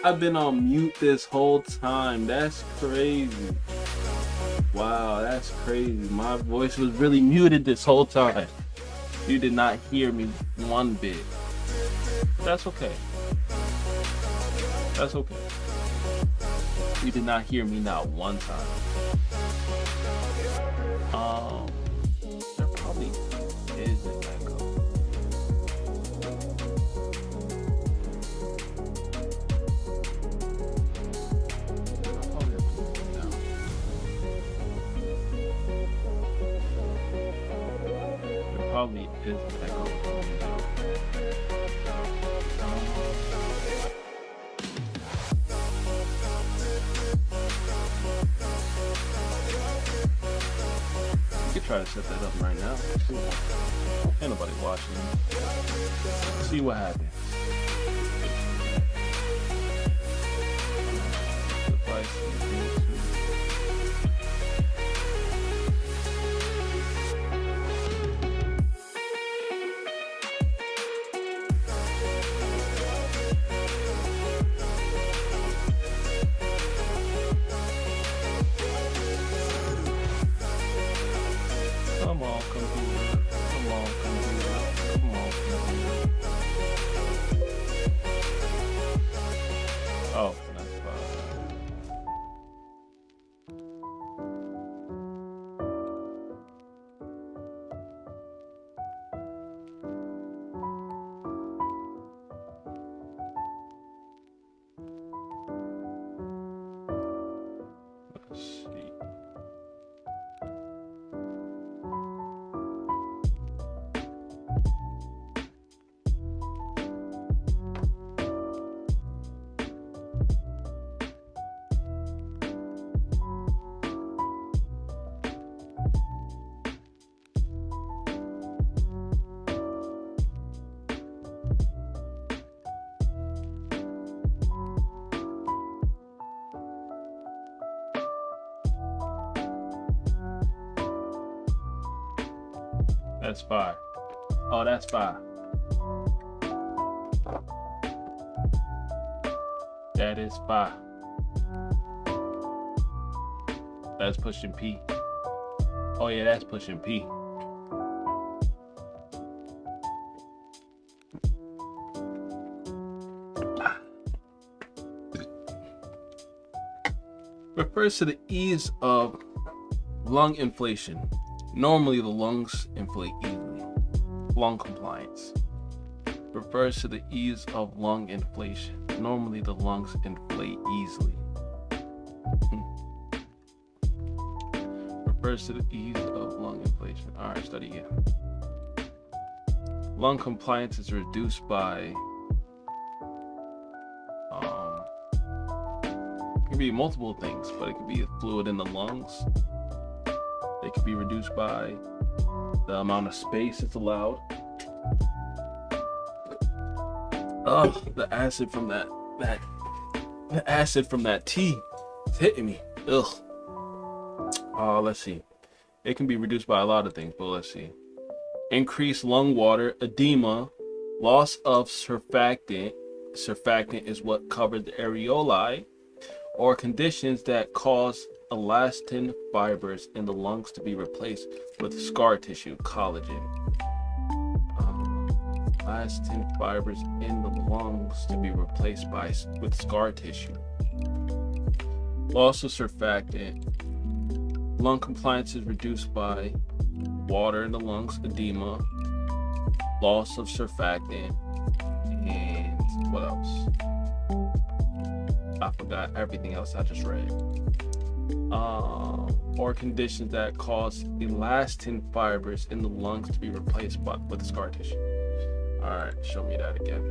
I've been on mute this whole time. That's crazy. Wow, that's crazy. My voice was really muted this whole time. You did not hear me one bit. That's okay. That's okay. You did not hear me not one time. There probably is an echo. Probably is an echo. You could try to set that up right now. Ain't nobody watching. See what happens. Come on, computer. Come on, computer. Come on, computer. Oh, that's fine. Let's see. That's fire. Oh, that's fire. That is fire. That's pushing P. Oh yeah, that's pushing P. Refers to the ease of lung inflation. Normally the lungs inflate easily. Lung compliance. Refers to the ease of lung inflation. Normally the lungs inflate easily. Refers to the ease of lung inflation. Alright, study again. Lung compliance is reduced by it can be multiple things, but it could be a fluid in the lungs. It could be reduced by the amount of space it's allowed. The acid from that tea is hitting me. Ugh. Let's see. It can be reduced by a lot of things, but let's see. Increased lung water, edema, loss of surfactant. Surfactant is what covered the areoli, or conditions that cause elastin fibers in the lungs to be replaced with scar tissue, collagen. Elastin fibers in the lungs to be replaced with scar tissue. Loss of surfactant. Lung compliance is reduced by water in the lungs, edema, loss of surfactant, and what else? I forgot everything else I just read. Or conditions that cause elastin fibers in the lungs to be replaced with scar tissue. All right, show me that again.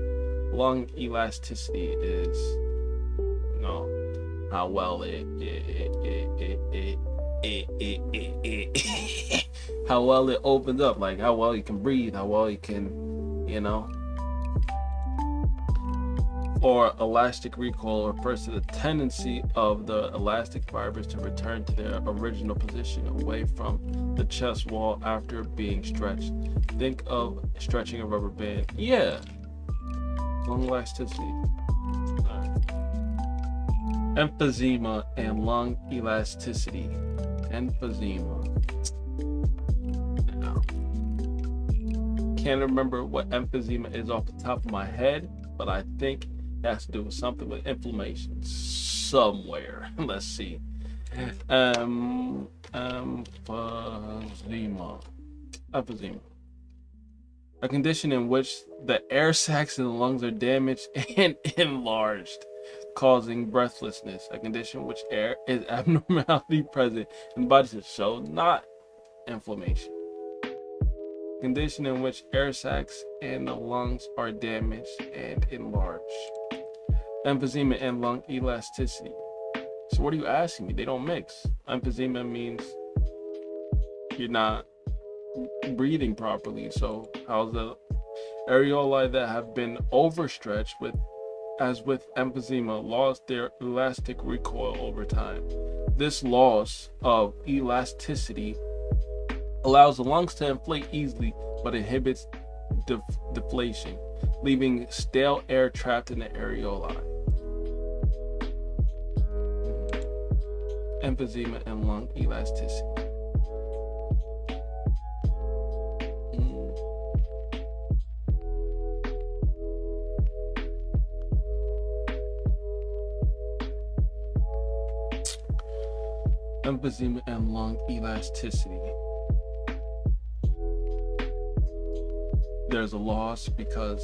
Lung elasticity is, how well how well it opens up, like how well you can breathe, how well you can, Or elastic recoil refers to the tendency of the elastic fibers to return to their original position away from the chest wall after being stretched. Think of stretching a rubber band. Yeah. Lung elasticity. All right. Emphysema and lung elasticity. Emphysema. Now, can't remember what emphysema is off the top of my head, but I think it has to do with something with inflammation somewhere. Let's see. Emphysema. Emphysema. A condition in which the air sacs in the lungs are damaged and enlarged, causing breathlessness. A condition in which air is abnormality present in the body tissue, not inflammation. A condition in which air sacs in the lungs are damaged and enlarged. Emphysema and lung elasticity. So what are you asking me? They don't mix. Emphysema means you're not breathing properly. So how's the areoli that have been overstretched with, as with emphysema, lost their elastic recoil over time? This loss of elasticity allows the lungs to inflate easily, but inhibits deflation, leaving stale air trapped in the areoli. Emphysema and lung elasticity. Emphysema and lung elasticity. There's a loss because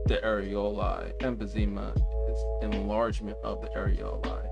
the areoli. Emphysema is enlargement of the areoli.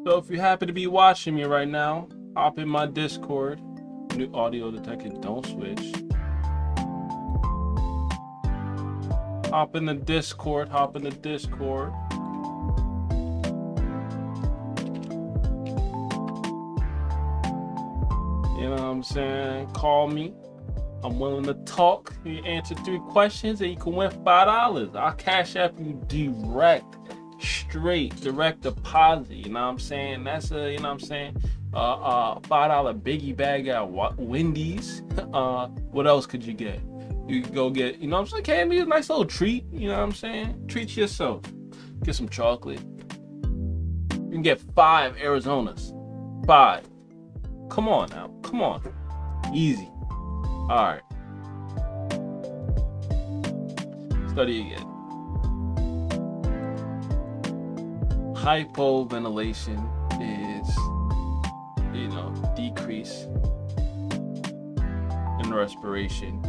So if you happen to be watching me right now, hop in my Discord. New audio detector, don't switch. Hop in the Discord. You know what I'm saying? Call me. I'm willing to talk. You answer 3 questions and you can win $5. I'll cash app you direct deposit. You know what I'm saying? That's a, you know what I'm saying? $5 biggie bag at Wendy's. What else could you get? You could go get, you know what I'm saying, candy, a nice little treat. You know what I'm saying? Treat yourself. Get some chocolate. You can get 5 Arizonas. 5. Come on now. Come on. Easy. All right. Study again. Hypoventilation is, you know, decrease in respiration.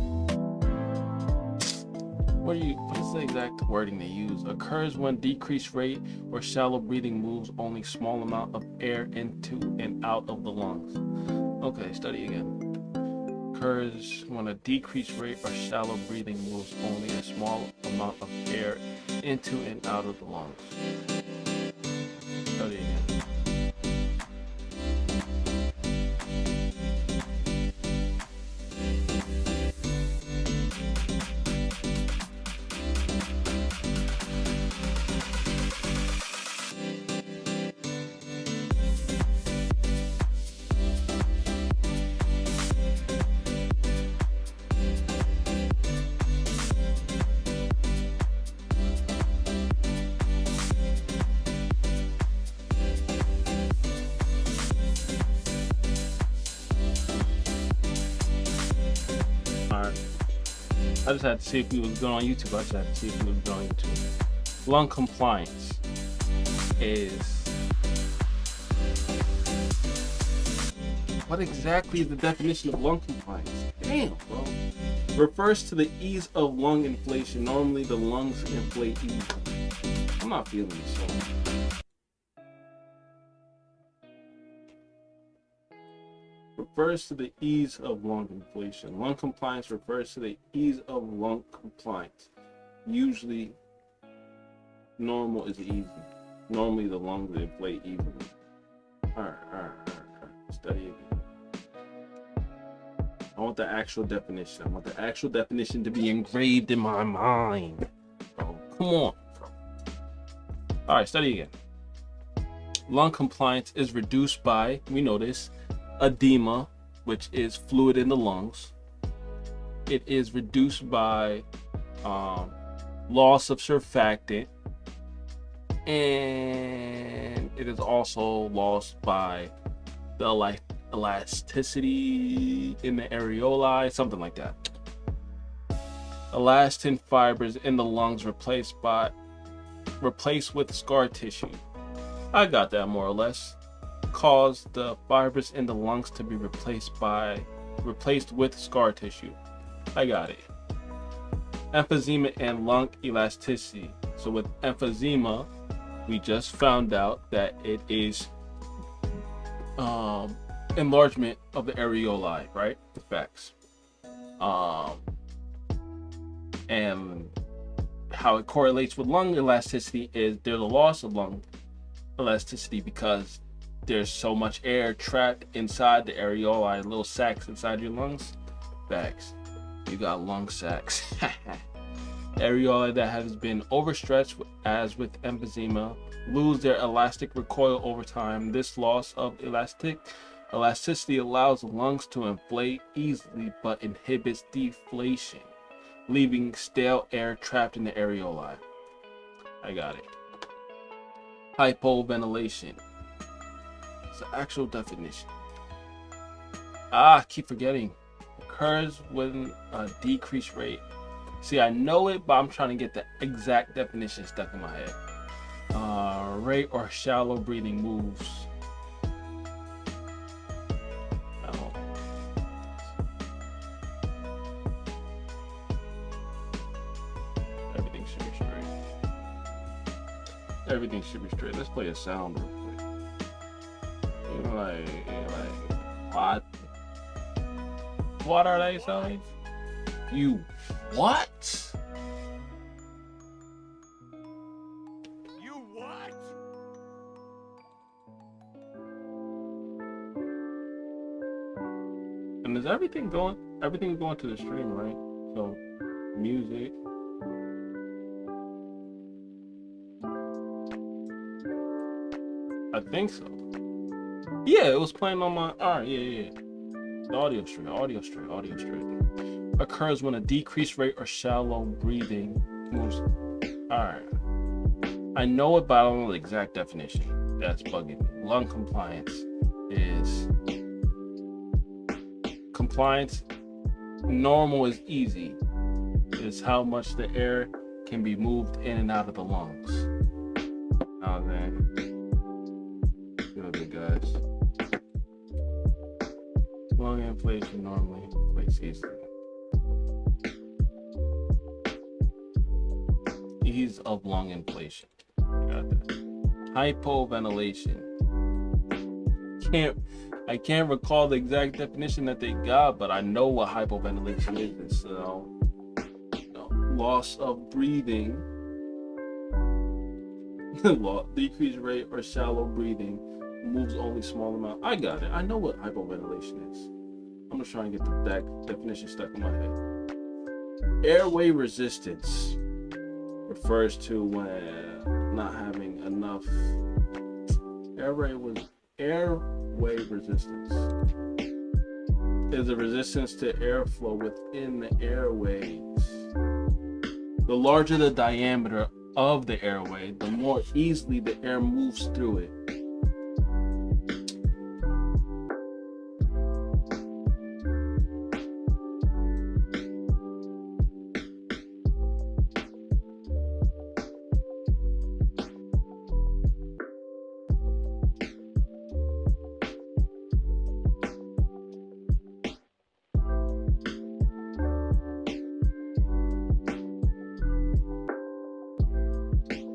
What is the exact wording they use? Occurs when decreased rate or shallow breathing moves only small amount of air into and out of the lungs. Okay, study again. Occurs when a decreased rate or shallow breathing moves only a small amount of air into and out of the lungs. Study again. I just had to see if we was going on YouTube. Lung compliance is, what exactly is the definition of lung compliance? Damn, bro. Refers to the ease of lung inflation. Normally the lungs inflate easily. I'm not feeling this one. refers to the ease of lung inflation. Lung compliance refers to the ease of lung compliance. Usually, normal is easy. Normally, the lungs inflate easily. All right. Study again. I want the actual definition. I want the actual definition to be engraved in my mind. Bro, come on. All right, study again. Lung compliance is reduced by, we know this, edema, which is fluid in the lungs. It is reduced by loss of surfactant, and it is also lost by the elasticity in the areoli, something like that. Elastin fibers in the lungs replaced with scar tissue. I got that more or less. Cause the fibers in the lungs to be replaced with scar tissue. I got it. Emphysema and lung elasticity. So with emphysema, we just found out that it is enlargement of the areoli, right? Facts. And how it correlates with lung elasticity is there's a loss of lung elasticity because there's so much air trapped inside the areoli, little sacs inside your lungs. Facts. You got lung sacs. Areoli that has been overstretched, as with emphysema, lose their elastic recoil over time. This loss of elasticity allows the lungs to inflate easily but inhibits deflation, leaving stale air trapped in the areoli. I got it. Hypoventilation. It's the actual definition. I keep forgetting. Occurs when a decreased rate. See, I know it, but I'm trying to get the exact definition stuck in my head. Rate or shallow breathing moves. Everything should be straight. Everything should be straight. Let's play a sound real quick. You know, like what? What are they selling? You what? You what? And is everything going? Everything's going to the stream, right? So, music. I think so. Yeah, it was playing on my. Alright, yeah. Audio straight. Occurs when a decreased rate or shallow breathing moves. Alright. I know it, but I don't know the exact definition. That's bugging me. Lung compliance is compliance. Normal is easy. Is how much the air can be moved in and out of the lungs. Oh man. Good guys. Lung inflation normally inflates easily. Ease of lung inflation. Got that. Hypoventilation. I can't recall the exact definition that they got, but I know what hypoventilation is. So, loss of breathing, decreased rate or shallow breathing, moves only small amount. I got it. I know what hypoventilation is. I'm just trying to get the definition stuck in my head. Airway resistance refers to when not having enough airway resistance is a resistance to airflow within the airways. The larger the diameter of the airway, the more easily the air moves through it.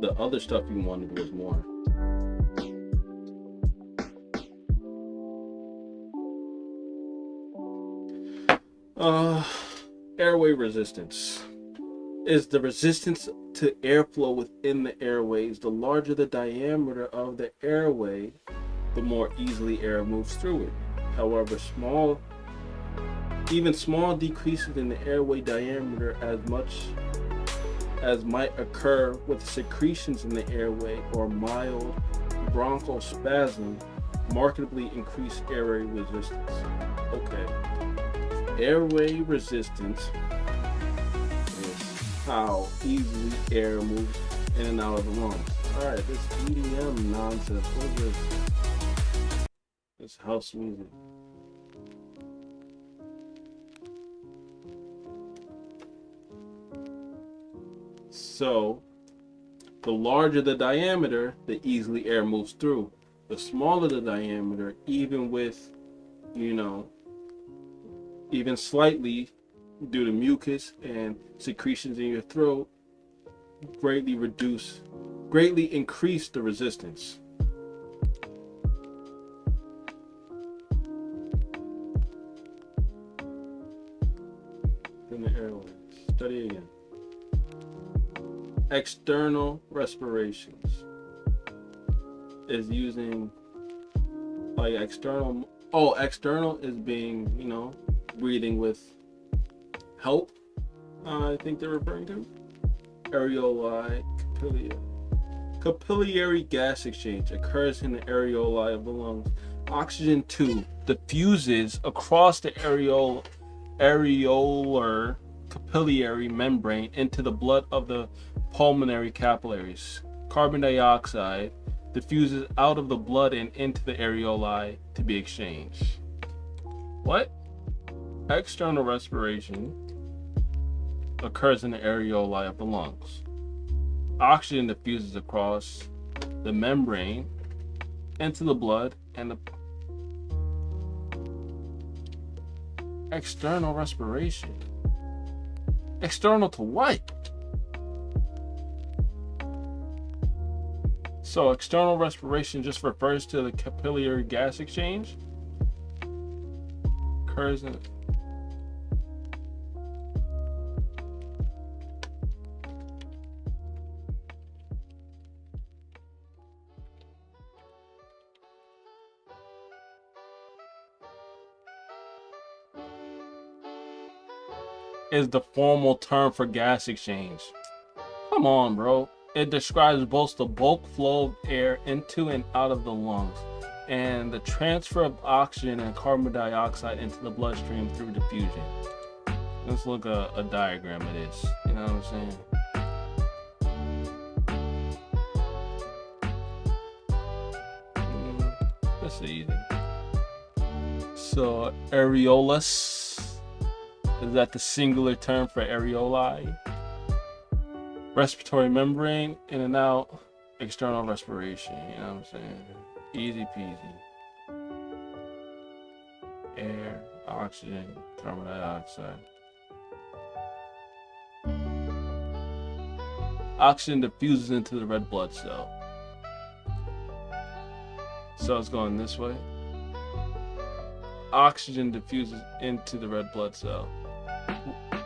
The other stuff you wanted was more. Uh, Airway resistance is the resistance to airflow within the airways. The larger the diameter of the airway, the more easily air moves through it. However, even small decreases in the airway diameter, as much as might occur with secretions in the airway or mild bronchospasm, markedly increase airway resistance. Okay. Airway resistance is how easily air moves in and out of the lungs. Alright, this EDM nonsense. What is this? It's house music. So, the larger the diameter, the easily air moves through. The smaller the diameter, even with, even slightly, due to mucus and secretions in your throat, greatly increase the resistance. In the airways. Study again. External respirations is using like external. Oh, external is being, breathing with help. I think they're referring to areoli. Capillary gas exchange occurs in the areoli of the lungs. Oxygen 2 diffuses across the areolar capillary membrane into the blood of the pulmonary capillaries. Carbon dioxide diffuses out of the blood and into the areoli to be exchanged. What? External respiration occurs in the areoli of the lungs. Oxygen diffuses across the membrane into the blood and the external respiration. External to what? So external respiration just refers to the capillary gas exchange. Occurs in is the formal term for gas exchange. Come on, bro. It describes both the bulk flow of air into and out of the lungs and the transfer of oxygen and carbon dioxide into the bloodstream through diffusion. Let's look at a diagram of this. You know what I'm saying? That's easy. So areolus, is that the singular term for areoli? Respiratory membrane, in and out, external respiration. You know what I'm saying? Easy peasy. Air, oxygen, carbon dioxide. Oxygen diffuses into the red blood cell. So it's going this way. Oxygen diffuses into the red blood cell.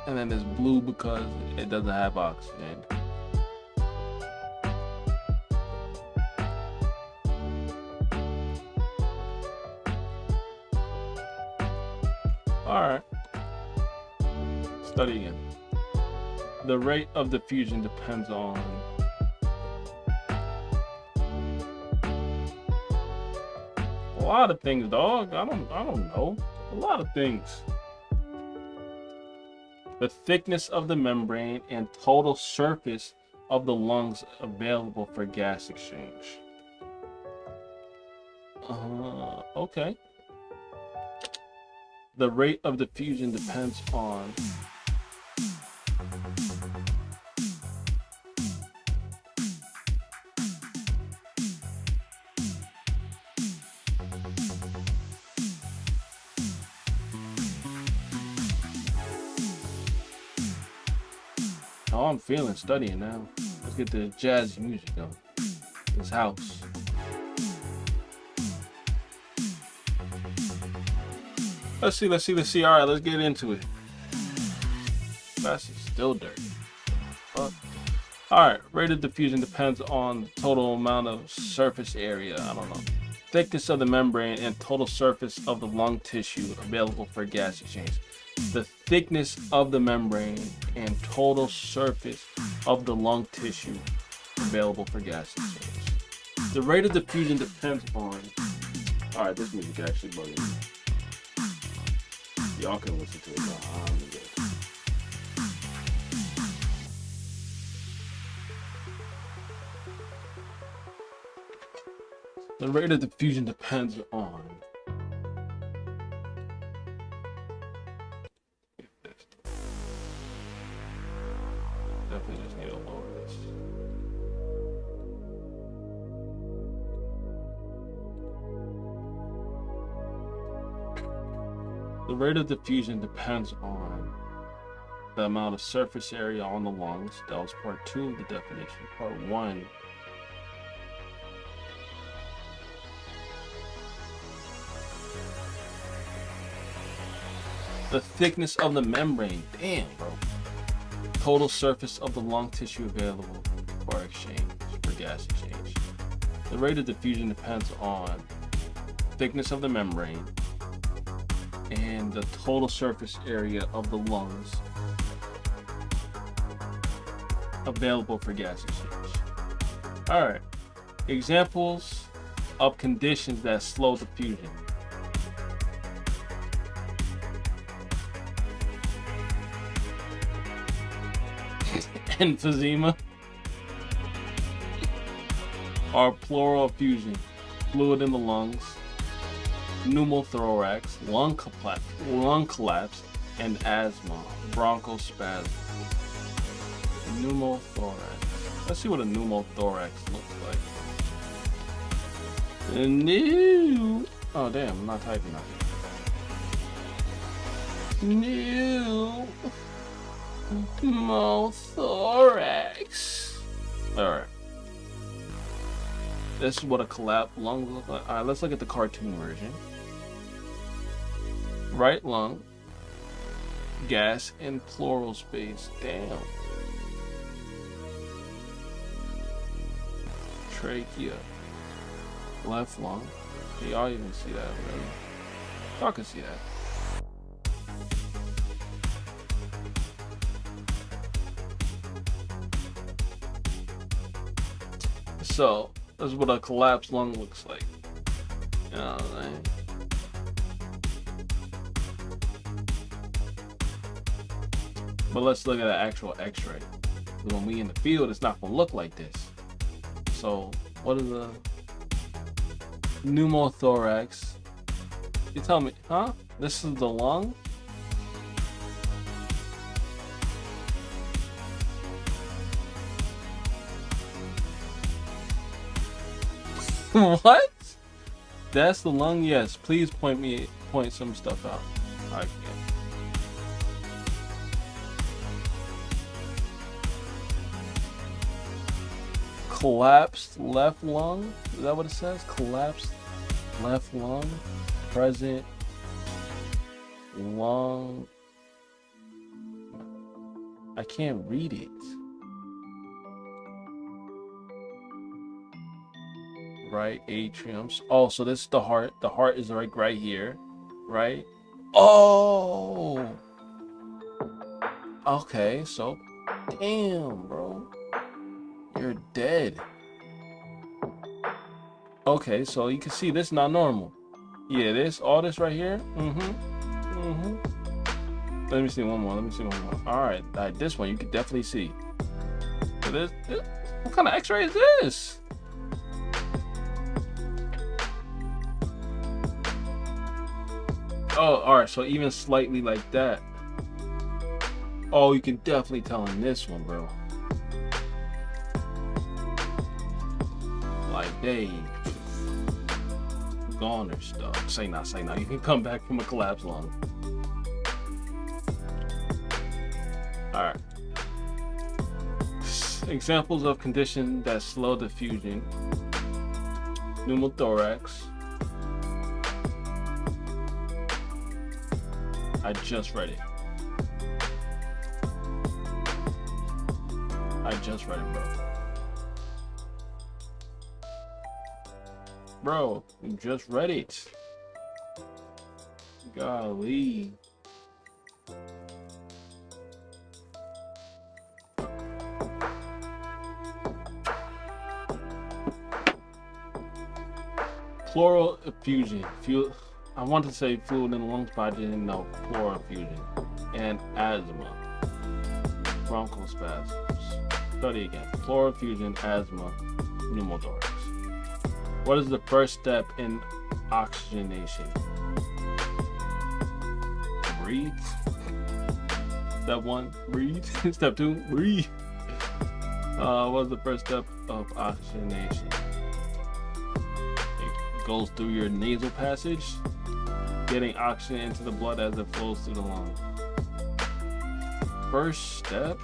And then there's blue because it doesn't have oxygen. Alright. Study again. The rate of diffusion depends on a lot of things, dog. I don't know. A lot of things. The thickness of the membrane and total surface of the lungs available for gas exchange. Okay. The rate of diffusion depends on oh, I'm feeling studying now. Let's get the jazzy music going. This house. Let's see. All right, let's get into it. That's still dirty. Fuck. Alright, rate of diffusion depends on the total amount of surface area. I don't know. Thickness of the membrane and total surface of the lung tissue available for gas exchange. The thickness of the membrane and total surface of the lung tissue available for gas exchange. The rate of diffusion depends on... Alright, this music actually bugging me. Y'all can listen to it. I'm good. The rate of diffusion depends on... Definitely just need to lower this. The rate of diffusion depends on the amount of surface area on the lungs. That was part 2 of the definition. Part 1. The thickness of the membrane. Damn, bro. Total surface of the lung tissue available for exchange, for gas exchange. The rate of diffusion depends on thickness of the membrane and the total surface area of the lungs available for gas exchange. Alright. Examples of conditions that slow diffusion. Emphysema or pleural effusion, fluid in the lungs, pneumothorax, lung collapse, and asthma, bronchospasm. Pneumothorax. Let's see what a pneumothorax looks like. Oh damn, I'm not typing that. Pneumothorax. Alright. This is what a collapsed lung looks like. Alright, let's look at the cartoon version. Right lung, gas, and pleural space. Damn. Trachea. Left lung. Can y'all even see that? Really? Y'all can see that. So, this is what a collapsed lung looks like. You know what I'm saying? But let's look at an actual x-ray. When we in the field, it's not going to look like this. So, what is a pneumothorax? You tell me, huh? This is the lung? What? That's the lung? Yes. Please point some stuff out. I can't. Collapsed left lung? Is that what it says? Collapsed left lung. Present lung. I can't read it. Right atrium. Oh, so this is the heart. The heart is right here, right? Oh, okay. So, damn, bro, you're dead. Okay, so you can see this is not normal. Yeah, all this right here. Let me see one more. All right, this one you can definitely see. So this what kind of X-ray is this? Oh, alright, so even slightly like that. Oh, you can definitely tell in this one, bro. Like, they gone or stuff. Say not. You can come back from a collapsed lung. Alright. Examples of conditions that slow diffusion. Pneumothorax. I just read it. I just read it, bro. Bro, you just read it. Golly. Pleural effusion. I want to say fluid in the lungs, but I didn't know. Pleural effusion. And asthma. Bronchospasms. Study again. Pleural effusion, asthma, pneumothorax. What is the first step in oxygenation? Breathe. Step 1, breathe. Step 2, breathe. What is the first step of oxygenation? It goes through your nasal passage, getting oxygen into the blood as it flows through the lungs. First step,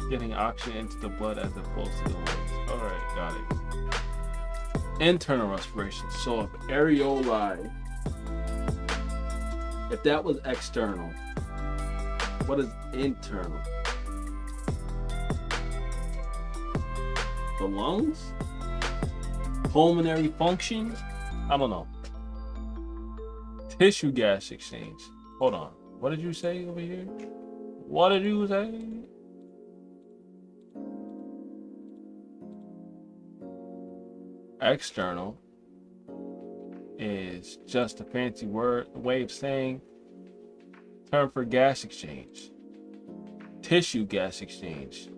getting oxygen into the blood as it flows through the lungs. All right, got it. Internal respiration. So if areoli, if that was external, what is internal? The lungs? Pulmonary function? I don't know. Tissue gas exchange. Hold on. What did you say over here? What did you say? External is just a fancy way of saying term for gas exchange. Tissue gas exchange.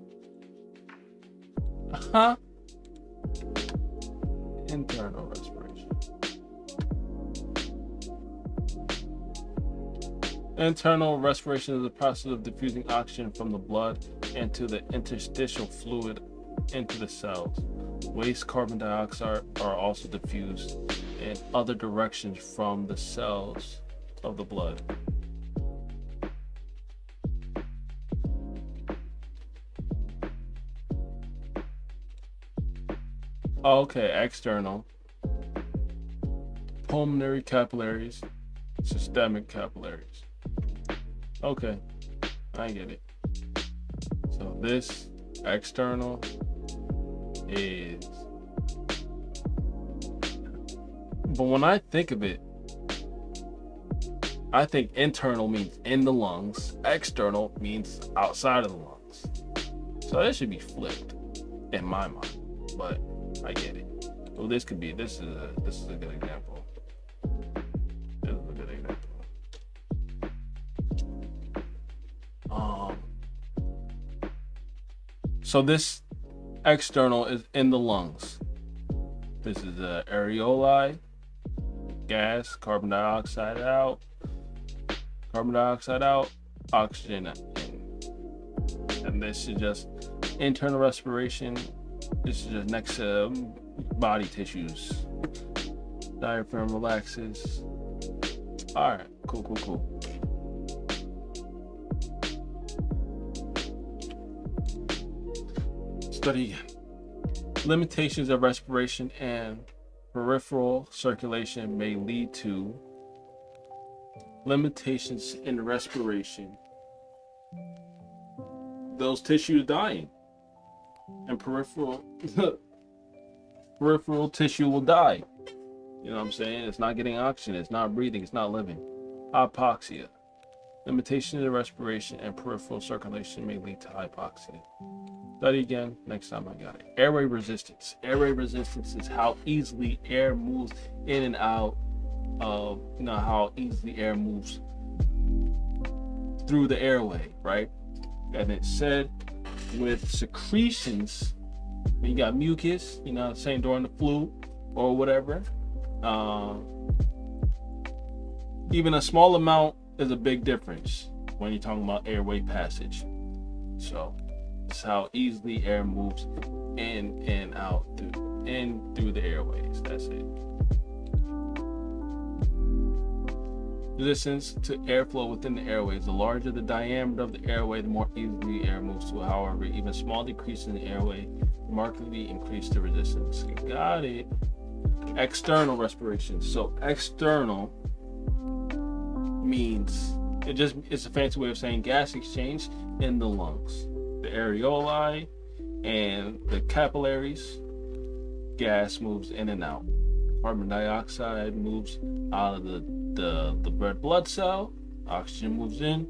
Internal respiration. Internal respiration is the process of diffusing oxygen from the blood into the interstitial fluid into the cells. Waste carbon dioxide are also diffused in other directions from the cells of the blood. Okay, external. Pulmonary capillaries, systemic capillaries. Okay, I get it. So this external is, but when I think of it, I think internal means in the lungs, external means outside of the lungs. So that should be flipped in my mind, but I get it. Well, this is a good example. This is a good example. So this external is in the lungs. This is the areoli, gas, carbon dioxide out, oxygen in. And this is just internal respiration. This is just next to body tissues. Diaphragm relaxes. All right, cool. Study again. Limitations of respiration and peripheral circulation may lead to limitations in respiration. Those tissues dying, and peripheral tissue will die. You know what I'm saying? It's not getting oxygen. It's not breathing. It's not living. Hypoxia. Limitations in respiration and peripheral circulation may lead to hypoxia. Study again. Next time I got it. Airway resistance. Airway resistance is how easily air moves in and out of, how easily air moves through the airway, right? And it said with secretions, when you got mucus, saying during the flu or whatever, even a small amount is a big difference when you're talking about airway passage. So it's how easily air moves in and out through the airways. That's it. Resistance to airflow within the airways. The larger the diameter of the airway, the more easily air moves through. However, even small decreases in the airway markedly increase the resistance. Got it. External respiration. So external means it's a fancy way of saying gas exchange in the lungs. The areoli, and the capillaries, gas moves in and out. Carbon dioxide moves out of the red blood cell, oxygen moves in,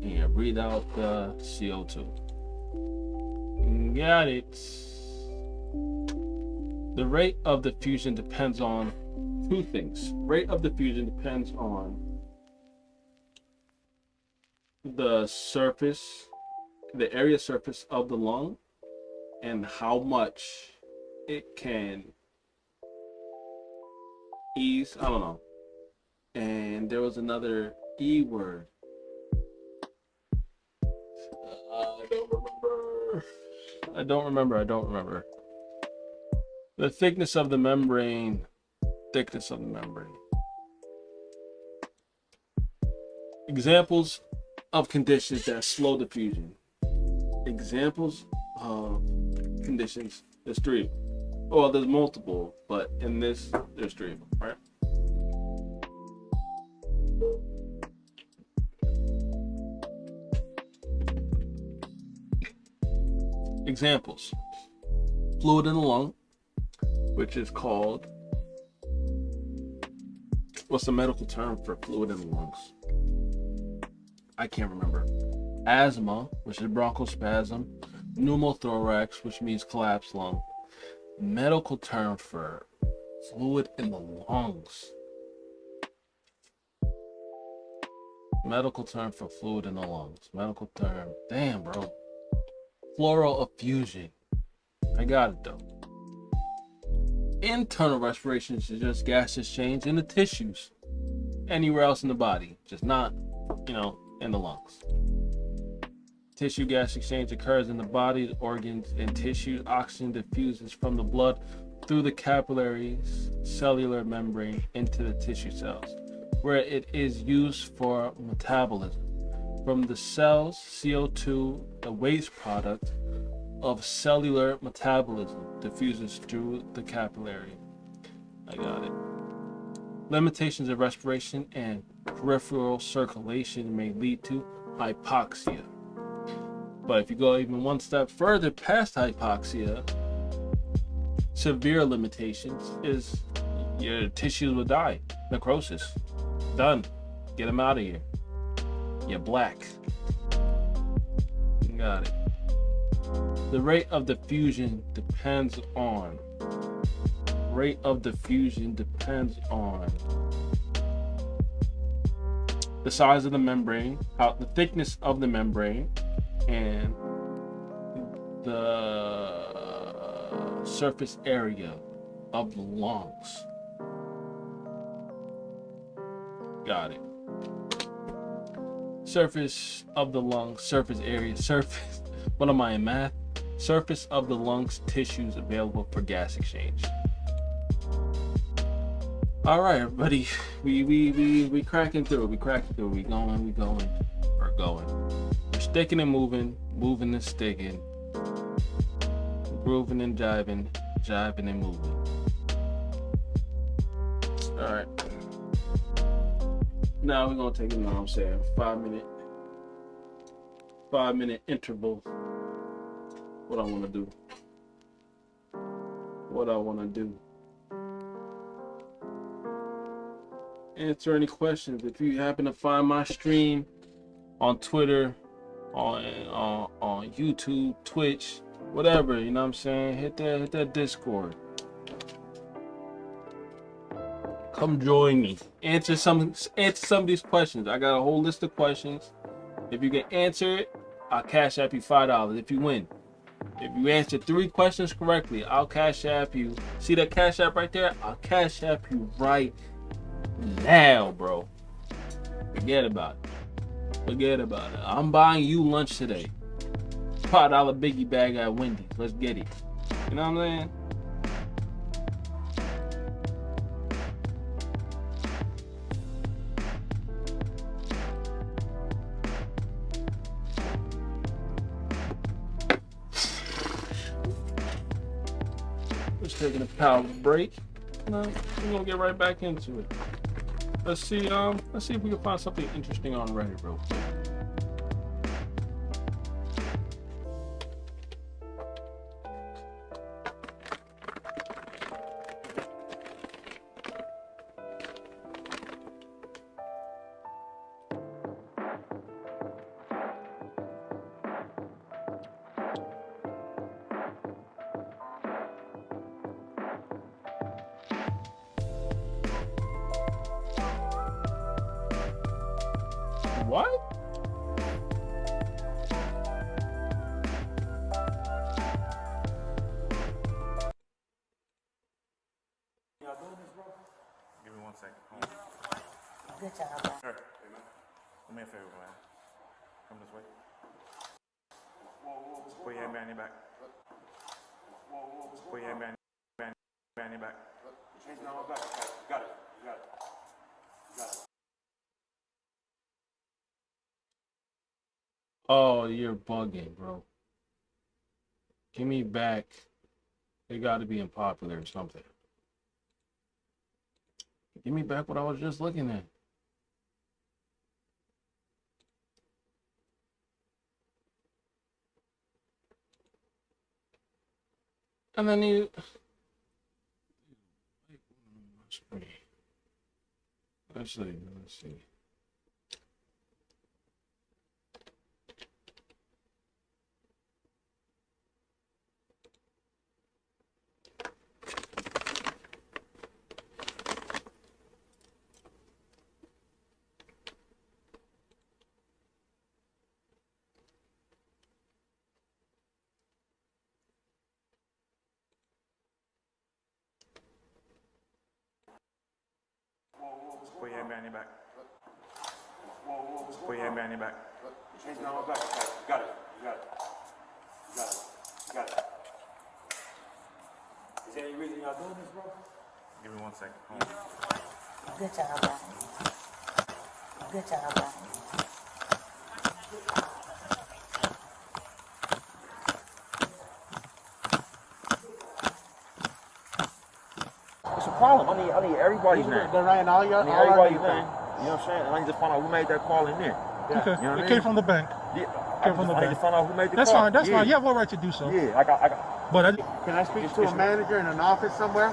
and you breathe out the CO2. Got it. The rate of diffusion depends on two things. Rate of diffusion depends on the surface, the area surface of the lung, and how much it can ease. I don't know. And there was another E word. I don't remember. The thickness of the membrane. Examples of conditions that slow diffusion. Examples of conditions. There's three. Well, there's multiple, but in this, there's three of them, right? Examples. Fluid in the lung, which is called, what's the medical term for fluid in the lungs? I can't remember. Asthma, which is bronchospasm. Pneumothorax, which means collapsed lung. Medical term for fluid in the lungs. Medical term for fluid in the lungs. Medical term. Damn, bro. Pleural effusion. I got it though. Internal respiration is just gas exchange in the tissues. Anywhere else in the body, just not, in the lungs. Tissue gas exchange occurs in the body, organs, and tissues. Oxygen diffuses from the blood through the capillaries, cellular membrane into the tissue cells, where it is used for metabolism. From the cells, CO2, the waste product of cellular metabolism, diffuses through the capillary. I got it. Limitations of respiration and peripheral circulation may lead to hypoxia. But if you go even one step further past hypoxia, severe limitations is your tissues will die. Necrosis. Done. Get them out of here. You're black. Got it. The rate of diffusion depends on the size of the membrane, the thickness of the membrane, and the surface area of the lungs. Got it. Surface of the lungs, surface area, what am I in math? Surface of the lungs, tissues available for gas exchange. All right, everybody, we cracking through. We going. We're sticking and moving and sticking, grooving and jiving and moving. All right. Now we're gonna take a 5-minute interval. What I wanna do. Answer any questions. If you happen to find my stream on Twitter, on YouTube, Twitch, whatever, you know what I'm saying? Hit that Discord. Come join me. Answer some of these questions. I got a whole list of questions. If you can answer it, I'll cash app you $5 if you win. If you answer 3 questions correctly, I'll cash app you. See that cash app right there? I'll cash app you right now, bro. Forget about it. I'm buying you lunch today. $5 biggie bag at Wendy's. Let's get it. You know what I'm saying? Just taking a power break. We're gonna get right back into it. Let's see if we can find something interesting on Reddit real quick. What? Give me 1 second. Hold on. Good job, bro. Sir, do me a favor, man. Come this way. Put your hand behind your back. Put your hand behind your back. Change down my back. Got it. Got it. Got it. Oh, you're bugging, bro. Give me back. They got to be unpopular or something. Give me back what I was just looking at. And then you... Let's see. Put your hand behind your back. Put your hand behind your back. Change down my back. Got it. Got it. Got it. Got it. Is there any reason y'all doing this, bro? Give me 1 second. Hold on. Good job, bro. Good job, bro. It's a problem. I need everybody's name. They're writing all your I need everybody's name. You know what I'm saying? And I need to find out who made that call in there. Yeah. You know what I It mean? came from the bank. Yeah. Came from the I need bank. to find out who made the That's call. fine. That's fine. You have all right to do so. Yeah, I got. But Can I speak to a manager in an office somewhere?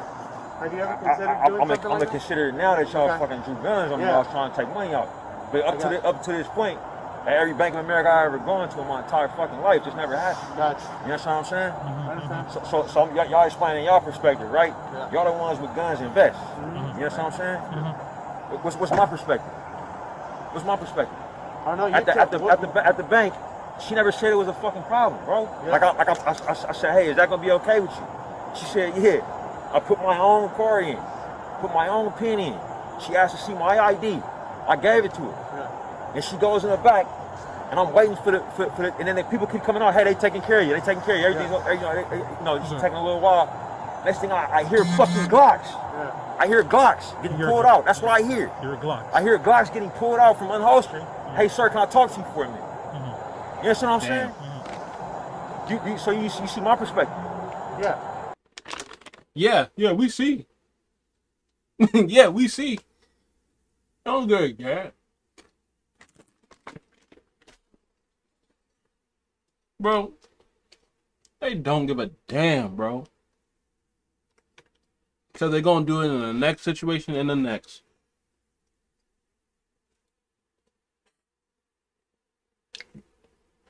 Have you ever considered I'm doing gonna something like that? consider it now that y'all Okay. fucking drew guns on me. Yeah. I was trying to take money out. But up to this point, at every Bank of America I ever gone to in my entire fucking life, just never happened. Gotcha. You know what I'm saying? I understand. So y'all explaining y'all perspective, right? Yeah. Y'all the ones with guns and vests. You know what I'm saying? What's my perspective? What's my perspective? Oh no, you At the bank, she never said it was a fucking problem, bro. Yeah. I said, hey, is that gonna be okay with you? She said, yeah. I put my own card in, put my own pin in. She asked to see my ID. I gave it to her. Yeah. And she goes in the back, and I'm waiting for the and then the people keep coming out, hey, they taking care of you, everything's, it's taking a little while. Next thing I hear fucking Glocks. Yeah. I hear Glocks getting pulled out. That's what I hear. you're a Glock. I hear Glocks getting pulled out from unholstering. Hey, sir, can I talk to you for a minute? You understand what I'm saying? So you see my perspective. Yeah. Yeah, we see. Yeah, we see. Don't good, Gad. Bro, they don't give a damn, bro. Because they're going to do it in the next situation and the next.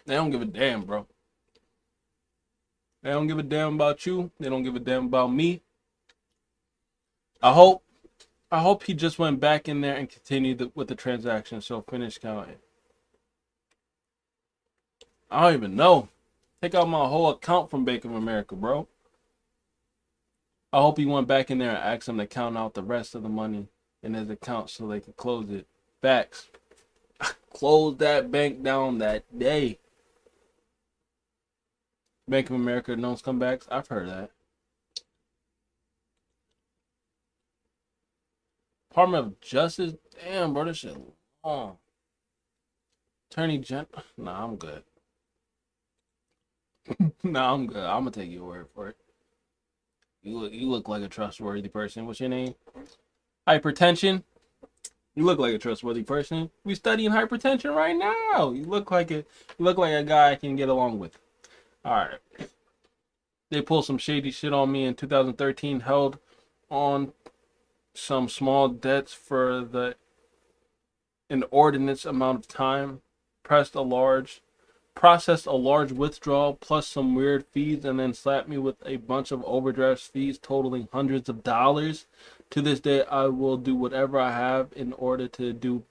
They don't give a damn, bro. They don't give a damn about you. They don't give a damn about me. I hope he just went back in there and continued with the transaction. So finish counting. I don't even know. Take out my whole account from Bank of America, bro. I hope he went back in there and asked him to count out the rest of the money in his account so they could close it. Facts. Close that bank down that day. Bank of America no comebacks. I've heard that. Department of Justice. Damn, bro, this shit long. Attorney General. Nah, I'm good. Nah, I'm good. I'm gonna take your word for it. You look like a trustworthy person. What's your name? Hypertension. You look like a trustworthy person. We studying hypertension right now. You look like a guy I can get along with. All right. They pulled some shady shit on me in 2013. Held on some small debts for the inordinate amount of time. Processed a large withdrawal plus some weird fees, and then slapped me with a bunch of overdraft fees totaling hundreds of dollars. To this day, I will do whatever I have in order to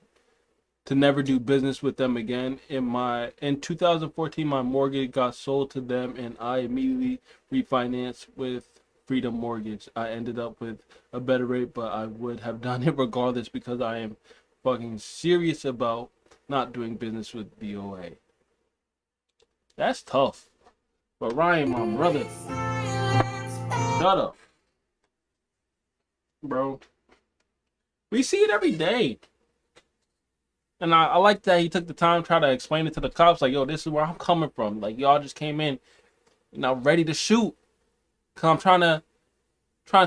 to never do business with them again. In 2014, my mortgage got sold to them, and I immediately refinanced with Freedom Mortgage. I ended up with a better rate, but I would have done it regardless because I am fucking serious about not doing business with BOA. That's tough. But Ryan, my brother, shut up, bro. We see it every day. And I like that he took the time to try to explain it to the cops. Like, yo, this is where I'm coming from. Like, y'all just came in, ready to shoot. Because I'm trying to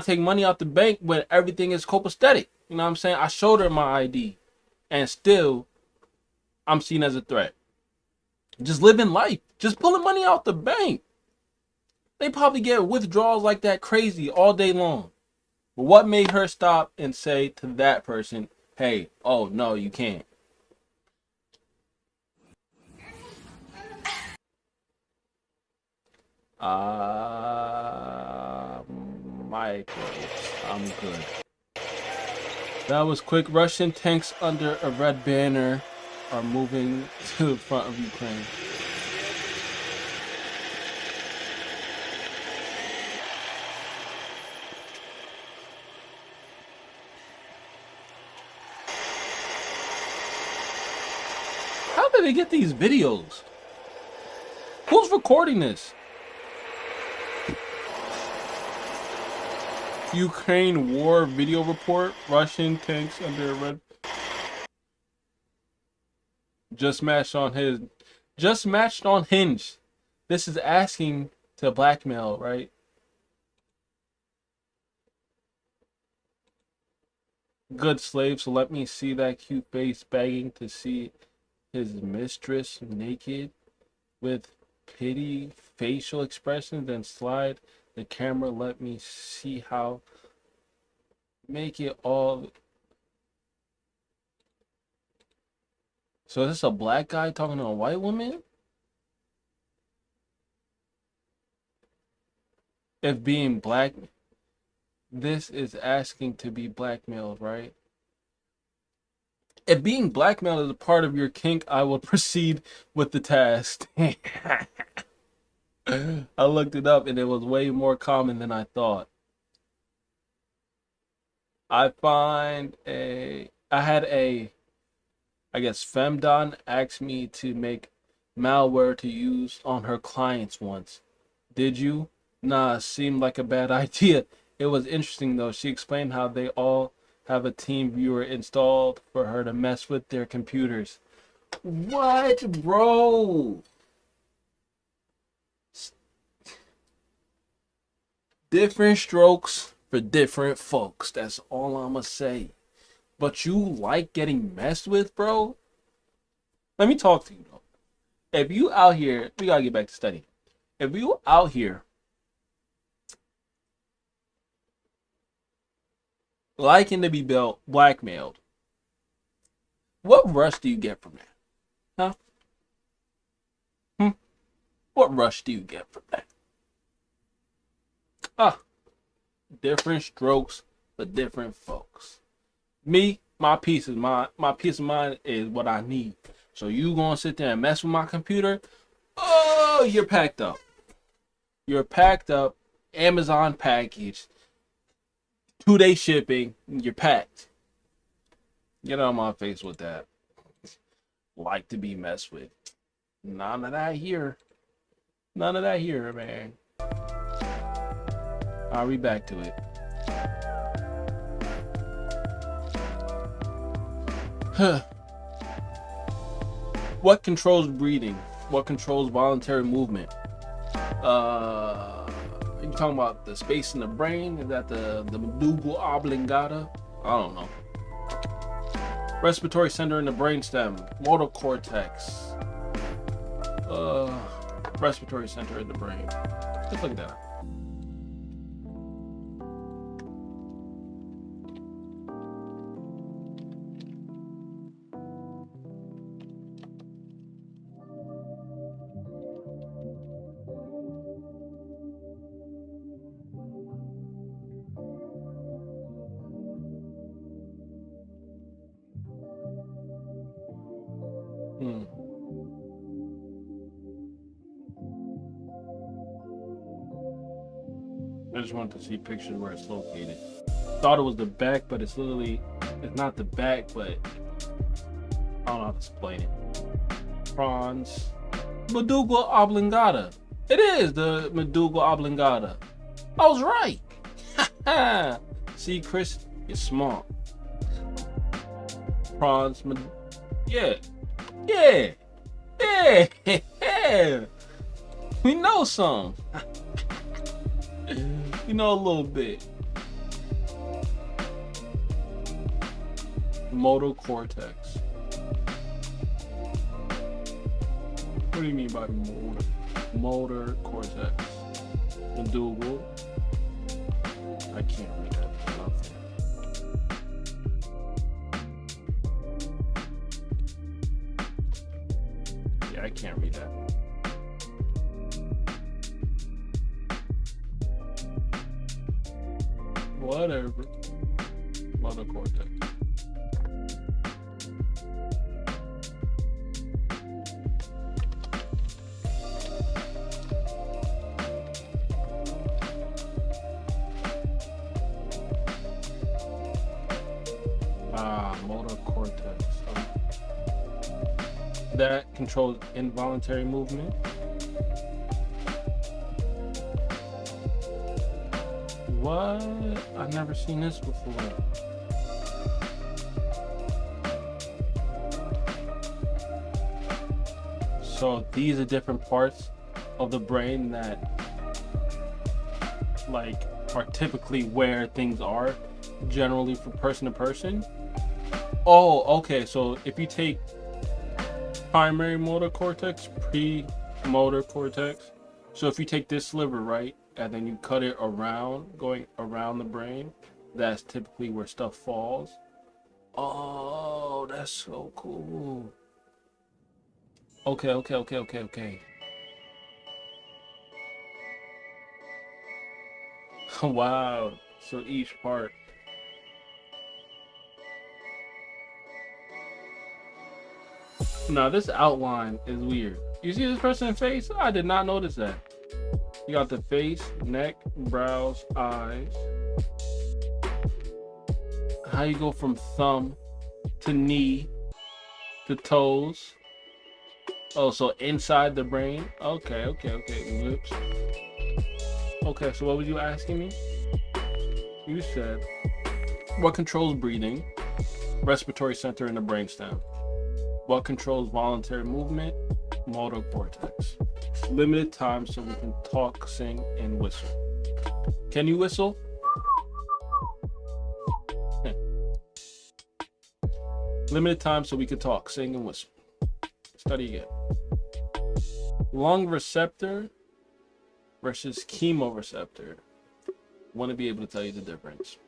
take money out the bank when everything is copacetic. You know what I'm saying? I showed her my ID. And still, I'm seen as a threat. Just living life. Just pulling money out the bank. They probably get withdrawals like that crazy all day long. But what made her stop and say to that person, hey, oh, no, you can't? Michael, I'm good. That was quick. Russian tanks under a red banner are moving to the front of Ukraine. How did they get these videos? Who's recording this? Ukraine war video report. Russian tanks under red. Just matched on Hinge. This is asking to blackmail, right? Good slave, so let me see that cute face begging to see his mistress naked with pity facial expressions, then slide the camera. Let me see how. Make it all. So is this a black guy talking to a white woman? If being black, this is asking to be blackmailed, right? If being blackmailed is a part of your kink, I will proceed with the task. I looked it up and it was way more common than I thought. I had a femdon ask me to make malware to use on her clients once. Did you? Nah, seemed like a bad idea. It was interesting though. She explained how they all have a team viewer installed for her to mess with their computers. What, bro? Different strokes for different folks. That's all I'ma say. But you like getting messed with, bro? Let me talk to you, though. If you out here, we gotta get back to study. If you out here liking to be blackmailed, what rush do you get from that? Huh? What rush do you get from that? Different strokes for different folks. Me, my peace of mind is what I need. So you gonna sit there and mess with my computer? Oh, you're packed up. You're packed up. Amazon package. 2-day shipping. You're packed. Get on my face with that. Like to be messed with. None of that here. None of that here, man. I'll be back to it. What controls breathing? What controls voluntary movement? Are you talking about the space in the brain? Is that the medulla oblongata? I don't know. Respiratory center in the brainstem. Motor cortex. Respiratory center in the brain. Let's look at that. Hmm. I just wanted to see pictures where it's located. Thought it was the back, but it's not the back, but I don't know how to explain it. Prawns. Medulla oblongata. It is the Medulla oblongata. I was right. See, Chris, you're smart. Prawns. Yeah. Yeah. We know some. We know a little bit. Motor cortex. What do you mean by motor cortex? Medulla. I can't read that. Nothing. Yeah, I can't read that. Whatever. Motor cortex. Motor cortex. That controls involuntary movement. What? I've never seen this before. So these are different parts of the brain that like are typically where things are generally from person to person. Oh, okay. So if you take primary motor cortex, premotor cortex. So if you take this sliver, right, and then you cut it around, going around the brain, that's typically where stuff falls. Oh, that's so cool. Okay. Wow. So each part. Now this outline is weird. You see this person's face? I did not notice that. You got the face, neck, brows, eyes. How you go from thumb to knee to toes. Oh, so inside the brain. Okay. Lips. Okay, so what were you asking me? You said what controls breathing? Respiratory center in the brainstem. What controls voluntary movement? Motor cortex. Limited time so we can talk, sing, and whistle. Can you whistle? Limited time so we can talk, sing, and whistle. Study again. Lung receptor versus chemoreceptor. Want to be able to tell you the difference.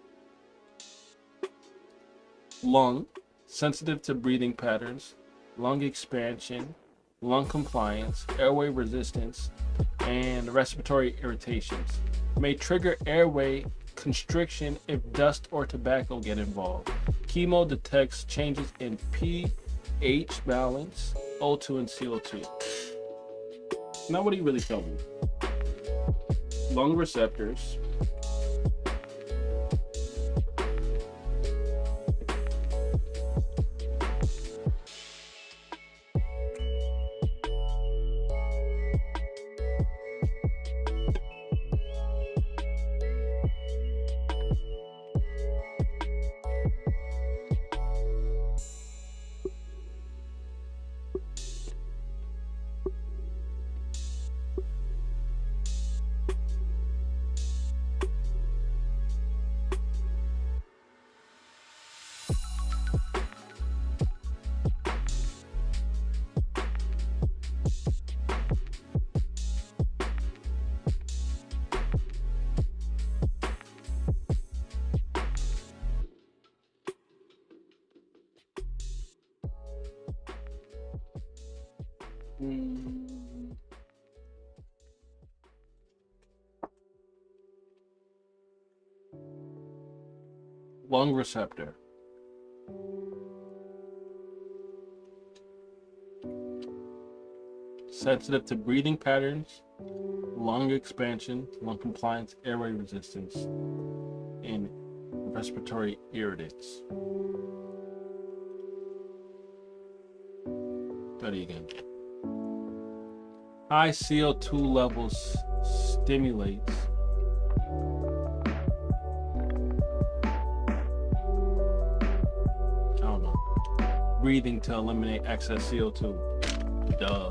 Lung, sensitive to breathing patterns, lung expansion, lung compliance, airway resistance, and respiratory irritations. May trigger airway constriction if dust or tobacco get involved. Chemo detects changes in pH balance, O2 and CO2. Now what do you really tell me? Lung receptors. Lung receptor. sensitive to breathing patterns, lung expansion, lung compliance, airway resistance, and respiratory irritants. Study again. High CO2 levels stimulates breathing to eliminate excess CO2. Duh.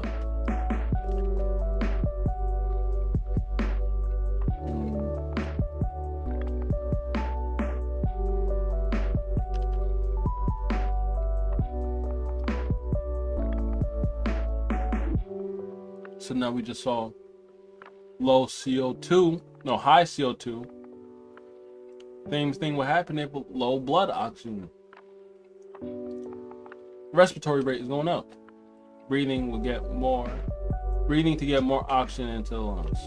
So now we just saw high CO2. Same thing will happen if low blood oxygen. Respiratory rate is going up. Breathing to get more oxygen into the lungs.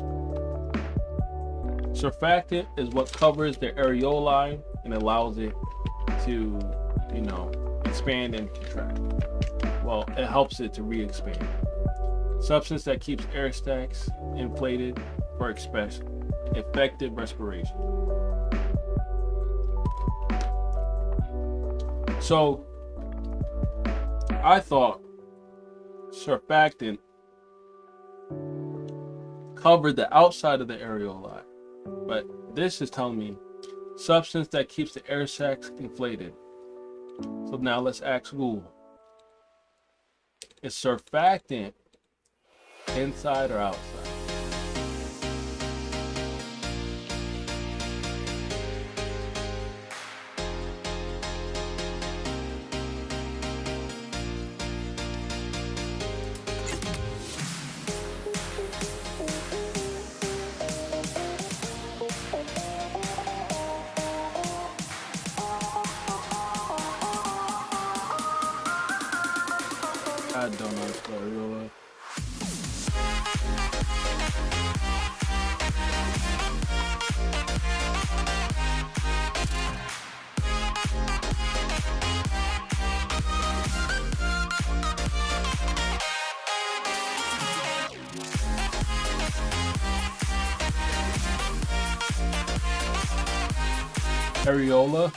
Surfactant is what covers the areoli and allows it to, expand and contract. Well, it helps it to re-expand. Substance that keeps air sacs inflated for effective respiration. So, I thought surfactant covered the outside of the areoli, but this is telling me substance that keeps the air sacs inflated. So now let's ask Google. Is surfactant inside or outside? I don't know what's going on. Areola.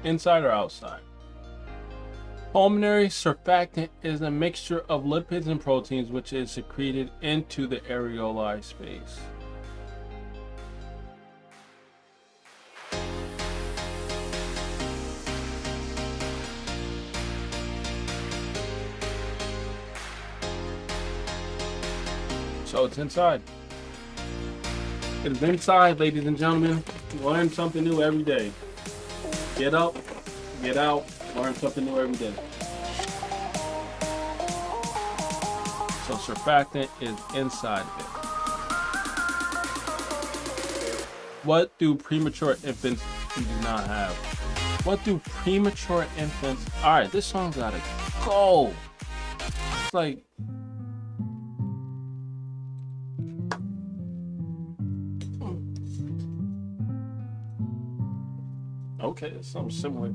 Inside or outside? Pulmonary surfactant is a mixture of lipids and proteins which is secreted into the areoli space. So it's inside. It's inside, ladies and gentlemen. Learn something new every day. Get up, get out, learn something new every day. So surfactant is inside of it. What do premature infants do not have? What do premature infants... Alright, this song's gotta go. It's like... Okay, it's something similar.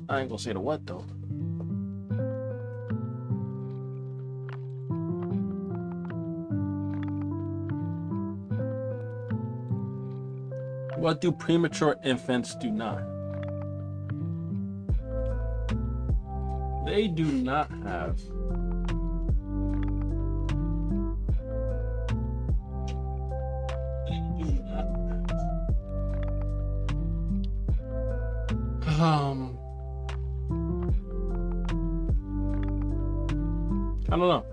I ain't gonna say the what though. What do premature infants do not? They do not have I don't know.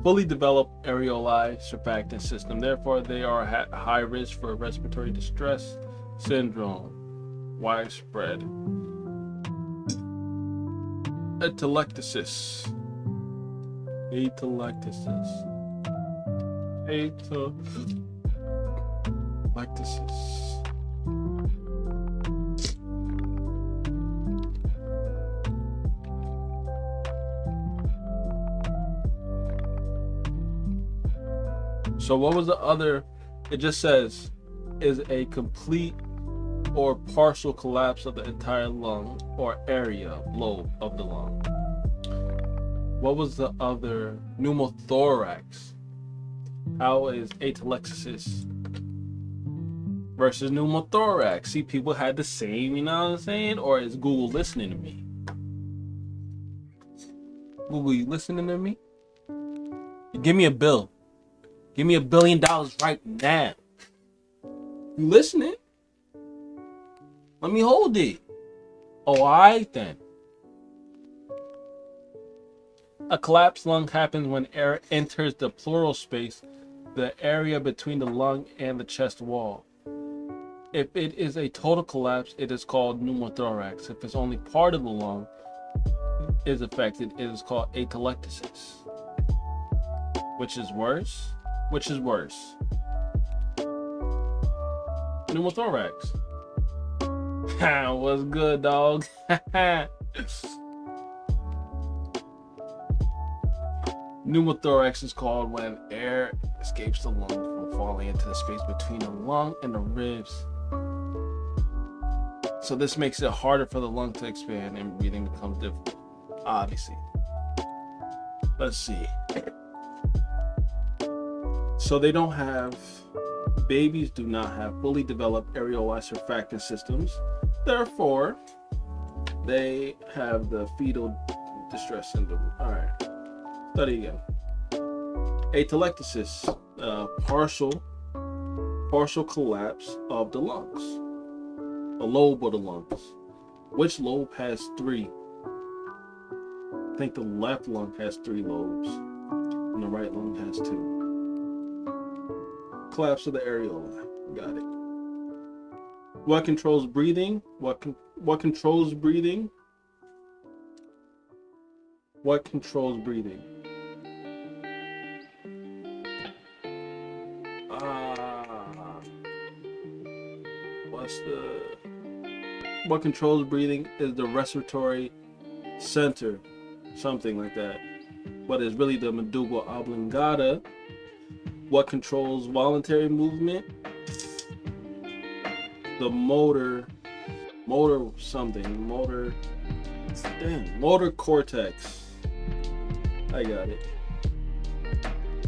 Fully developed areoli surfactant system. Therefore, they are at high risk for respiratory distress syndrome, widespread atelectasis. So what was the other? It just says is a complete or partial collapse of the entire lung or area lobe of the lung. What was the other? Pneumothorax. How is atelectasis versus pneumothorax? See, people had the same, you know what I'm saying? Or is Google listening to me? Google, you listening to me? Give me a bill. Give me $1 billion right now. You listening? Let me hold it. Oh, alright then. A collapsed lung happens when air enters the pleural space, the area between the lung and the chest wall. If it is a total collapse, it is called pneumothorax. If it's only part of the lung is affected, it is called atelectasis. Which is worse? Which is worse? Pneumothorax. What's good, dog? Pneumothorax is called when air escapes the lung from falling into the space between the lung and the ribs. So this makes it harder for the lung to expand and breathing becomes difficult. Obviously. Let's see. So they don't have, babies do not have fully developed areolar surfactant systems. Therefore, they have the fetal distress syndrome. All right. Study again. Atelectasis, partial collapse of the lungs, a lobe of the lungs. Which lobe has 3? I think the left lung has 3 lobes, and the right lung has 2. Collapse of the areola. Got it. What controls breathing? What controls breathing? What controls breathing? What controls breathing is the respiratory center, something like that, but it's really the medulla oblongata. What controls voluntary movement? The motor cortex. I got it.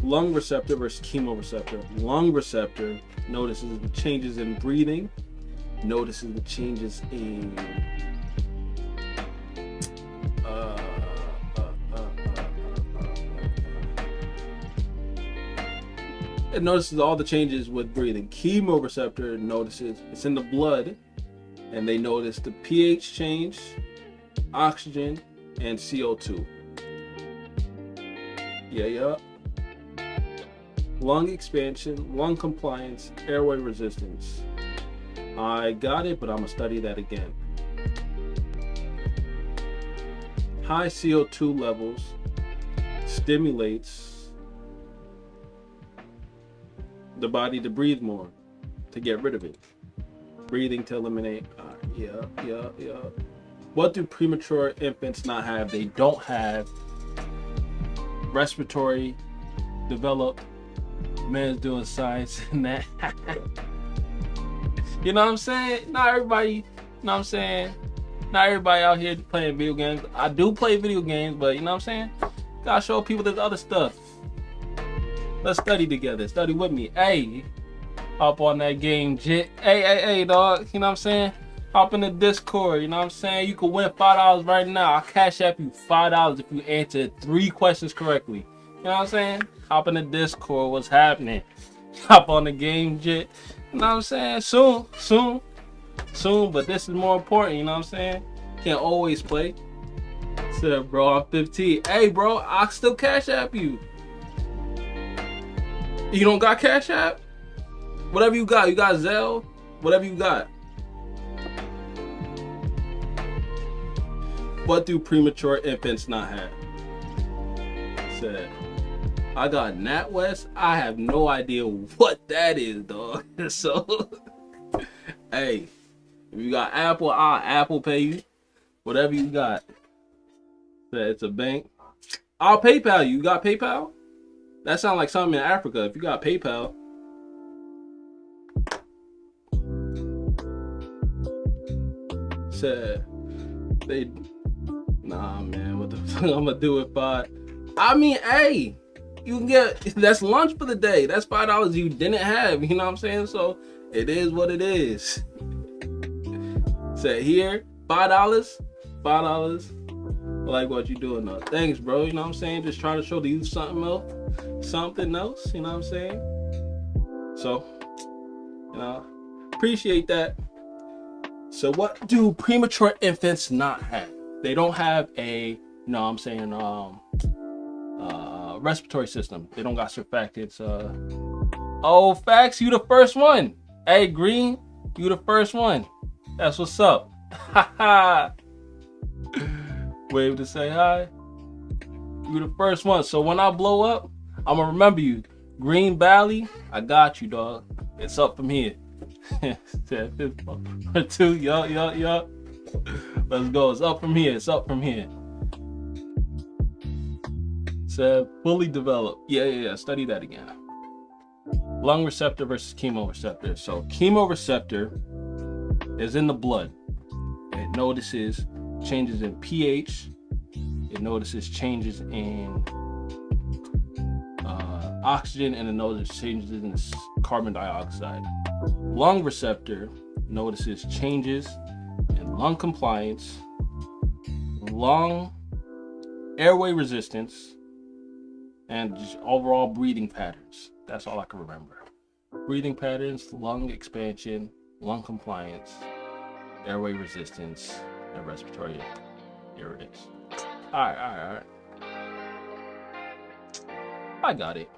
Lung receptor versus chemoreceptor. Lung receptor notices the changes in breathing, notices the changes in it notices all the changes with breathing. Chemoreceptor notices it's in the blood, and they notice the pH change, oxygen, and CO2. Yeah. Lung expansion, lung compliance, airway resistance. I got it, but I'm gonna study that again. High CO2 levels stimulates the body to breathe more, to get rid of it. Breathing to eliminate. Yeah. What do premature infants not have? They don't have respiratory developed. Man's doing science and that. You know what I'm saying? Not everybody, you know what I'm saying? Not everybody out here playing video games. I do play video games, but you know what I'm saying? Gotta show people this other stuff. Let's study together. Study with me. Hey, hop on that game, Jit. Hey, dog. You know what I'm saying? Hop in the Discord. You know what I'm saying? You can win $5 right now. I'll cash app you $5 if you answer 3 questions correctly. You know what I'm saying? Hop in the Discord. What's happening? Hop on the game, Jit. You know what I'm saying? Soon. But this is more important. You know what I'm saying? Can't always play. Said, bro, I'm 15. Hey, bro, I'll still cash app you. You don't got Cash App? Whatever you got Zelle? Whatever you got. What do premature infants not have? Said, I got NatWest. I have no idea what that is, dog. So, hey, if you got Apple, I'll Apple Pay you. Whatever you got. Said, it's a bank. I'll PayPal you. You got PayPal? That sounds like something in Africa. If you got PayPal. Said they, nah, man. What the fuck I'm gonna do with 5? I mean, hey, you can get, that's lunch for the day. That's $5 you didn't have. You know what I'm saying? So it is what it is. Said here, $5. I like what you doing though. Thanks, bro. You know what I'm saying? Just trying to show the youth something else. You know what I'm saying? So, you know, appreciate that. So what do premature infants not have? They don't have a, you know what I'm saying, respiratory system. They don't got surfactants. Oh, facts, you the first one. Hey, Green, you the first one. That's what's up. Haha. Wave to say hi. You the first one. So when I blow up, I'm gonna remember you. Green Valley, I got you, dog. It's up from here. 2, yup. Let's go. It's up from here. Said fully developed. Yeah. Study that again. Lung receptor versus chemoreceptor. So chemoreceptor is in the blood. It notices changes in pH. It notices changes in oxygen, and it notices changes in carbon dioxide. Lung receptor notices changes in lung compliance, lung airway resistance, and just overall breathing patterns. That's all I can remember. Breathing patterns, lung expansion, lung compliance, airway resistance, and respiratory irritants. All right. I got it.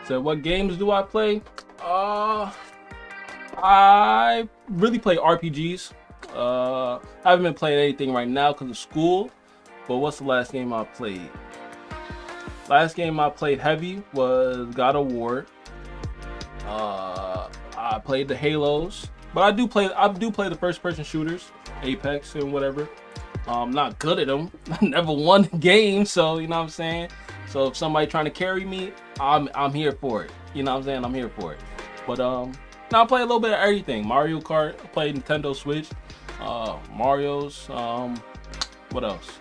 So what games do I play? I really play RPGs. I haven't been playing anything right now because of school. But what's the last game I played? Last game I played heavy was God of War. I played the Halos, but I do play the first person shooters, Apex and whatever. I'm not good at them. I never won the game, so you know what I'm saying. So if somebody trying to carry me, I'm here for it. You know what I'm saying? I'm here for it. But now I play a little bit of everything. Mario Kart. I play Nintendo Switch. Mario's. What else?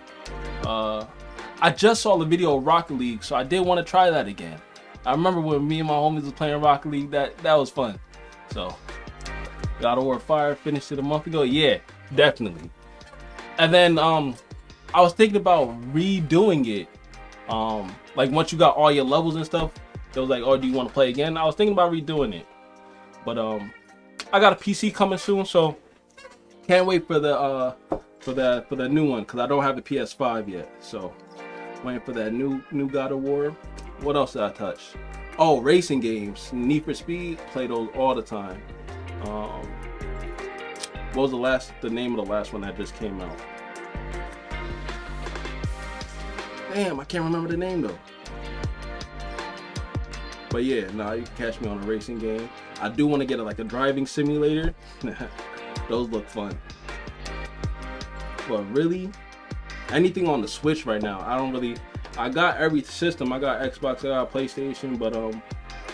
I just saw the video of Rocket League, so I did want to try that again. I remember when me and my homies was playing Rocket League. That was fun. So God of War Fire finished it a month ago. Yeah, definitely. And then I was thinking about redoing it. Like once you got all your levels and stuff, it was like, oh, do you want to play again? I was thinking about redoing it, but I got a PC coming soon, so can't wait for the new one because I don't have the PS5 yet. So waiting for that new God of War. What else did I touch? Oh, racing games, Need for Speed. Play those all the time. What was the name of the last one that just came out? Damn, I can't remember the name though. But yeah, nah, you can catch me on a racing game. I do want to get a driving simulator. Those look fun. But really, anything on the Switch right now, I got every system. I got Xbox, I got PlayStation, but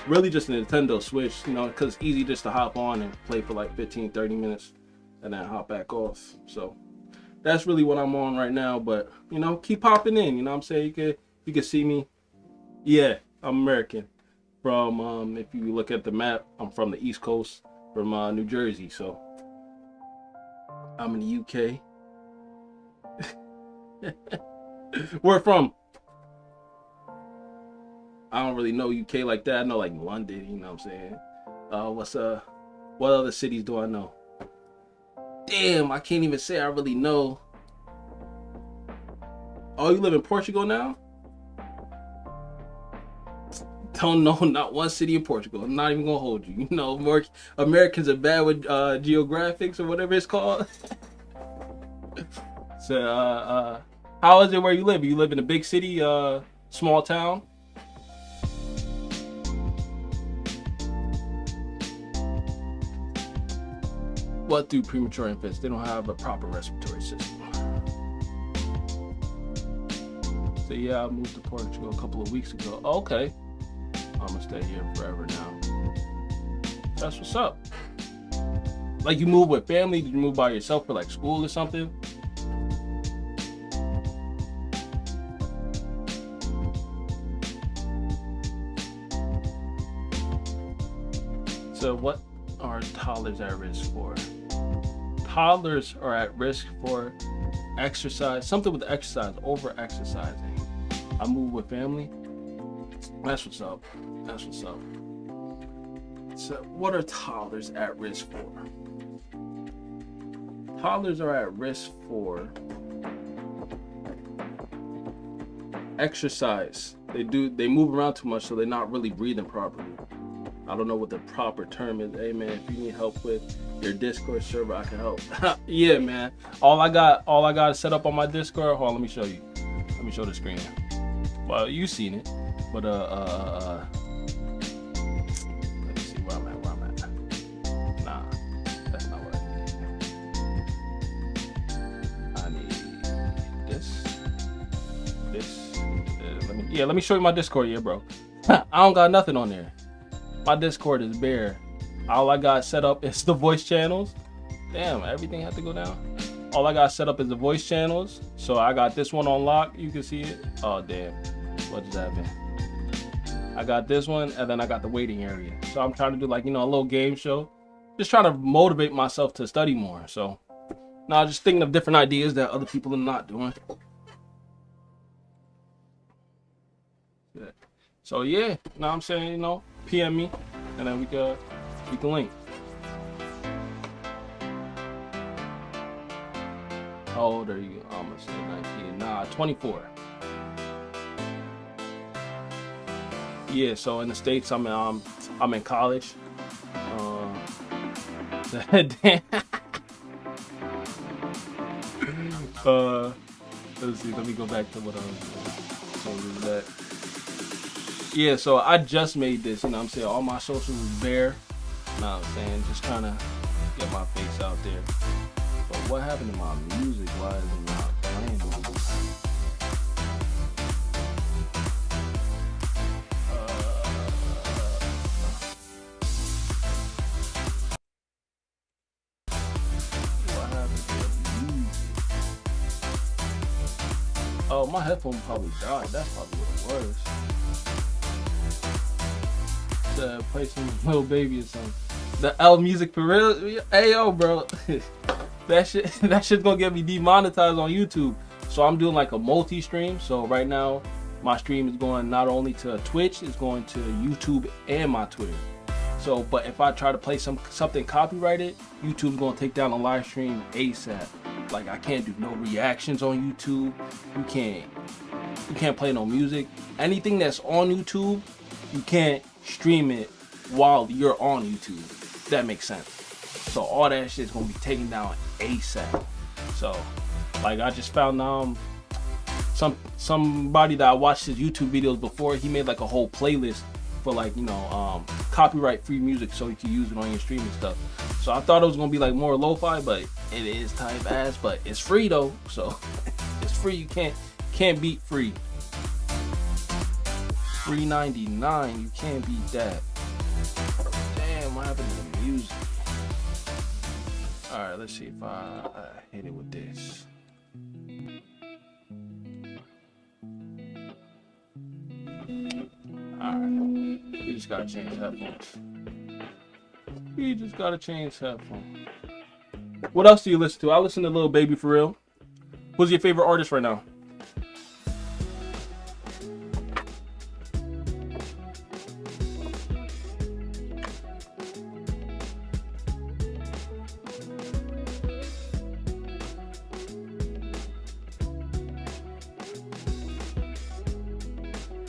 really just a Nintendo Switch, you know, because it's easy just to hop on and play for like 15-30 minutes and then hop back off. So that's really what I'm on right now, but you know, keep popping in, you know what I'm saying? You can see me. Yeah, I'm American. From if you look at the map, I'm from the East Coast, from New Jersey, so I'm in the UK. Where from? I don't really know UK like that. I know like London, you know what I'm saying? What other cities do I know? Damn, I can't even say I really know. Oh, you live in Portugal now? Don't know not one city in Portugal. I'm not even gonna hold you. You know, more Americans are bad with geographics or whatever it's called. So, how is it where you live? You live in a big city, small town? What do premature infants? They don't have a proper respiratory system. So yeah, I moved to Portugal a couple of weeks ago. Okay. I'm gonna stay here forever now. That's what's up. Like you move with family? Did you move by yourself for like school or something? So what are toddlers at risk for? Toddlers are at risk for exercise, something with exercise, over exercising. I move with family. That's what's up. That's what's up. So what are toddlers at risk for? Toddlers are at risk for exercise. They move around too much, so they're not really breathing properly. I don't know what the proper term is. Hey man, if you need help with your Discord server, I can help. Yeah, man. All I got set up on my Discord. Hold on, let me show you. Let me show the screen. Well, you've seen it, but let me see where I'm at. Nah, that's not what I need. I need this. Let me show you my Discord, yeah, bro. I don't got nothing on there. My Discord is bare. All I got set up is the voice channels. Damn, everything had to go down. All I got set up is the voice channels. So I got this one on lock. You can see it. Oh, damn. What just happened? I got this one, and then I got the waiting area. So I'm trying to do like, a little game show. Just trying to motivate myself to study more. So now just thinking of different ideas that other people are not doing. So yeah, now I'm saying, PM me, and then we can link. How old are you? I'm gonna say 19. Nah, 24. Yeah, so in the States, I'm in college. Let's see. Let me go back to what I was saying. That. Yeah, so I just made this, I'm saying, all my socials is bare. I'm saying, just trying to get my face out there. But what happened to my music? Why is it not playing music? What happened to the music? Oh, my headphone probably died. That's probably what it was. Play some Lil Baby or something. The L music for real. Hey yo, bro, that shit's gonna get me demonetized on YouTube. So I'm doing like a multi-stream. So right now, my stream is going not only to Twitch, it's going to YouTube and my Twitter. So, but if I try to play something copyrighted, YouTube's gonna take down a live stream ASAP. Like I can't do no reactions on YouTube. You can't play no music. Anything that's on YouTube, you can't stream it while you're on YouTube. That makes sense. So all that shit's gonna be taken down ASAP. So like I just found somebody that I watched his YouTube videos before, he made like a whole playlist for like copyright free music so you can use it on your streaming stuff. So I thought it was gonna be like more lo-fi, but it is type ass, but it's free though. So it's free. You can't beat free. $3.99, you can't beat that. Damn, what happened to the music? Alright, let's see if I hit it with this. Alright, you just gotta change headphones. What else do you listen to? I listen to Lil Baby for real. Who's your favorite artist right now?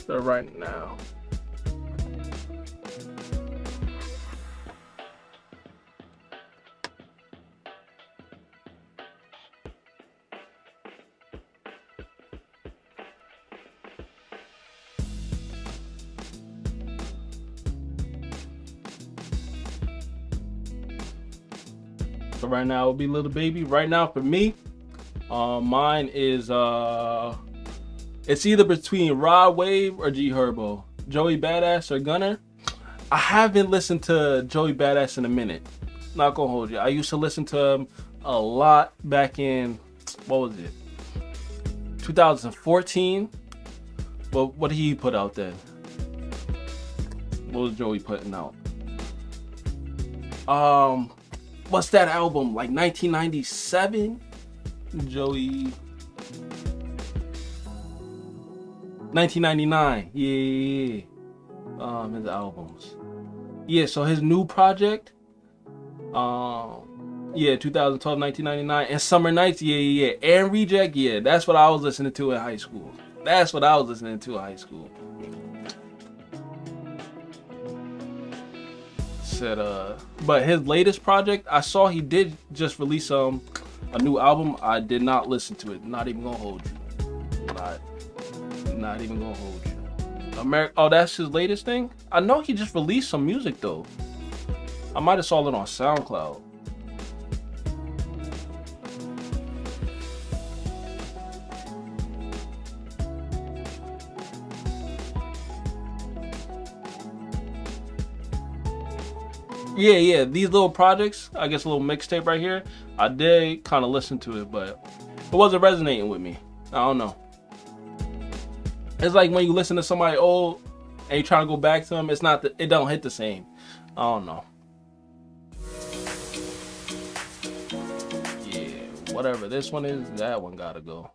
So right now. So right now it'll be Lil Baby. Right now for me, mine is it's either between Rod Wave or G Herbo. Joey Badass or Gunner. I haven't listened to Joey Badass in a minute. not gonna hold you. I used to listen to him a lot back in, what was it, 2014. But what did he put out then? What was Joey putting out? What's that album? Like 1997? Joey. 1999. Yeah. His albums. Yeah, so his new project. Yeah, 2012, 1999. And Summer Nights. Yeah. And Reject. Yeah, that's what I was listening to in high school. But his latest project, I saw he did just release a new album. I did not listen to it. Not even gonna hold you. Not even gonna hold you. Oh, that's his latest thing? I know he just released some music though. I might have saw it on SoundCloud. Yeah, these little projects, I guess a little mixtape right here, I did kind of listen to it, but it wasn't resonating with me. I don't know. It's like when you listen to somebody old and you try to go back to them, it don't hit the same. I don't know. Yeah, whatever this one is, that one gotta go.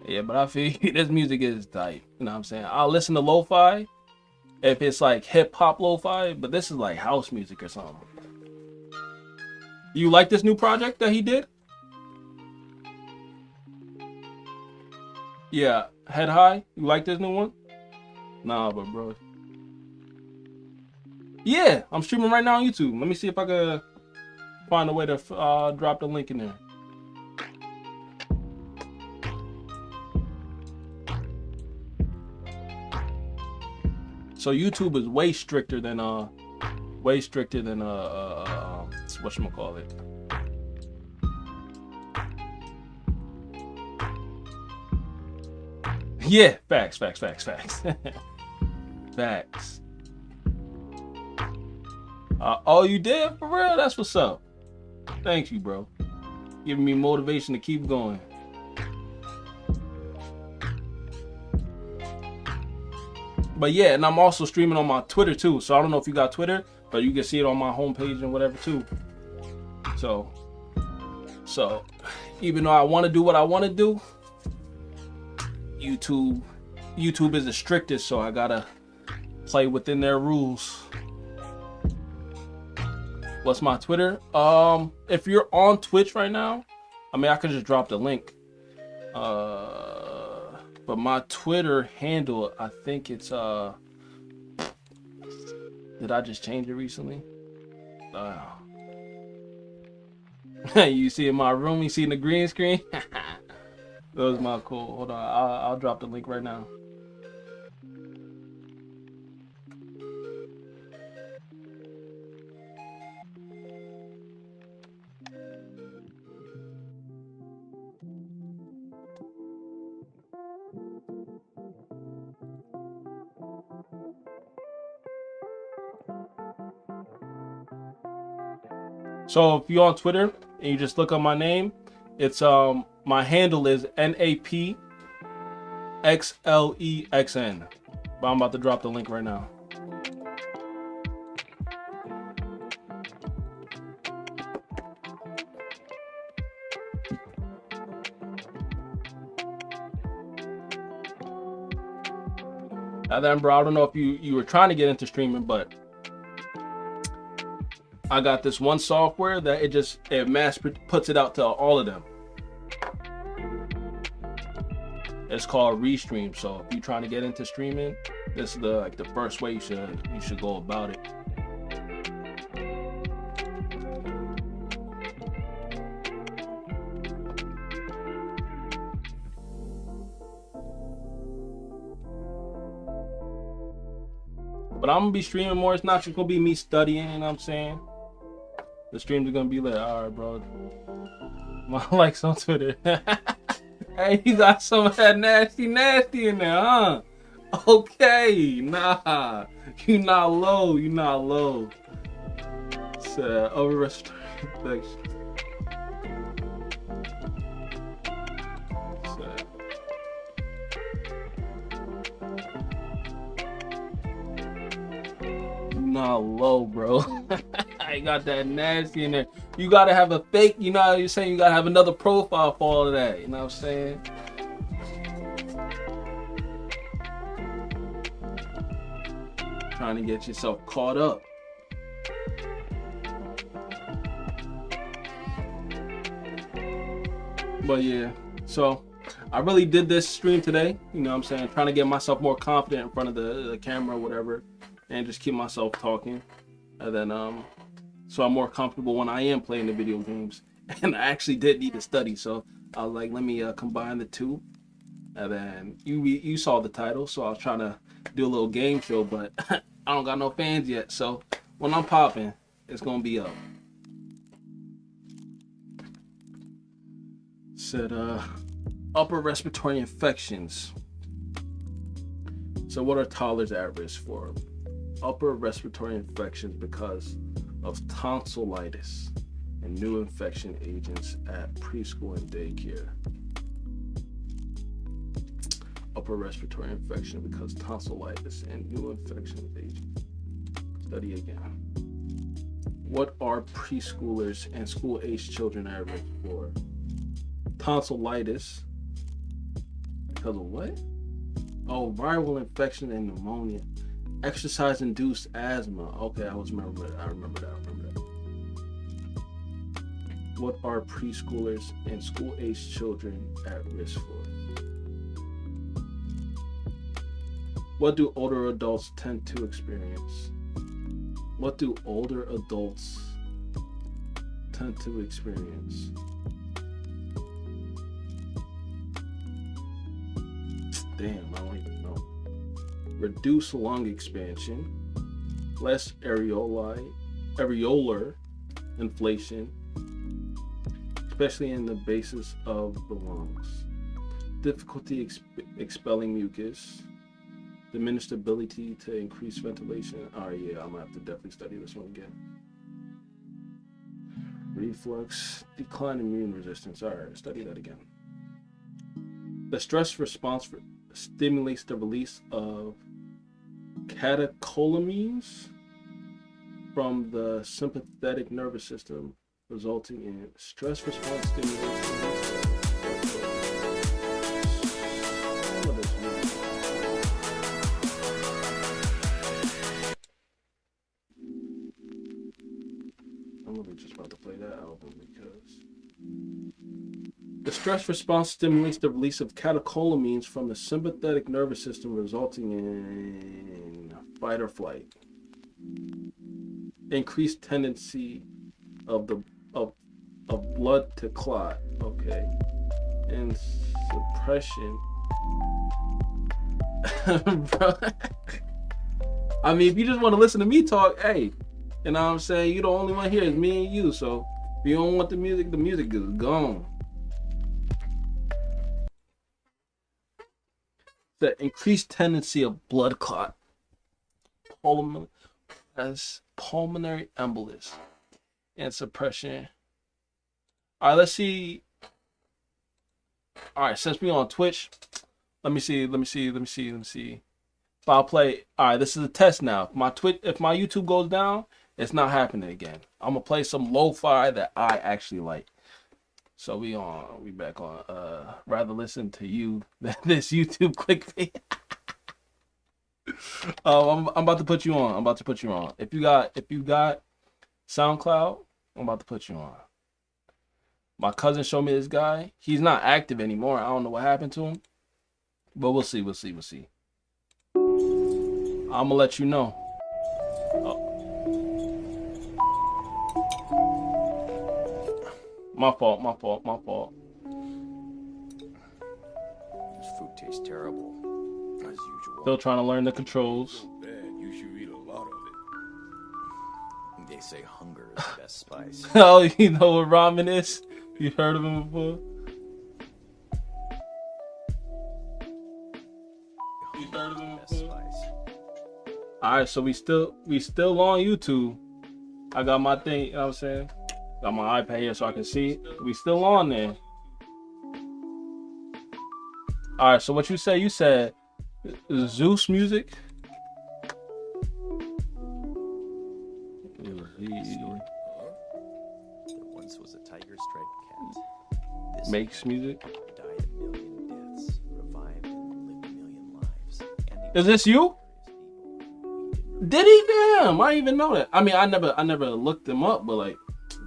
Yeah, but I feel this music is tight. You know what I'm saying? I'll listen to lo-fi if it's like hip-hop lo-fi, but this is like house music or something. You like this new project that he did? Yeah, Head High. You like this new one? Nah, but bro. Yeah, I'm streaming right now on YouTube. Let me see if I can find a way to drop the link in there. So YouTube is way stricter than whatchamacallit. Yeah, facts. Facts. Oh, you did? For real? That's what's up. Thank you, bro. Giving me motivation to keep going. But yeah, and I'm also streaming on my Twitter too. So I don't know if you got Twitter, but you can see it on my homepage and whatever too. So even though I want to do what I want to do, YouTube is the strictest, so I gotta play within their rules. What's my Twitter? If you're on Twitch right now, I mean I could just drop the link. But my Twitter handle, I think it's did I just change it recently? You see in my room, you see in the green screen? That was my cool. Hold on, I'll drop the link right now. So if you're on Twitter and you just look up my name, it's my handle is NAPXLEXN. But I'm about to drop the link right now. And then, bro, I don't know if you were trying to get into streaming, but I got this one software that it mass puts it out to all of them. It's called Restream. So if you're trying to get into streaming, this is the first way you should go about it. But I'm gonna be streaming more. It's not just gonna be me studying, you know what I'm saying? The streams are gonna be like, all right, bro. My likes on Twitter. Hey, you got some of that nasty in there, huh? Okay, nah. You not low. Upper respiratory infection. Not low, bro. I got that nasty in there. You gotta have a fake, you know how you're saying, you gotta have another profile for all of that. You know what I'm saying? Trying to get yourself caught up. But yeah, so I really did this stream today. You know what I'm saying? Trying to get myself more confident in front of the camera or whatever. And just keep myself talking. And then, so I'm more comfortable when I am playing the video games. And I actually did need to study. So I was like, let me combine the two. And then you saw the title. So I was trying to do a little game show. But I don't got no fans yet. So when I'm popping, it's going to be up. Said upper respiratory infections. So what are toddlers at risk for? Upper respiratory infections because of tonsillitis and new infection agents at preschool and daycare. Upper respiratory infection because tonsillitis and new infection agents. Study again. What are preschoolers and school-aged children at risk for? Tonsillitis because of what? Oh, viral infection and pneumonia. Exercise-induced asthma. Okay, I remember that. What are preschoolers and school-aged children at risk for? What do older adults tend to experience? What do older adults tend to experience? Damn, I don't even know. Reduced lung expansion, less areolar inflation, especially in the bases of the lungs. Difficulty expelling mucus, diminished ability to increase ventilation. All right, yeah, I'm gonna have to definitely study this one again. Reflux, decline immune resistance. All right, study that again. The stress response stimulates the release of catecholamines from the sympathetic nervous system, resulting in stress response stimulation. I'm really just about to play that album because the stress response stimulates the release of catecholamines from the sympathetic nervous system, resulting in fight or flight. Increased tendency of blood to clot. Okay. And suppression. Bro. I mean, if you just want to listen to me talk, hey, you know what I'm saying? You the only one here. It's me and you. So if you don't want the music is gone. The increased tendency of blood clot, pulmonary embolus, and suppression. All right, let's see. All right, since we on Twitch, let me see. If I'll play. All right, this is a test now. If my YouTube goes down, it's not happening again. I'm gonna play some lo-fi that I actually like. So we back on. Rather listen to you than this YouTube clickbait. I'm about to put you on. If you got SoundCloud, I'm about to put you on. My cousin showed me this guy. He's not active anymore. I don't know what happened to him, but we'll see. I'm gonna let you know. My fault. This food tastes terrible, as usual. Still trying to learn the controls. So bad, you should eat a lot of it. They say hunger is the best spice. Oh, you know what ramen is? You've heard of him before? You've heard of him before? Alright, so we still on YouTube. I got my thing, you know what I'm saying? Got my iPad here so I can see. We still on there. All right, so what you say? You said Zeus music? There once was a tiger striped cat. This Makes music? died a million deaths, revived and lived a million lives. And the Is this you? Did he? Damn, I didn't even know that. I mean, I never looked him up, but like,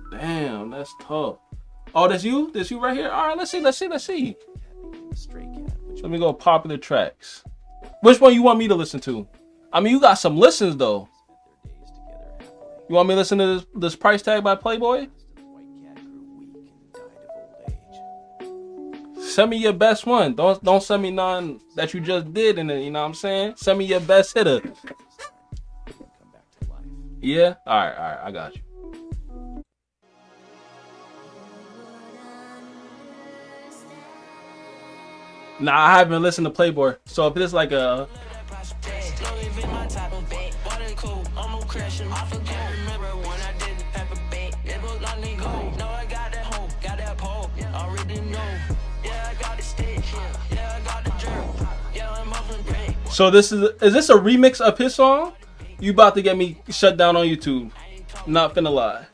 damn, that's tough. Oh, that's you? That's you right here? All right, let's see. cat became a stray cat, which Let me go popular tracks. Which one you want me to listen to? I mean, you got some listens though. spent their days together happily. You want me to listen to this price tag by Playboy? The white cat grew weak and died of old age. Send me your best one. Don't send me none that you just did, and you know what I'm saying? Send me your best hitter. Come back to life. Yeah. All right. I got you. Nah, I haven't listened to Playboy. So if it's like a So is this a remix of his song? You about to get me shut down on YouTube. Not finna lie.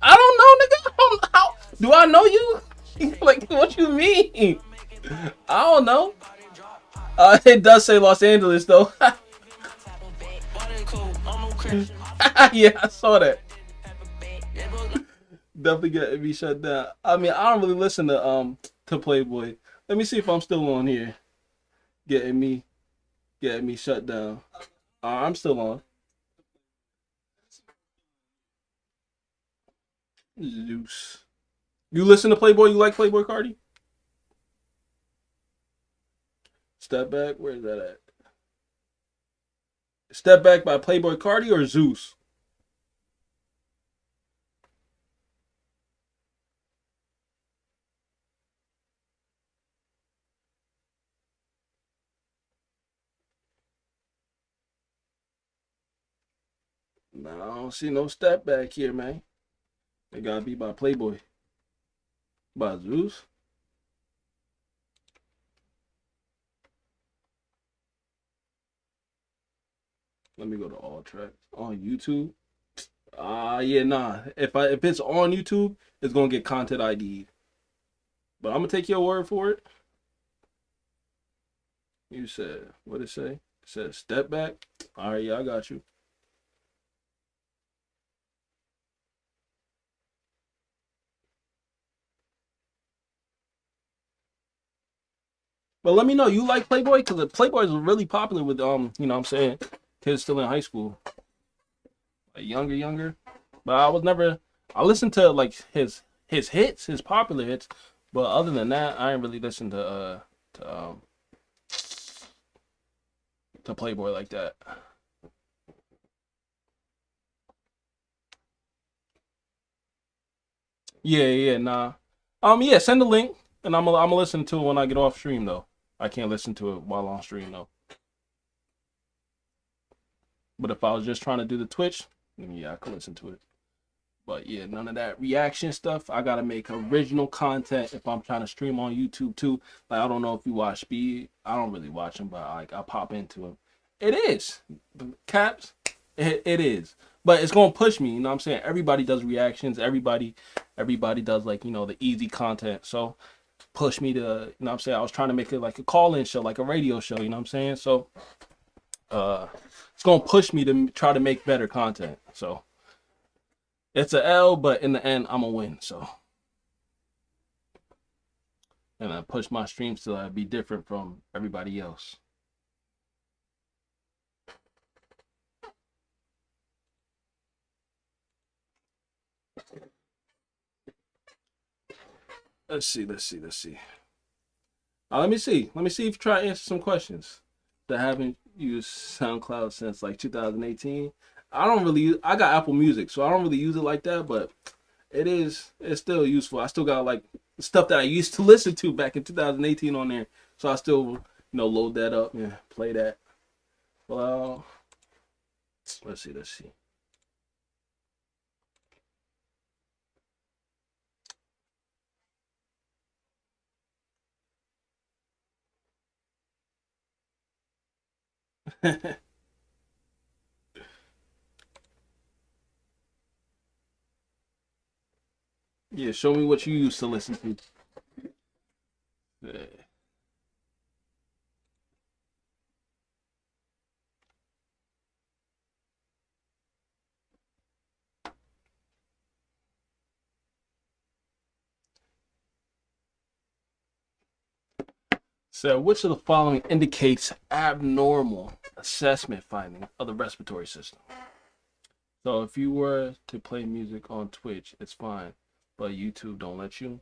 I don't know, nigga. I don't know. Do I know you? Like, what you mean? I don't know. It does say Los Angeles though. Yeah, I saw that. Definitely getting me shut down. I mean, I don't really listen to Playboy. Let me see if I'm still on here. Getting me shut down. I'm still on. Zeus. You listen to Playboy? You like Playboy Cardi? Step Back, where's that at? Step Back by Playboy Cardi or Zeus? Nah, I don't see no Step Back here, man. It gotta be by Playboy. By Zeus? Let me go to all tracks on YouTube. Yeah, nah. If it's on YouTube, it's gonna get content ID. But I'm gonna take your word for it. You said what it say? It said Step Back. All right, yeah, I got you. But let me know, you like Playboy? Because Playboy is really popular with you know what I'm saying, kids still in high school. Like younger. But I listened to like his hits, his popular hits. But other than that, I ain't really listened to Playboy like that. Yeah, nah. Yeah, send the link and I'm gonna listen to it when I get off stream though. I can't listen to it while on stream though. But if I was just trying to do the Twitch, yeah, I could listen to it. But yeah, none of that reaction stuff. I gotta make original content if I'm trying to stream on YouTube too. Like, I don't know if you watch Speed. I don't really watch him, but I pop into him. It is. Caps, it is. But it's gonna push me, you know what I'm saying? Everybody does reactions, everybody does like, you know, the easy content. So push me to, you know what I'm saying? I was trying to make it like a call-in show, like a radio show, you know what I'm saying? So it's gonna push me to try to make better content. So it's a L, but in the end, I'm gonna win. So, and I push my streams to be different from everybody else. Let's see. Let me see if you try to answer some questions that haven't used SoundCloud since like 2018. I don't really. I got Apple Music, so I don't really use it like that. But it's still useful. I still got like stuff that I used to listen to back in 2018 on there, so I still load that up and play that. Well, let's see. Yeah, show me what you used to listen to. Yeah. So, which of the following indicates abnormal assessment finding of the respiratory system? So, if you were to play music on Twitch, it's fine, but YouTube don't let you.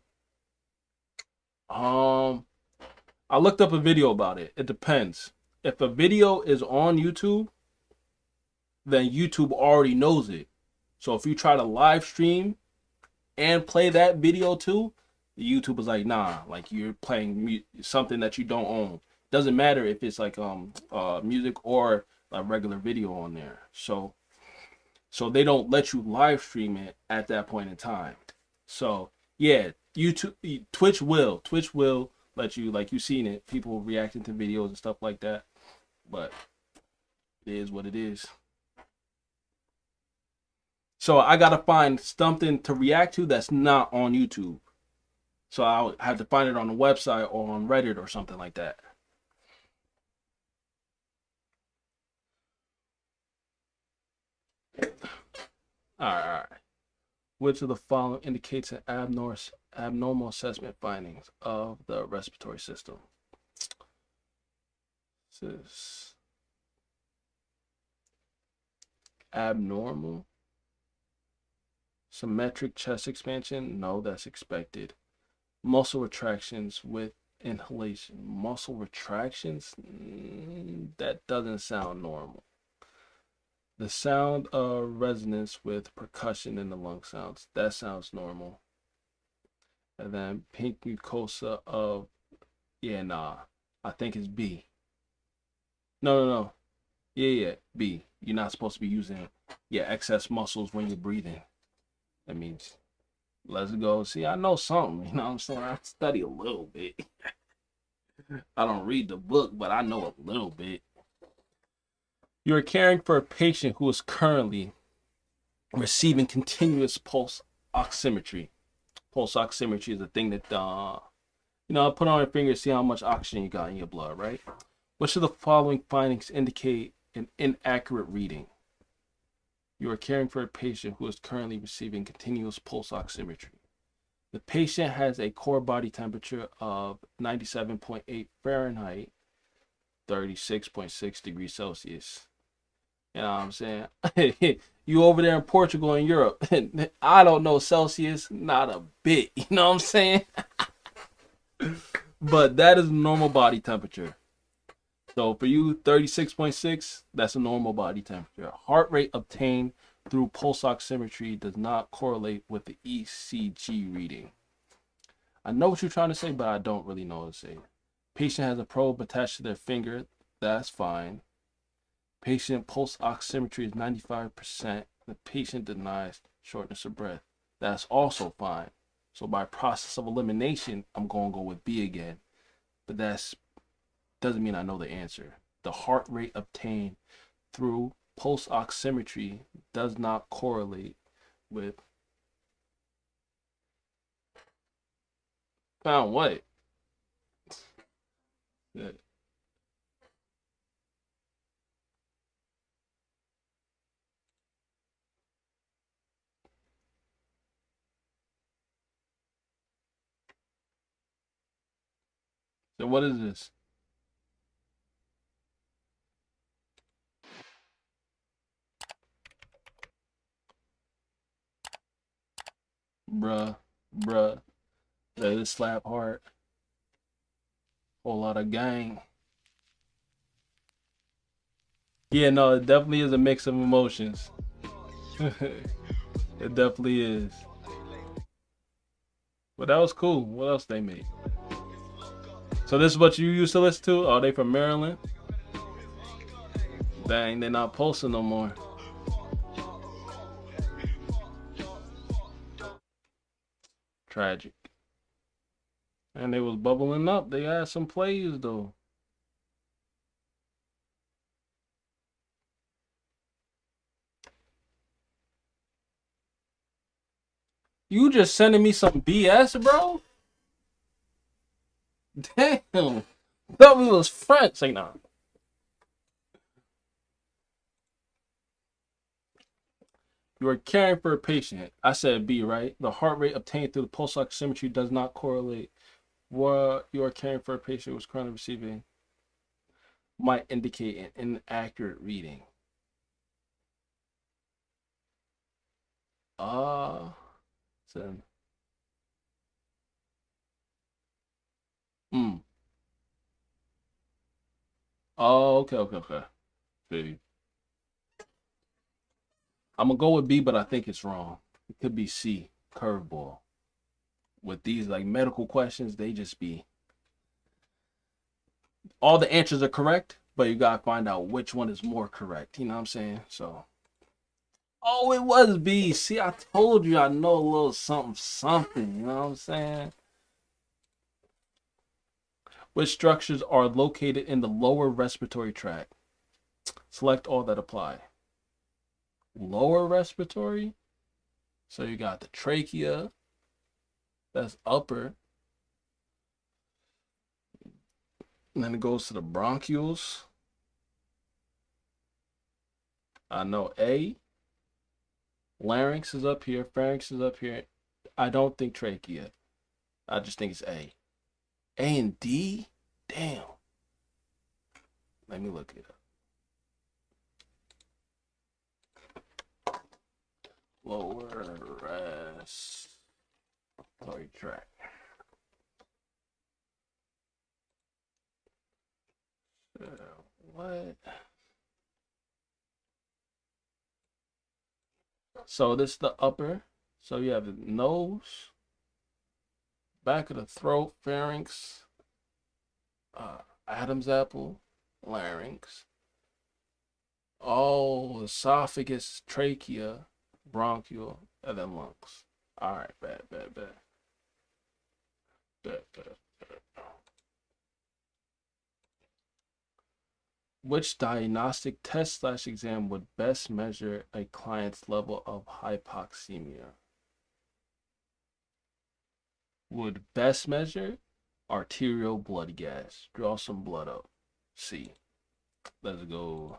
I looked up a video about it. It depends. If a video is on YouTube, then YouTube already knows it. So if you try to live stream and play that video too, the YouTube is like, nah, like you're playing something that you don't own. Doesn't matter if it's like music or a regular video on there. So they don't let you live stream it at that point in time. So yeah, Twitch will let you, like you've seen it, people reacting to videos and stuff like that. But it is what it is. So I gotta find something to react to that's not on YouTube. So I'll have to find it on the website or on Reddit or something like that. All right. Which of the following indicates an abnormal assessment findings of the respiratory system? This is abnormal. Symmetric chest expansion? No, that's expected. Muscle retractions with inhalation. Muscle retractions? That doesn't sound normal. The sound of resonance with percussion in the lung sounds. That sounds normal. And then pink mucosa of, yeah, nah. I think it's B. No. Yeah, B. You're not supposed to be using, excess muscles when you're breathing. That means, let's go. See, I know something, you know what I'm saying? I study a little bit. I don't read the book, but I know a little bit. You are caring for a patient who is currently receiving continuous pulse oximetry. Pulse oximetry is a thing that, put on your finger, see how much oxygen you got in your blood, right? Which of the following findings indicate an inaccurate reading? You are caring for a patient who is currently receiving continuous pulse oximetry. The patient has a core body temperature of 97.8 Fahrenheit, 36.6 degrees Celsius. You know what I'm saying? You over there in Portugal and Europe. I don't know Celsius, not a bit. You know what I'm saying? But that is normal body temperature. So for you, 36.6, that's a normal body temperature. Heart rate obtained through pulse oximetry does not correlate with the ECG reading. I know what you're trying to say, but I don't really know what to say. Patient has a probe attached to their finger. That's fine. Patient pulse oximetry is 95%. The patient denies shortness of breath. That's also fine. So by process of elimination, I'm going to go with B again. But that's doesn't mean I know the answer. The heart rate obtained through pulse oximetry does not correlate with. Found what? Yeah. So what is this? Bruh. That is slap hard. Whole lot of gang. Yeah, no, it definitely is a mix of emotions. It definitely is. But that was cool. What else they made? So this is what you used to listen to? Are they from Maryland? Dang, they're not posting no more. Tragic. And they was bubbling up. They had some plays though. You just sending me some BS, bro? Damn. Thought we was friends. Say nah. You are caring for a patient. I said B, right? The heart rate obtained through the pulse oximetry does not correlate. What you are caring for a patient was currently receiving might indicate an inaccurate reading. So, mm. Oh, okay. See. I'm gonna go with B, but I think it's wrong. It could be C, curveball. With these like medical questions, they just be all the answers are correct, but you gotta find out which one is more correct. You know what I'm saying? So, oh, it was B. See, I told you I know a little something. You know what I'm saying? Which structures are located in the lower respiratory tract? Select all that apply. Lower respiratory? So you got the trachea, that's upper. And then it goes to the bronchioles. I know A. Larynx is up here. Pharynx is up here. I don't think trachea. I just think it's A. A and D? Damn. Let me look it up. Lower respiratory tract. What? So this is the upper. So you have the nose, back of the throat, pharynx, Adam's apple, larynx, esophagus, trachea, bronchial, and then lungs. All right, bad. Which diagnostic test / exam would best measure a client's level of hypoxemia? Would best measure arterial blood gas. Draw some blood up. C. Let's go.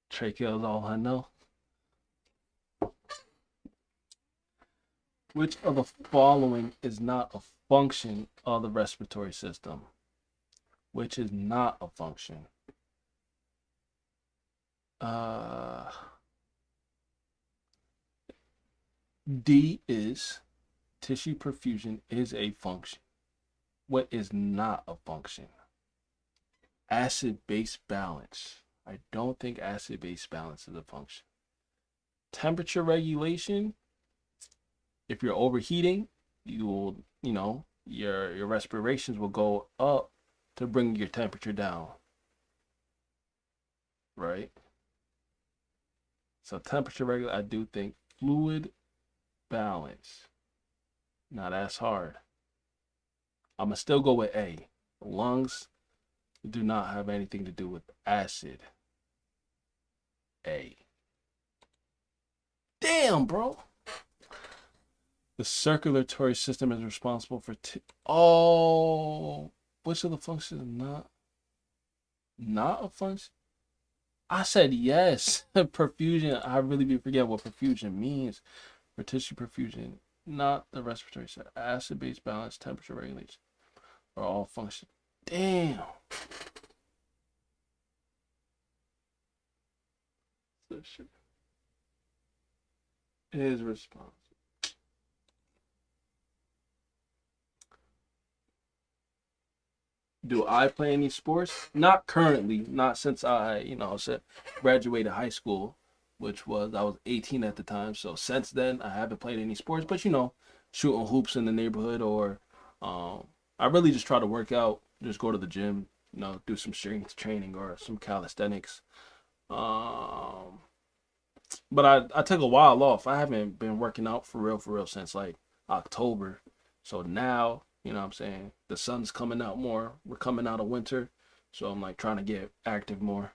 Trachea is all I know. Which of the following is not a function of the respiratory system? Which is not a function? D is tissue perfusion is a function. What is not a function? Acid-base balance. I don't think acid-base balance is a function. Temperature regulation. If you're overheating, you will, your respirations will go up to bring your temperature down. Right? So temperature regulation, I do think fluid balance. Now that's hard. I'm gonna still go with A. Lungs do not have anything to do with acid. A. Damn, bro. The circulatory system is responsible for which of the functions are not a function? I said yes. Perfusion. I really be forgetting what perfusion means. For tissue perfusion, not the respiratory side. Acid-base balance, temperature regulation are all functions. Damn. So shit. It is responsible. Do I play any sports? Not currently, not since I, graduated high school, which was I was 18 at the time. So since then, I haven't played any sports. But shooting hoops in the neighborhood, or I really just try to work out, just go to the gym, do some strength training or some calisthenics. But I took a while off. I haven't been working out for real since like October. So now, what I'm saying, the sun's coming out more. We're coming out of winter. So I'm like trying to get active more.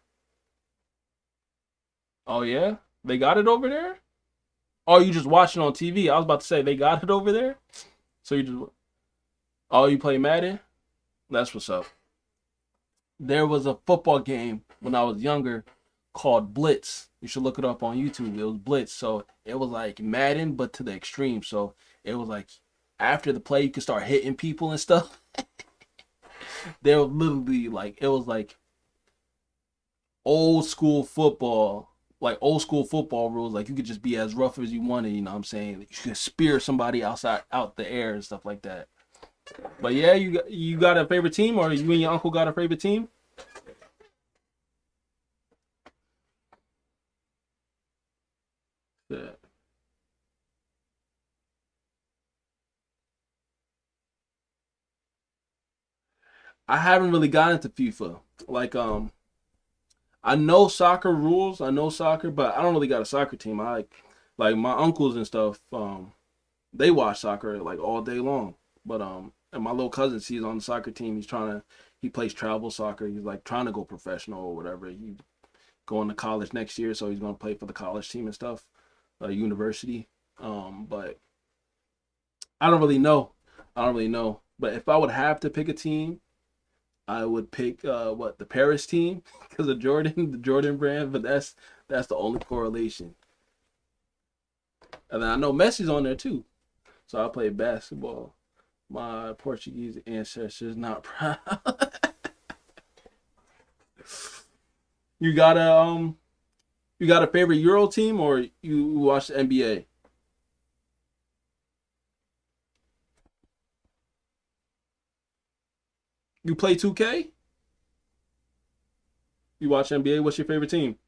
Oh yeah? They got it over there? Oh, you just watching on TV. I was about to say they got it over there. So you play Madden? That's what's up. There was a football game when I was younger called Blitz. You should look it up on YouTube. It was Blitz. So it was like Madden, but to the extreme. So it was like after the play, you could start hitting people and stuff. They were literally like, it was like old school football, like old school football rules. Like you could just be as rough as you wanted. You know what I'm saying? You could spear somebody out the air and stuff like that. But yeah, you got a favorite team, or you and your uncle got a favorite team? Yeah. I haven't really gotten into FIFA. Like I know soccer rules, I know soccer, but I don't really got a soccer team. I like my uncles and stuff, they watch soccer like all day long. But and my little cousin, he's on the soccer team. He plays travel soccer. He's like trying to go professional or whatever. He going to college next year, so he's gonna play for the college team and stuff, university. But I don't really know. But if I would have to pick a team, I would pick the Paris team because of Jordan, the Jordan brand. But that's the only correlation. And then I know Messi's on there too, so I play basketball. My Portuguese ancestors not proud. You got a favorite Euro team, or you watch the NBA? You play 2K? You watch NBA? What's your favorite team?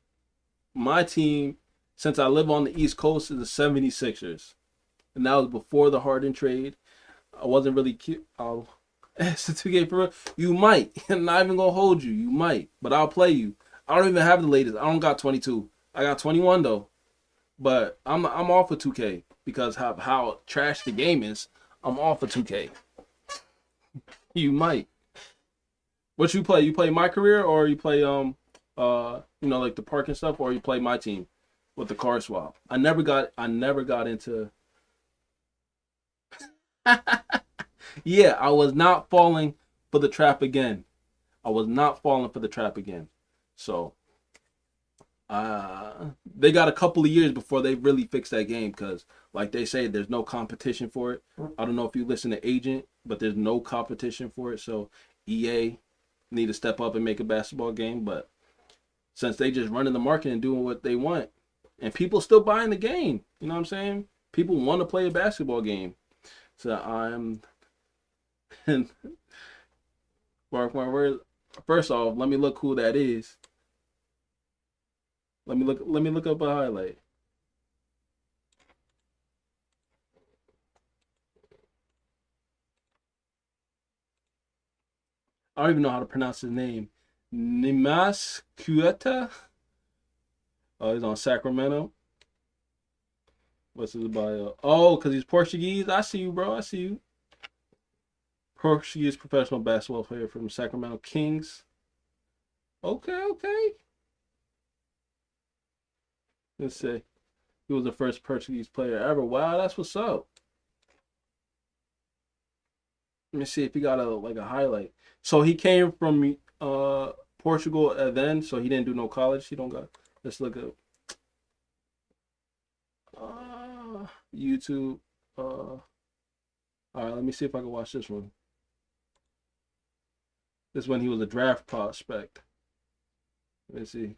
My team, since I live on the East Coast, is the 76ers. And that was before the Harden trade. I wasn't really cute. It's a 2K for real. You might. I'm not even going to hold you. You might. But I'll play you. I don't even have the latest. I don't got 22. I got 21 though. But I'm off of 2K because how trash the game is. I'm off of 2K. You might. What you play? You play My Career, or you play like the parking stuff, or you play My Team with the car swap? I never got into. Yeah, I was not falling for the trap again. So they got a couple of years before they really fix that game, because like they say, there's no competition for it. I don't know if you listen to Agent, but there's no competition for it. So EA need to step up and make a basketball game. But since they just running the market and doing what they want, and people still buying the game, you know what I'm saying? People want to play a basketball game. So I'm mark my words. First off, let me look who that is. Let me look up a highlight. I don't even know how to pronounce his name. Neemias Queta. Oh, he's on Sacramento. What's his bio? Oh, because he's Portuguese. I see you, bro. I see you. Portuguese professional basketball player from Sacramento Kings. Okay. Let's see. He was the first Portuguese player ever. Wow, that's what's up. Let me see if he got a highlight. So he came from Portugal and then, so he didn't do no college. He don't got. Let's look up YouTube. All right, let me see if I can watch this one. This one, he was a draft prospect. Let me see.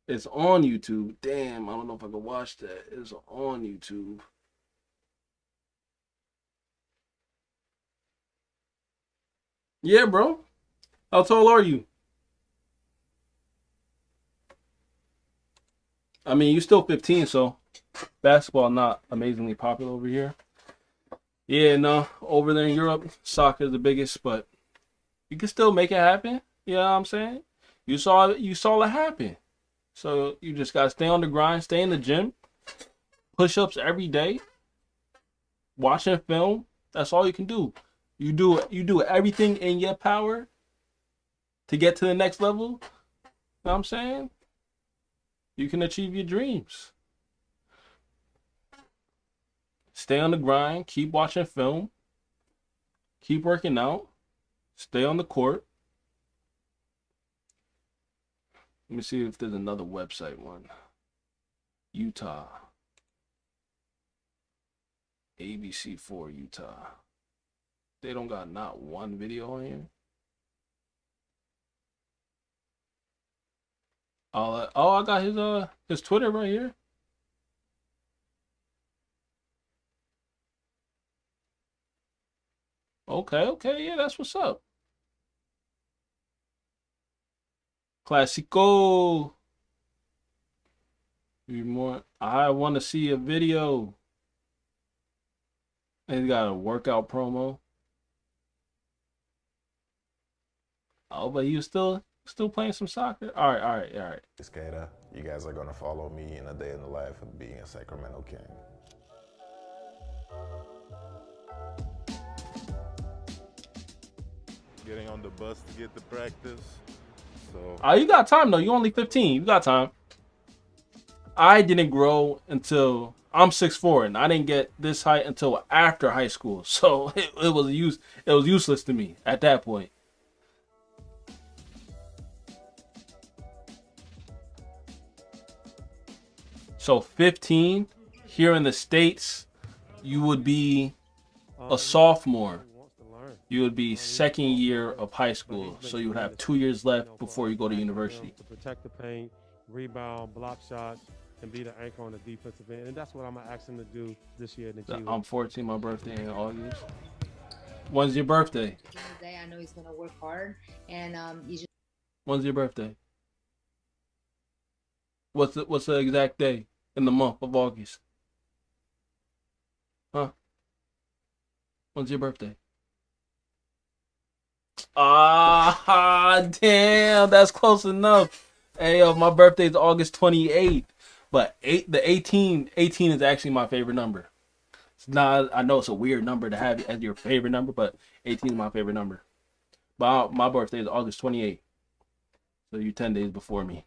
It's on YouTube. Damn, I don't know if I can watch that. It's on YouTube. Yeah, bro. How tall are you? I mean, you're still 15, so basketball not amazingly popular over here. Yeah, no, over there in Europe, soccer is the biggest, but you can still make it happen. You know what I'm saying? You saw it happen. So you just gotta stay on the grind, stay in the gym, push-ups every day, watching film. That's all you can do. You do everything in your power to get to the next level. You know what I'm saying? You can achieve your dreams. Stay on the grind, keep watching film, keep working out, stay on the court. Let me see if there's another website one. Utah. ABC4 Utah. They don't got not one video on here. Oh, I got his Twitter right here. Okay, yeah, that's what's up. Classico. I want to see a video. He's got a workout promo. Oh, but he was still playing some soccer. All right. Skater, you guys are gonna follow me in a day in the life of being a Sacramento King. Getting on the bus to get to practice. So You got time though. You're only 15. You got time. I didn't grow until I'm 6'4", and I didn't get this height until after high school. So it was useless to me at that point. So 15 here in the States, you would be a sophomore. You would be second year of high school. So you would have 2 years left before you go to university. To protect the paint, rebound, block shots, and be the anchor on the defensive end. And that's what I'm going to ask him to do this year in the G League. I'm 14, my birthday in August. When's your birthday? I know he's going to work hard. And When's your birthday? What's the exact day in the month of August? Huh? When's your birthday? Damn, that's close enough. Hey, my birthday is August 28th, but 18 is actually my favorite number. It's not. I know it's a weird number to have as your favorite number, but 18 is my favorite number. But my birthday is August 28th, so you're 10 days before me.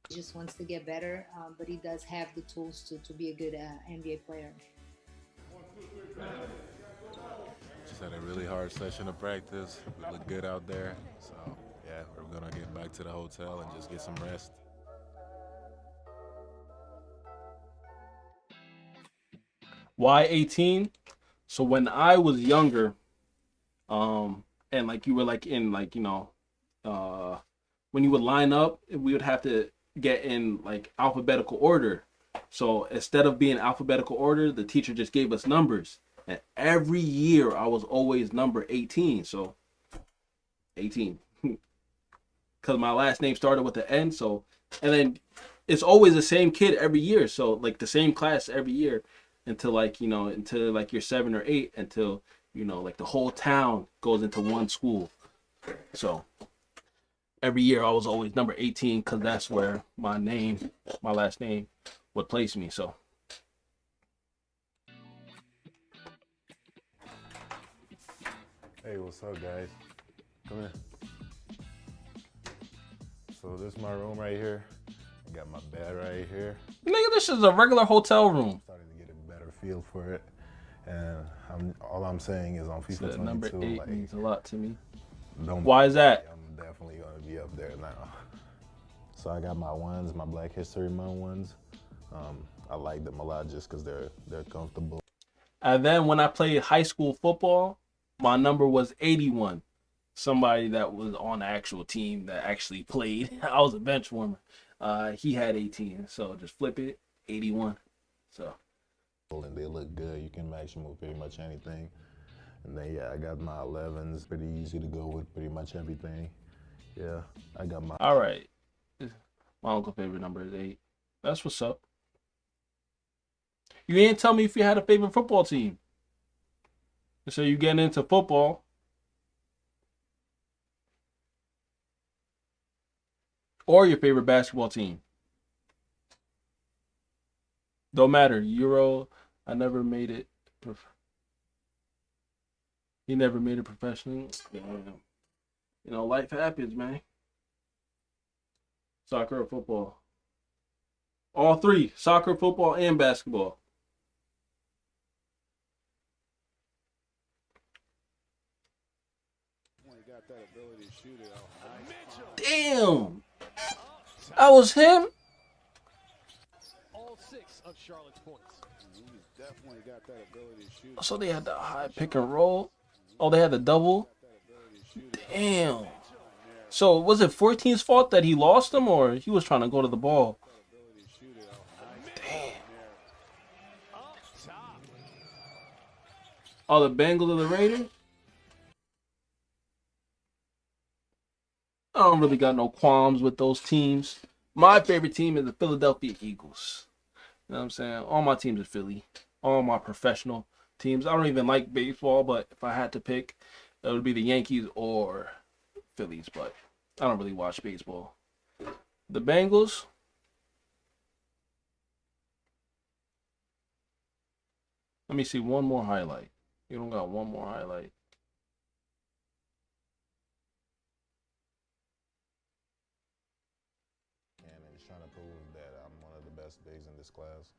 He just wants to get better, but he does have the tools to be a good NBA player. just had a really hard session of practice. We look good out there. So yeah, we're gonna get back to the hotel and just get some rest. Why 18? So when I was younger, and like you were like in like, you know, when you would line up, we would have to get in like alphabetical order. So instead of being alphabetical order, the teacher just gave us numbers. And every year I was always number 18. So 18. Because my last name started with the N. So, and then it's always the same kid every year. So like the same class every year until like, you know, until like you're 7 or 8, until, you know, like the whole town goes into one school. So every year I was always number 18 because that's where my name, my last name would place me. So Hey, what's up, guys? Come here. So this is my room right here. I got my bed right here. nigga, this is a regular hotel room. Starting to get a better feel for it. And all I'm saying is on FIFA So 22, number 8 like, means a lot to me. don't. Why is that? I'm definitely gonna be up there now. So I got my ones, my Black History Month ones. I like them a lot just because they're comfortable. And then when I played high school football, my number was 81. Somebody that was on the actual team that actually played. I was a bench warmer. He had 18, so just flip it, 81. So. And they look good. You can match them with pretty much anything. And then, yeah, I got my 11s. Pretty easy to go with pretty much everything. Yeah, I got my... All right. My uncle's favorite number is 8. That's what's up. You didn't tell me if you had a favorite football team. So you getting into football. Or your favorite basketball team. Don't matter. Euro, I never made it. He never made it professionally. Yeah. You know, life happens, man. Soccer or football? All three. Soccer, football, and basketball. Damn. That was him? All 6 of Charlotte's points. Definitely got that ability to shoot. So they had the high pick and roll. Oh, they had the double. Damn. So was it 14's fault that he lost him, or he was trying to go to the ball? Damn. Oh, the Bengals or the Raiders? I don't really got no qualms with those teams. My favorite team is the Philadelphia Eagles. You know what I'm saying? All my teams are Philly. All my professional teams. I don't even like baseball, but if I had to pick, it would be the Yankees or Phillies, but I don't really watch baseball. The Bengals. Let me see one more highlight. You don't got one more highlight. And he's trying to prove that I'm one of the best bigs in this class.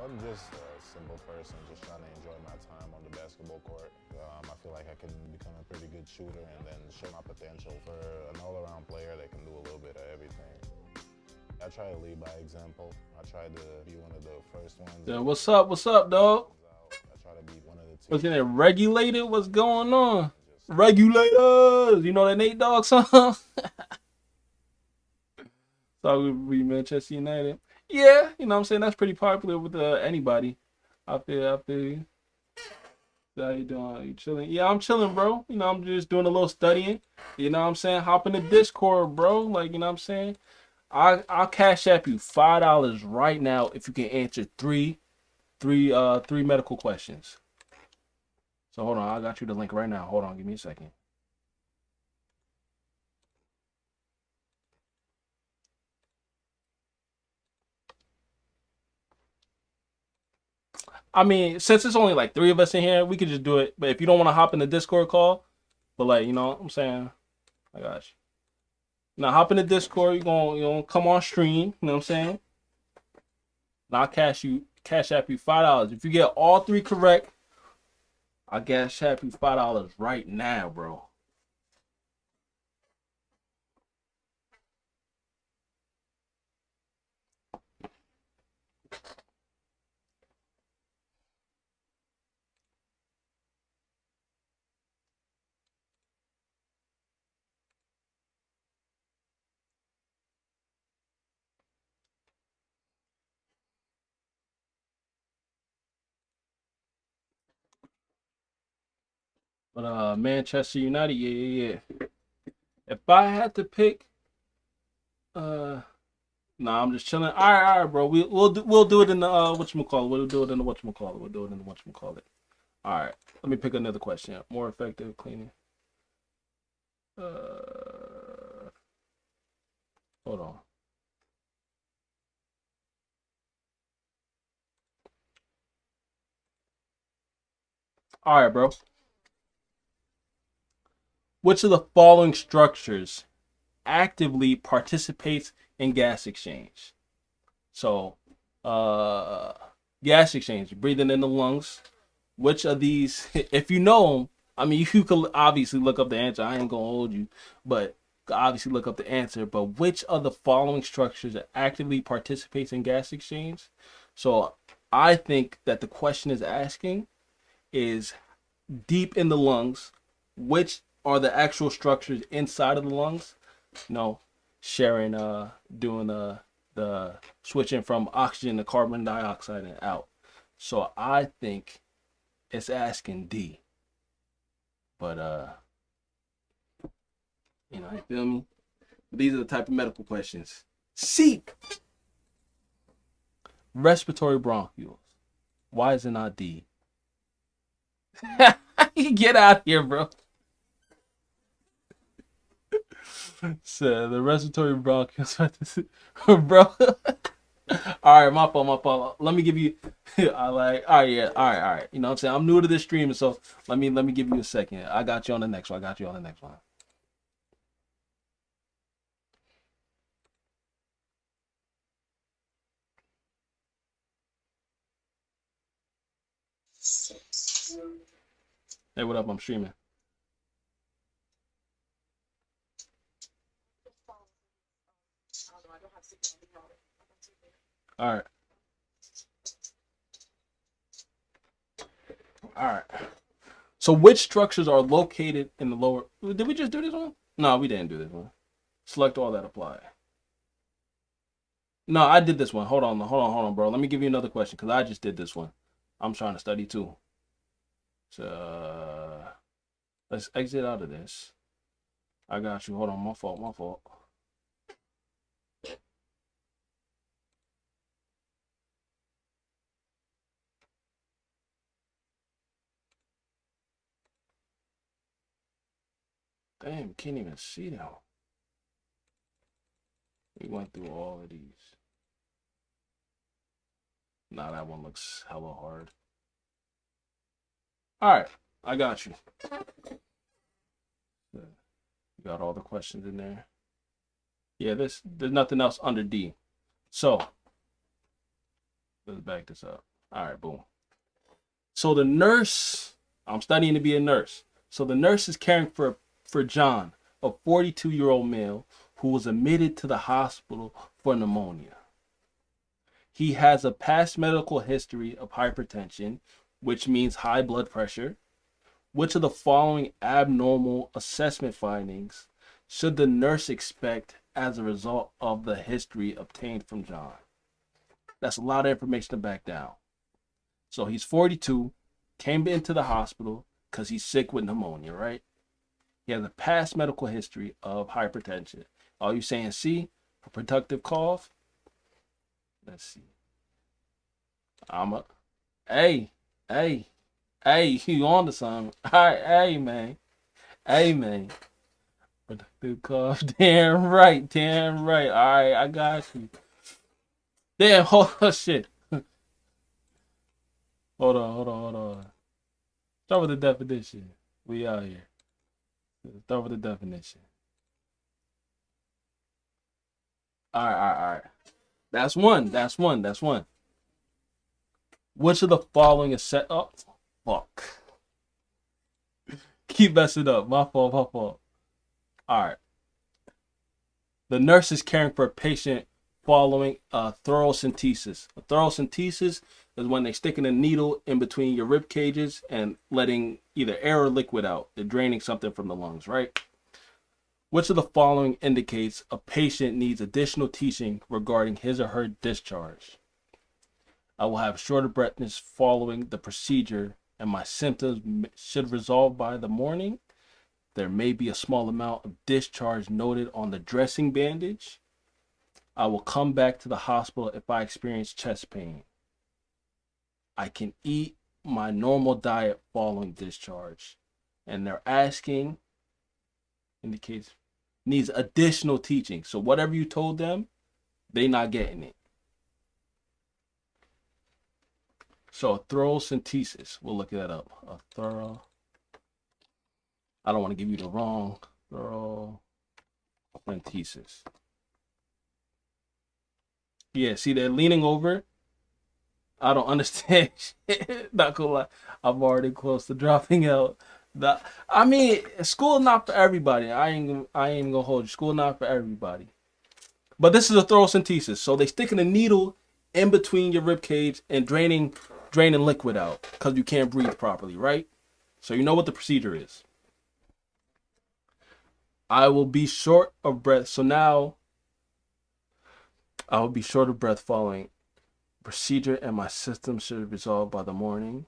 I'm just a simple person, just trying to enjoy my time on the basketball court. I feel like I can become a pretty good shooter and then show my potential for an all-around player that can do a little bit of everything. I try to lead by example. I try to be one of the first ones. Yeah, what's up? What's up, dog? I try to be one of the two. What's in there? Regulated? What's going on? Regulators! You know that Nate Dogg song? Thought we'd be Manchester United. Yeah, you know what I'm saying? That's pretty popular with anybody. I feel you. How you doing? You chilling? Yeah, I'm chilling, bro. You know, I'm just doing a little studying. You know what I'm saying? Hop in the Discord, bro. Like, you know what I'm saying? I'll cash app you $5 right now if you can answer three medical questions. So hold on, I got you the link right now. Hold on, give me a second. I mean, since it's only like 3 of us in here, we could just do it. But if you don't want to hop in the Discord call, but like, you know what I'm saying? I got you. Now hop in the Discord, you're gonna come on stream, you know what I'm saying? Now I'll cash app you $5. If you get all 3 correct, I'll cash app you $5 right now, bro. But Manchester United, yeah. If I had to pick, nah, I'm just chilling. All right, bro. We'll do it in the whatchamacallit. We'll do it in the whatchamacallit. All right. Let me pick another question. More effective cleaning. Hold on. All right, bro. Which of the following structures actively participates in gas exchange? So, gas exchange, breathing in the lungs. Which of these, if you know them, I mean, you could obviously look up the answer. I ain't gonna hold you, but obviously look up the answer. But which of the following structures actively participates in gas exchange? So, I think that the question is asking is deep in the lungs, which are the actual structures inside of the lungs, you know, sharing, doing the switching from oxygen to carbon dioxide and out. So I think it's asking D. But you know, you feel me? These are the type of medical questions. C. Respiratory bronchioles. Why is it not D? Get out of here, bro. So the respiratory bronchioles, bro. All right, my fault. Let me give you. All right, yeah, all right. You know what I'm saying? I'm new to this stream, so let me give you a second. I got you on the next one. Hey, what up? I'm streaming. All right. So which structures are located in the lower? Did we just do this one? No, we didn't do this one. Select all that apply. No, I did this one. Hold on, bro. Let me give you another question because I just did this one. I'm trying to study too. So let's exit out of this. I got you. Hold on, my fault. Damn, can't even see now. We went through all of these. Nah, that one looks hella hard. All right, I got you. You got all the questions in there. Yeah, there's nothing else under D. So let's back this up. All right, boom. So the nurse, I'm studying to be a nurse. So the nurse is caring for John, a 42-year-old male who was admitted to the hospital for pneumonia. He has a past medical history of hypertension, which means high blood pressure. Which of the following abnormal assessment findings should the nurse expect as a result of the history obtained from John? That's a lot of information to back down. So he's 42, came into the hospital because he's sick with pneumonia, right? He has a past medical history of hypertension. Are you saying C for productive cough? Let's see. Hey, you on to something. All right, hey, man. Productive cough. Damn right. All right, I got you. Damn, shit. Hold on. Start with the definition. We out here. Start with the definition. All right. That's one. Which of the following is set up? Fuck. Keep messing up. My fault. All right. The nurse is caring for a patient following a thoracentesis. A thoracentesis is when they stick in a needle in between your rib cages and letting either air or liquid out. They're draining something from the lungs, right? Which of the following indicates a patient needs additional teaching regarding his or her discharge? I will have short of breathness following the procedure and my symptoms should resolve by the morning. There may be a small amount of discharge noted on the dressing bandage. I will come back to the hospital if I experience chest pain. I can eat my normal diet following discharge. And they're asking, indicates, needs additional teaching. So whatever you told them, they're not getting it. So a thoracentesis, we'll look that up. I don't want to give you the wrong thoracentesis. Yeah, see, they're leaning over. I don't understand shit. Not gonna lie, I'm already close to dropping out. I mean, school not for everybody. I ain't gonna hold you. School not for everybody. But this is a thoracentesis. So they sticking a needle in between your rib cage and draining liquid out because you can't breathe properly, right? So you know what the procedure is. I will be short of breath. So now I will be short of breath following procedure and my system should resolve by the morning.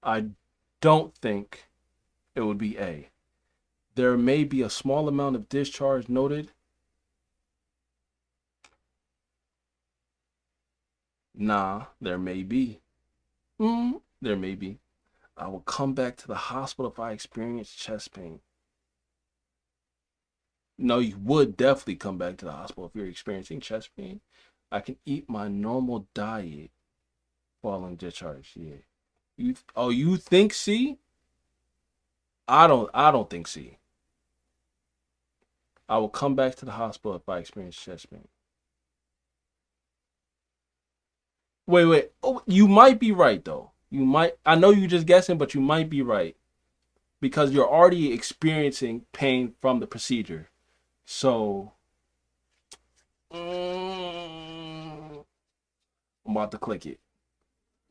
I don't think it would be A. There may be a small amount of discharge noted. Nah, there may be. There may be. I will come back to the hospital if I experience chest pain. No, you would definitely come back to the hospital if you're experiencing chest pain. I can eat my normal diet following discharge. Yeah. You think C? I don't think C. I will come back to the hospital if I experience chest pain. Wait. Oh, you might be right though. I know you're just guessing, but you might be right. Because you're already experiencing pain from the procedure. So I'm about to click it.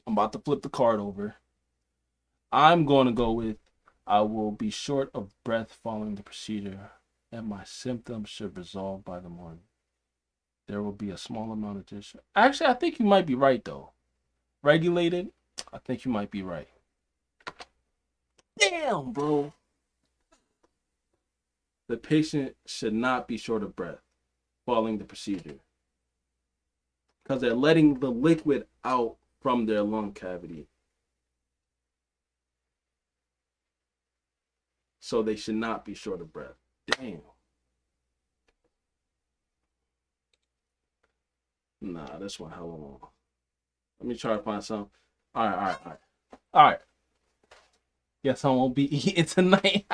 I'm about to flip the card over. I'm going to go with I will be short of breath following the procedure, and my symptoms should resolve by the morning. There will be a small amount of discharge. Actually, I think you might be right though. Regulated, I think you might be right. Damn, bro. The patient should not be short of breath following the procedure because they're letting the liquid out from their lung cavity. So they should not be short of breath. Damn. Nah, this one hella long. Let me try to find some. All right. Guess I won't be eating tonight.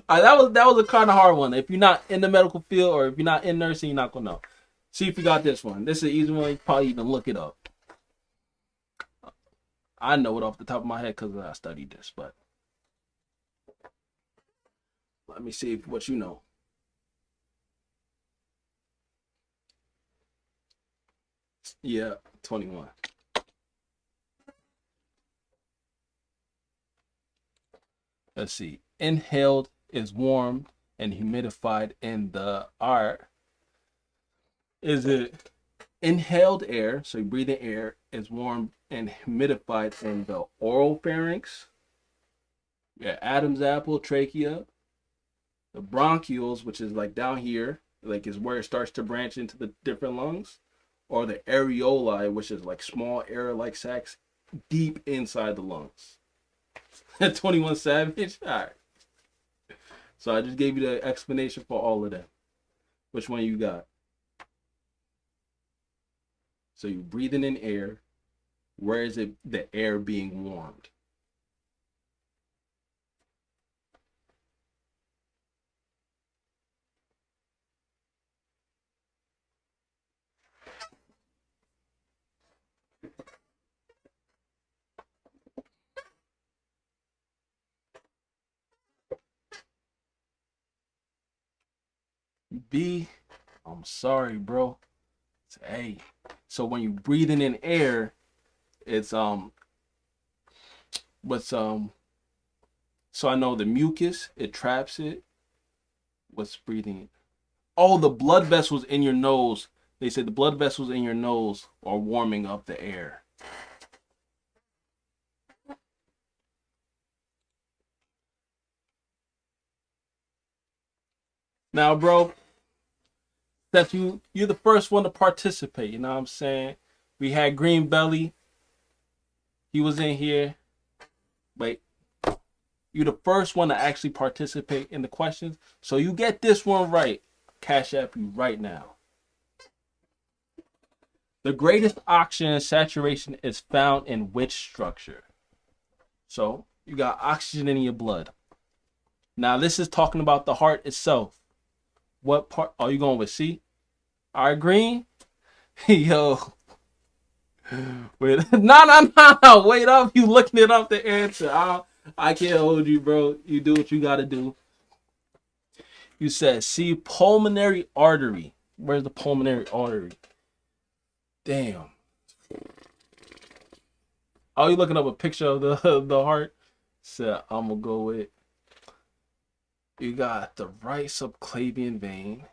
That was a kind of hard one. If you're not in the medical field or if you're not in nursing, you're not gonna know. See if you got this one. This is an easy one. You probably even look it up. I know it off the top of my head because I studied this, but let me see what you know. Yeah, 21. Let's see. Inhaled is warmed and humidified in the air. Is it inhaled air, so you breathe in air, is warmed and humidified in the oral pharynx, yeah, Adam's apple, trachea, the bronchioles, which is like down here, like is where it starts to branch into the different lungs, or the areoli, which is like small air-like sacs deep inside the lungs. 21 Savage. All right. So I just gave you the explanation for all of them. Which one you got? So you're breathing in air. Where is it the air being warmed? B, I'm sorry, bro. It's A. So when you're breathing in air, it's so I know the mucus, it traps it. What's breathing? Oh, the blood vessels in your nose. They said the blood vessels in your nose are warming up the air. Now, bro, that you're the first one to participate, you know what I'm saying? We had Green Belly. He was in here. Wait. You're the first one to actually participate in the questions. So you get this one right. Cash App you right now. The greatest oxygen saturation is found in which structure? So you got oxygen in your blood. Now this is talking about the heart itself. What part are you going with? C? All right, Green. Yo. Wait. No. Wait up. You looking it up the answer. I can't hold you, bro. You do what you got to do. You said C, pulmonary artery. Where's the pulmonary artery? Damn. Oh, you looking up a picture of the heart? So I'm going to go with, you got the right subclavian vein,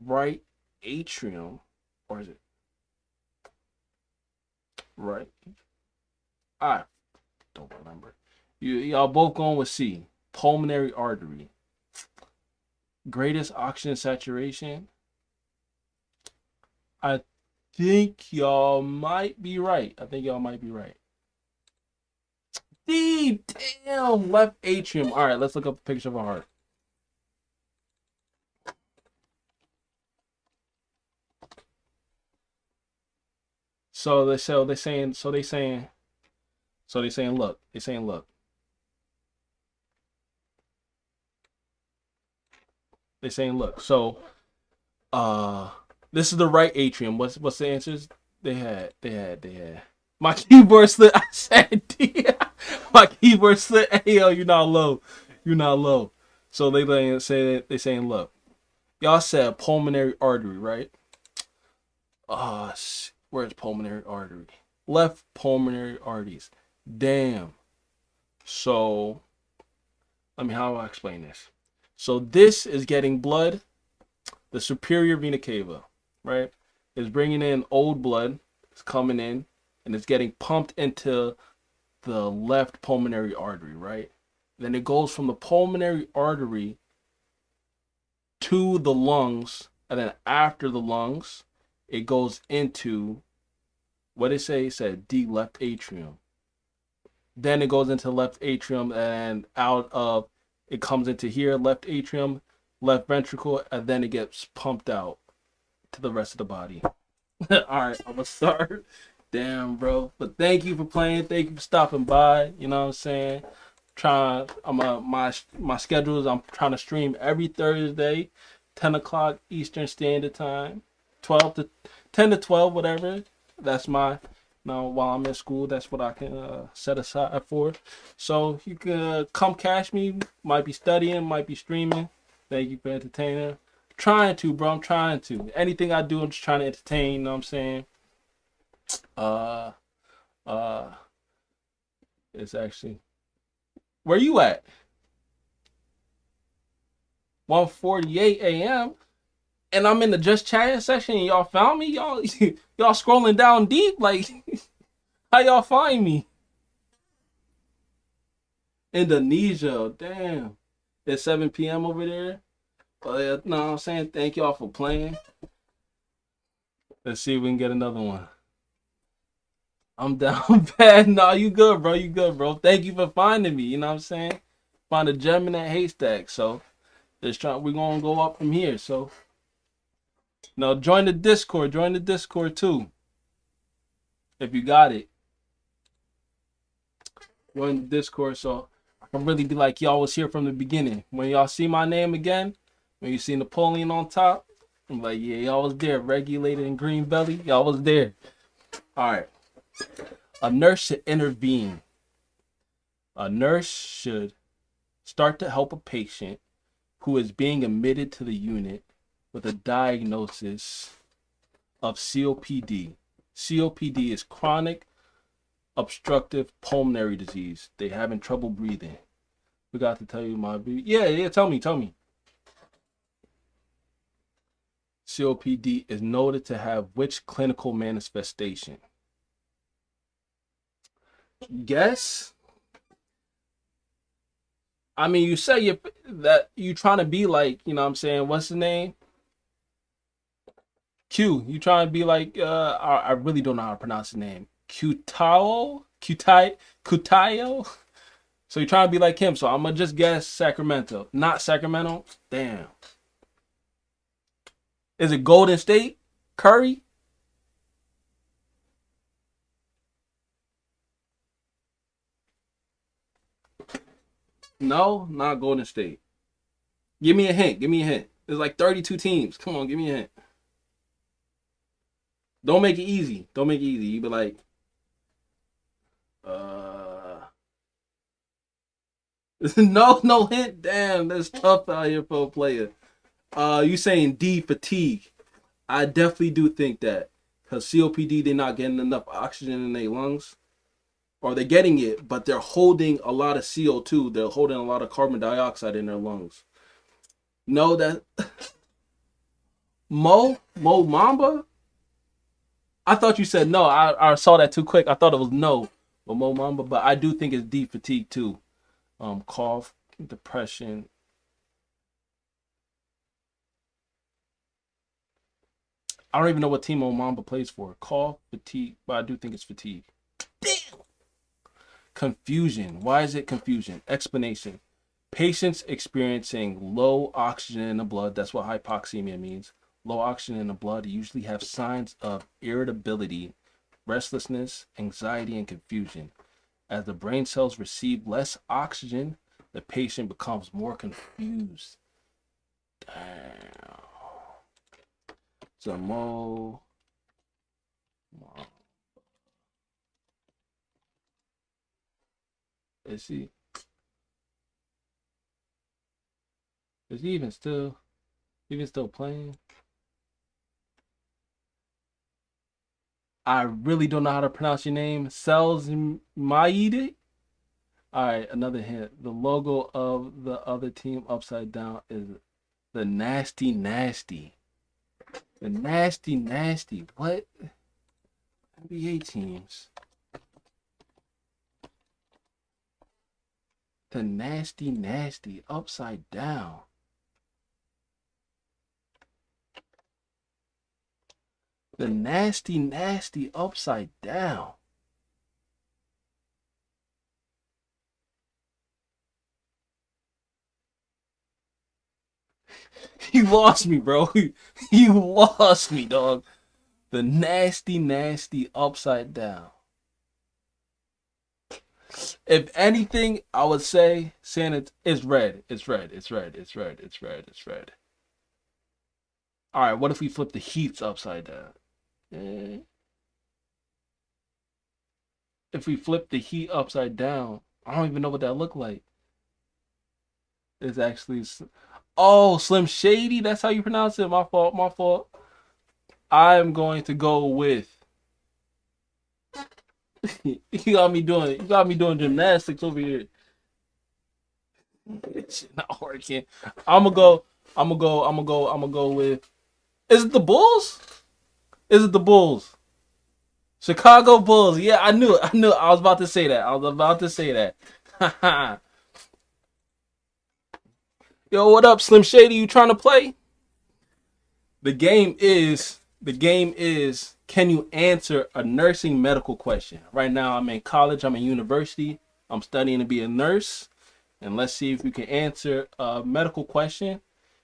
right atrium, or is it right I don't remember. Y'all both going with C. Pulmonary artery. Greatest oxygen saturation. I think y'all might be right. D, damn, left atrium. All right, let's look up a picture of a heart. So they saying look. So this is the right atrium. What's the answers? They had. My keyboard slid. I said D. My keyboard slid. Hey yo, you're not low. So they saying look. Y'all said pulmonary artery, right? Where's pulmonary artery? Left pulmonary arteries. Damn. So how do I explain this? So this is getting blood. The superior vena cava, right, is bringing in old blood. It's coming in, and it's getting pumped into the left pulmonary artery, right? Then it goes from the pulmonary artery to the lungs, and then after the lungs, it goes into what it say? It said D, left atrium. Then it goes into left atrium, and out of it comes into here, left atrium, left ventricle, and then it gets pumped out to the rest of the body. All right, I'm gonna start. Damn, bro. But thank you for playing. Thank you for stopping by. You know what I'm saying? My schedule is I'm trying to stream every Thursday, 10 o'clock Eastern Standard Time, 10 to 12, whatever. That's my. Now, while I'm in school, that's what I can set aside for. So you can come catch me. Might be studying, might be streaming. Thank you for entertaining. Trying to, bro. I'm trying to. Anything I do, I'm just trying to entertain. You know what I'm saying? It's actually. Where you at? 1:48 a.m. And I'm in the just chatting section and y'all found me? Y'all scrolling down deep? Like, how y'all find me? Indonesia, damn. It's 7 p.m. over there. But no, I'm saying thank y'all for playing. Let's see if we can get another one. I'm down bad. No, you good, bro. Thank you for finding me. You know what I'm saying? Find a gem in that haystack. So we're gonna go up from here. So now join the Discord. Join the Discord too. If you got it. Join the Discord so I can really be like y'all was here from the beginning. When y'all see my name again, when you see Napoleon on top, I'm like, yeah, y'all was there. Regulated in Green Belly, y'all was there. All right. A nurse should intervene. A nurse should start to help a patient who is being admitted to the unit with a diagnosis of COPD. COPD is chronic obstructive pulmonary disease. They having trouble breathing. Forgot to tell you my yeah. Tell me. COPD is noted to have which clinical manifestation? Guess. I mean, you say that you trying to be like, you know what I'm saying? What's the name? Q. You trying to be like, I really don't know how to pronounce his name. Kutayo? So you're trying to be like him. So I'm going to just guess Sacramento. Not Sacramento? Damn. Is it Golden State? Curry? No, not Golden State. Give me a hint. There's like 32 teams. Come on, give me a hint. Don't make it easy. You be like, no hint. Damn, that's tough out here for a player. You saying D, fatigue? I definitely do think that, because COPD, they're not getting enough oxygen in their lungs, or they're getting it, but they're holding a lot of CO2. They're holding a lot of carbon dioxide in their lungs. No, that Mo Mamba. I thought you said no. I saw that too quick. I thought it was no. But Mo Mamba, but I do think it's deep fatigue too. Cough, depression. I don't even know what team Mo Mamba plays for. Cough, fatigue, but I do think it's fatigue. Damn. Confusion. Why is it confusion? Explanation. Patients experiencing low oxygen in the blood. That's what hypoxemia means. Low oxygen in the blood usually have signs of irritability, restlessness, anxiety, and confusion. As the brain cells receive less oxygen, the patient becomes more confused. Damn. So Mo. Is he even still playing? I really don't know how to pronounce your name. Cells Maide? Alright, another hint. The logo of the other team upside down is the Nasty Nasty. The Nasty Nasty. What? NBA teams. The Nasty Nasty upside down. The Nasty Nasty upside down. You lost me, bro. You lost me, dog. The Nasty Nasty upside down. If anything, I would say saying it's red. It's red. It's red. It's red. It's red. It's red. All right, what if we flip the Heats upside down? If we flip the Heat upside down, I don't even know what that looked like. It's actually, oh, Slim Shady. That's how you pronounce it. My fault. My fault. I'm going to go with. You got me doing gymnastics over here. It's not working. I'm gonna go with. Is it the Bulls? Is it the Bulls? Chicago Bulls. Yeah, I knew it. I was about to say that. Yo, what up, Slim Shady? You trying to play? The game is, can you answer a nursing medical question? Right now, I'm in college. I'm in university. I'm studying to be a nurse. And let's see if you can answer a medical question.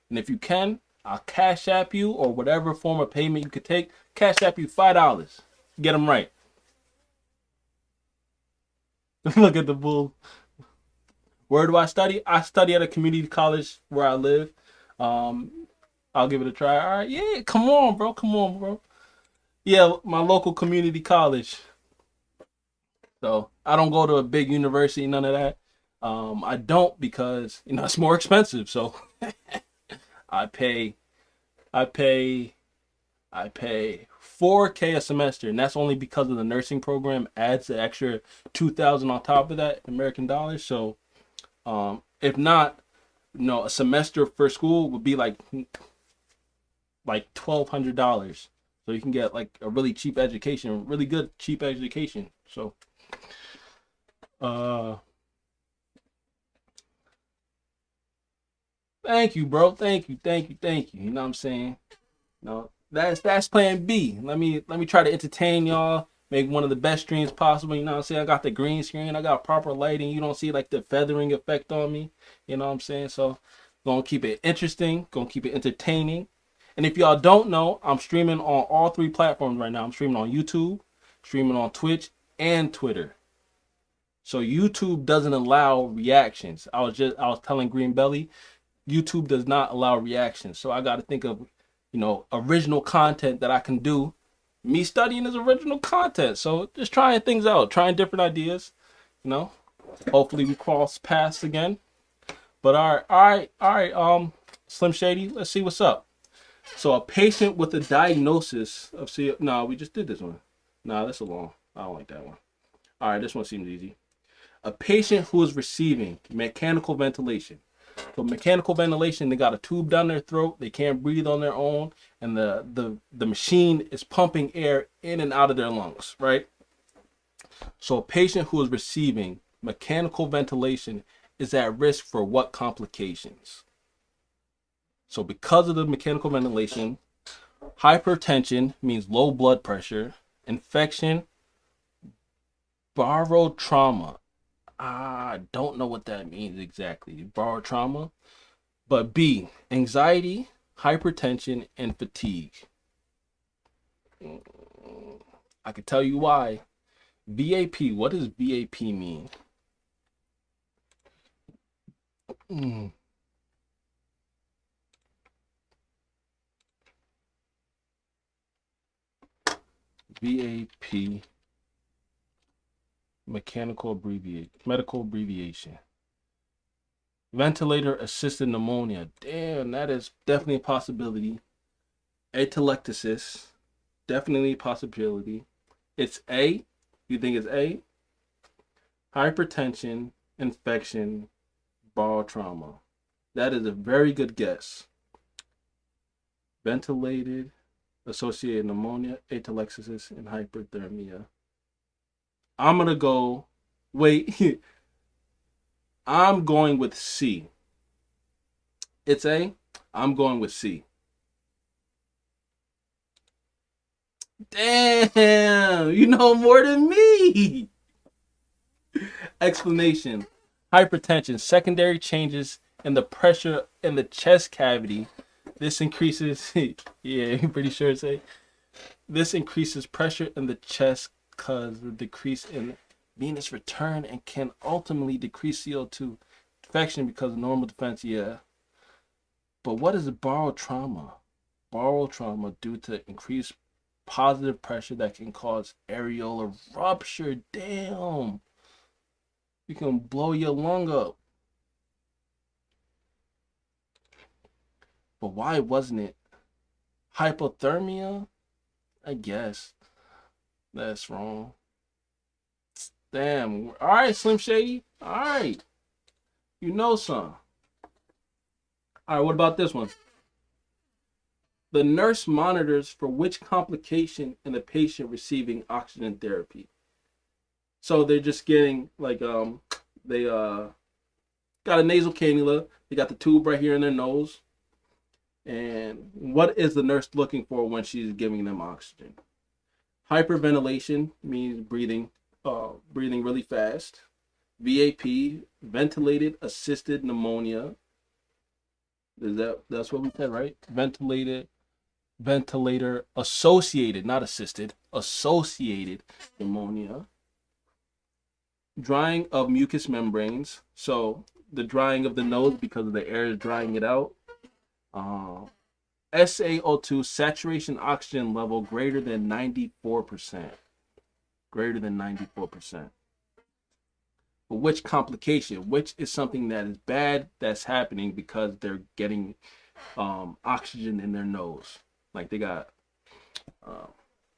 And if you can, I'll cash app you, or whatever form of payment you could take. Cash app you $5. Get them right. Look at the bull. Where do I study? I study at a community college where I live. I'll give it a try. All right. Yeah, come on, bro. Yeah, my local community college. So I don't go to a big university, none of that. I don't, because it's more expensive. So I pay $4,000 a semester, and that's only because of the nursing program adds the extra $2,000 on top of that American dollars. So if not, a semester for school would be like $1,200. So you can get like a really cheap education, really good cheap education. So thank you, bro. Thank you. You know what I'm saying? No, that's plan B. Let me try to entertain y'all, make one of the best streams possible. You know what I'm saying? I got the green screen, I got proper lighting. You don't see like the feathering effect on me. You know what I'm saying? So gonna keep it interesting, gonna keep it entertaining. And if y'all don't know, I'm streaming on all 3 platforms right now. I'm streaming on YouTube, streaming on Twitch, and Twitter. So YouTube doesn't allow reactions. I was telling Green Belly, YouTube does not allow reactions. So I got to think of, original content that I can do. Me studying is original content. So just trying things out, trying different ideas, Hopefully we cross paths again. But all right. Slim Shady, let's see what's up. So a patient with a diagnosis of we just did this one. That's a long. I don't like that one. All right, this one seems easy. A patient who is receiving mechanical ventilation. So mechanical ventilation, they got a tube down their throat. They can't breathe on their own, and the machine is pumping air in and out of their lungs, right? So a patient who is receiving mechanical ventilation is at risk for what complications? So because of the mechanical ventilation, hypertension means low blood pressure, infection, barotrauma. I don't know what that means exactly, barotrauma. But B, anxiety, hypertension, and fatigue. I could tell you why. VAP, what does VAP mean? VAP, medical abbreviation. Ventilator assisted pneumonia. Damn, that is definitely a possibility. Atelectasis, definitely a possibility. It's A. You think it's A? Hypertension, infection, barotrauma. That is a very good guess. Ventilated, associated pneumonia, atelectasis, and hyperthermia. I'm gonna go. Wait. I'm going with C. It's A. I'm going with C. Damn, you know more than me. Explanation. Hypertension, secondary changes in the pressure in the chest cavity. This increases, yeah, I'm pretty sure it's A. This increases pressure in the chest because the decrease in venous return and can ultimately decrease CO2 infection because of normal defense, yeah. But what is barotrauma? Barotrauma due to increased positive pressure that can cause areolar rupture. Damn. You can blow your lung up. But why wasn't it? Hypothermia? I guess. That's wrong. Damn. All right, Slim Shady. All right. You know some. All right, what about this one? The nurse monitors for which complication in the patient receiving oxygen therapy. So they're just getting like they got a nasal cannula. They got the tube right here in their nose. And what is the nurse looking for when she's giving them oxygen? Hyperventilation means breathing really fast. VAP, ventilated assisted pneumonia. That's what we said, right? Ventilator associated, not assisted, associated pneumonia. Drying of mucous membranes. So the drying of the nose because of the air is drying it out. SaO2 saturation oxygen level greater than 94%. Greater than 94%. But which complication? Which is something that is bad that's happening because they're getting oxygen in their nose. Like they got, I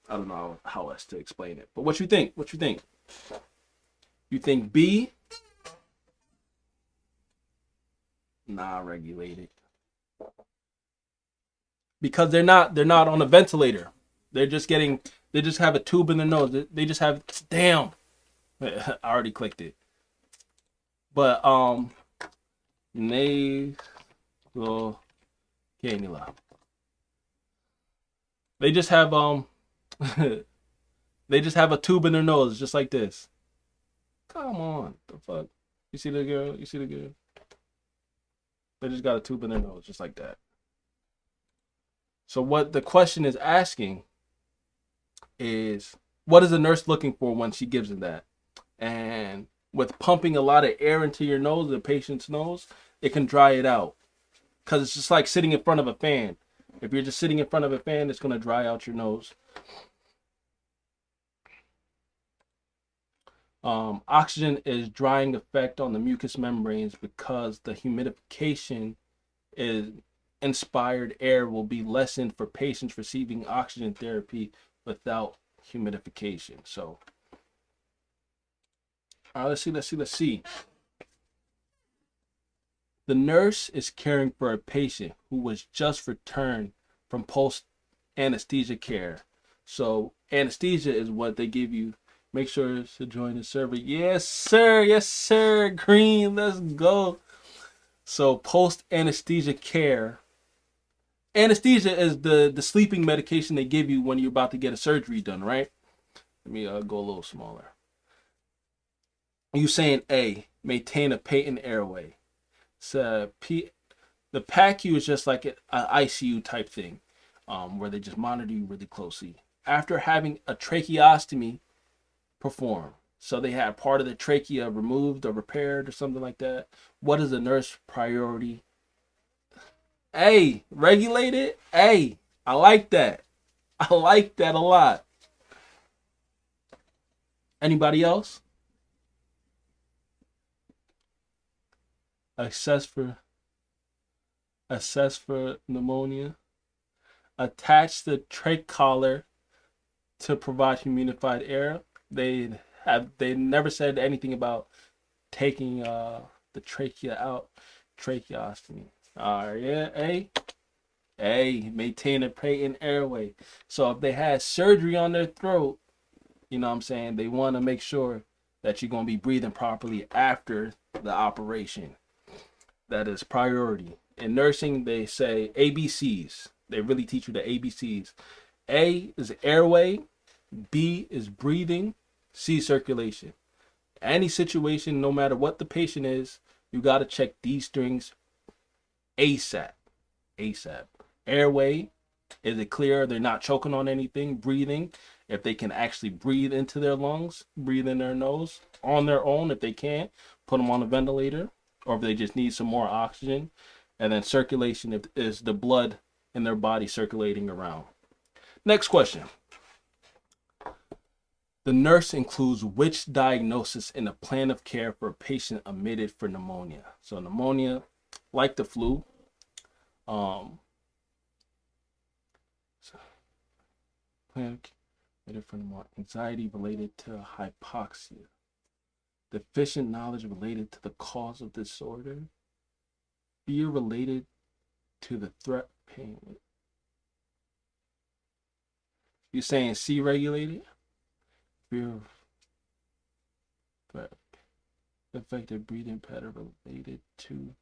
don't know how else to explain it. But what you think? What you think? You think B? Not regulated. Because they're not on a ventilator. They just have a tube in their nose. They just have, damn. I already clicked it. But nasal cannula. They just have they just have a tube in their nose just like this. Come on. The fuck? You see the girl? You see the girl? They just got a tube in their nose just like that. So what the question is asking is, what is the nurse looking for when she gives it that? And with pumping a lot of air into your nose, the patient's nose, it can dry it out. Because it's just like sitting in front of a fan. If you're just sitting in front of a fan, it's going to dry out your nose. Oxygen is drying effect on the mucous membranes because the humidification is inspired air will be lessened for patients receiving oxygen therapy without humidification. So, all right, let's see. The nurse is caring for a patient who was just returned from post anesthesia care. So anesthesia is what they give you Make sure to join the server. Yes, sir. Yes, sir. Green. Let's go. So post anesthesia care. Anesthesia is the sleeping medication they give you when you're about to get a surgery done, right? Let me go a little smaller. You saying A, maintain a patent airway. So the PACU is just like an ICU type thing, where they just monitor you really closely. After having a tracheostomy performed, so they had part of the trachea removed or repaired or something like that. What is the nurse priority? A, regulated. A, I like that. I like that a lot. Anybody else? Assess for pneumonia. Attach the trach collar to provide humidified air. They never said anything about taking the trachea out. Tracheostomy. Yeah, A, maintain a patent airway. So if they had surgery on their throat, you know what I'm saying, they want to make sure that you're going to be breathing properly after the operation. That is priority. In nursing, they say ABCs. They really teach you the ABCs. A is airway. B is breathing. C, circulation. Any situation, no matter what the patient is, you got to check these things ASAP. ASAP. Airway. Is it clear? They're not choking on anything. Breathing. If they can actually breathe into their lungs, breathe in their nose on their own. If they can't, put them on a ventilator. Or if they just need some more oxygen. And then circulation is the blood in their body circulating around. Next question. The nurse includes which diagnosis in the plan of care for a patient admitted for pneumonia? So pneumonia, like the flu, plan of care admitted for pneumonia, anxiety related to hypoxia, deficient knowledge related to the cause of disorder, fear related to the threat pain. You're saying C, regulated? Fear of threat, affected breathing pattern related to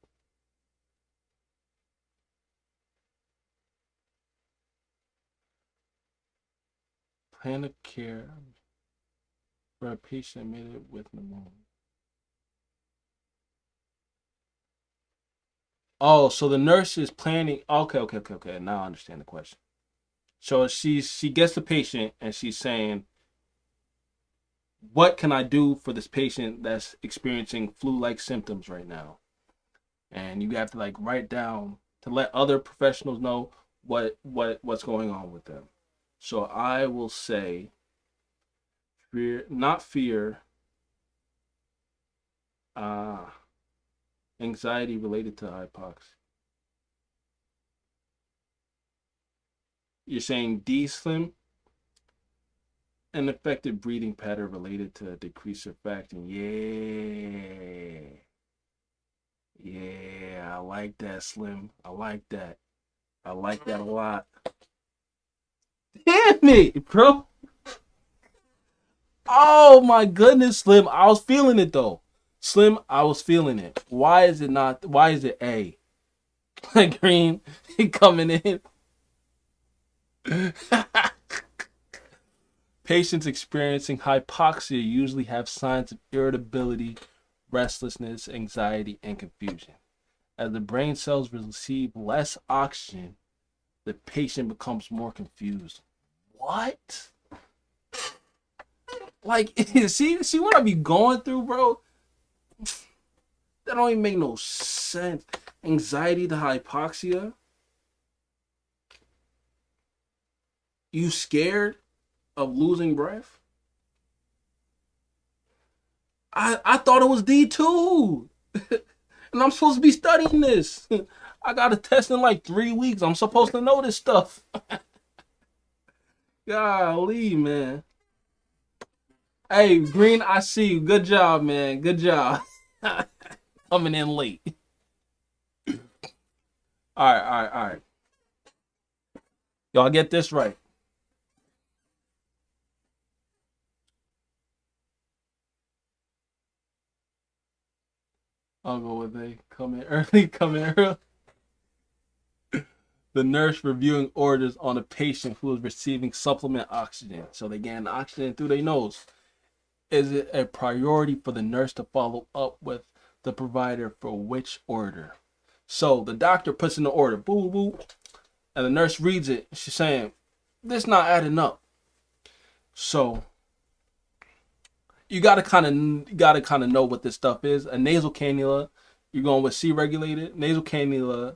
plan of care for a patient admitted with pneumonia. Oh, so the nurse is planning. Okay. Now I understand the question. So she gets the patient and she's saying, what can I do for this patient that's experiencing flu-like symptoms right now? And you have to like write down to let other professionals know what's going on with them. So I will say fear, not fear, anxiety related to hypoxia. You're saying D, Slim? An affected breathing pattern related to a decreased surfactant. Yeah, I like that, Slim. I like that a lot. Damn it, bro. Oh my goodness, Slim. I was feeling it though. Slim, I was feeling it. Why is it A? Green, he coming in. Patients experiencing hypoxia usually have signs of irritability, restlessness, anxiety, and confusion. As the brain cells receive less oxygen, the patient becomes more confused. What? Like, see what I be going through, bro? That don't even make no sense. Anxiety to hypoxia? You scared of losing breath? I thought it was D2. And I'm supposed to be studying this. I got a test in like 3 weeks. I'm supposed to know this stuff. Golly, man. Hey, Green, I see you. Good job, man. Good job. Coming in late. All right. Y'all get this right. I'll go with A. Come in early, come in early. The nurse reviewing orders on a patient who is receiving supplement oxygen. So they getting oxygen through their nose. Is it a priority for the nurse to follow up with the provider for which order? So the doctor puts in the order, boo boo, and the nurse reads it. She's saying, this not adding up. So you gotta kind of know what this stuff is. A nasal cannula, you're going with C regulated. Nasal cannula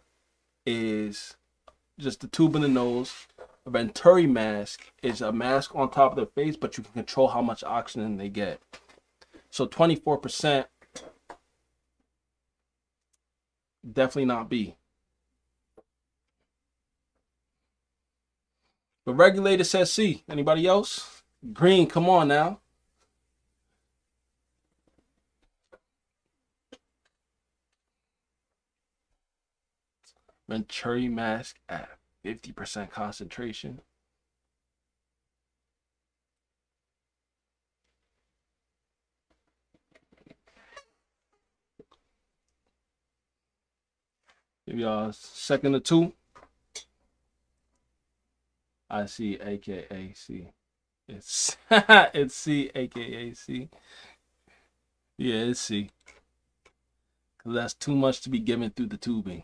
is just the tube in the nose. A Venturi mask is a mask on top of their face, but you can control how much oxygen they get. So 24%, definitely not B. The regulator says C. Anybody else? Green, come on now. Venturi mask at 50% concentration. Give y'all a second or two. I see, aka C. It's it's C, aka C. Yeah, it's C. Cause that's too much to be given through the tubing.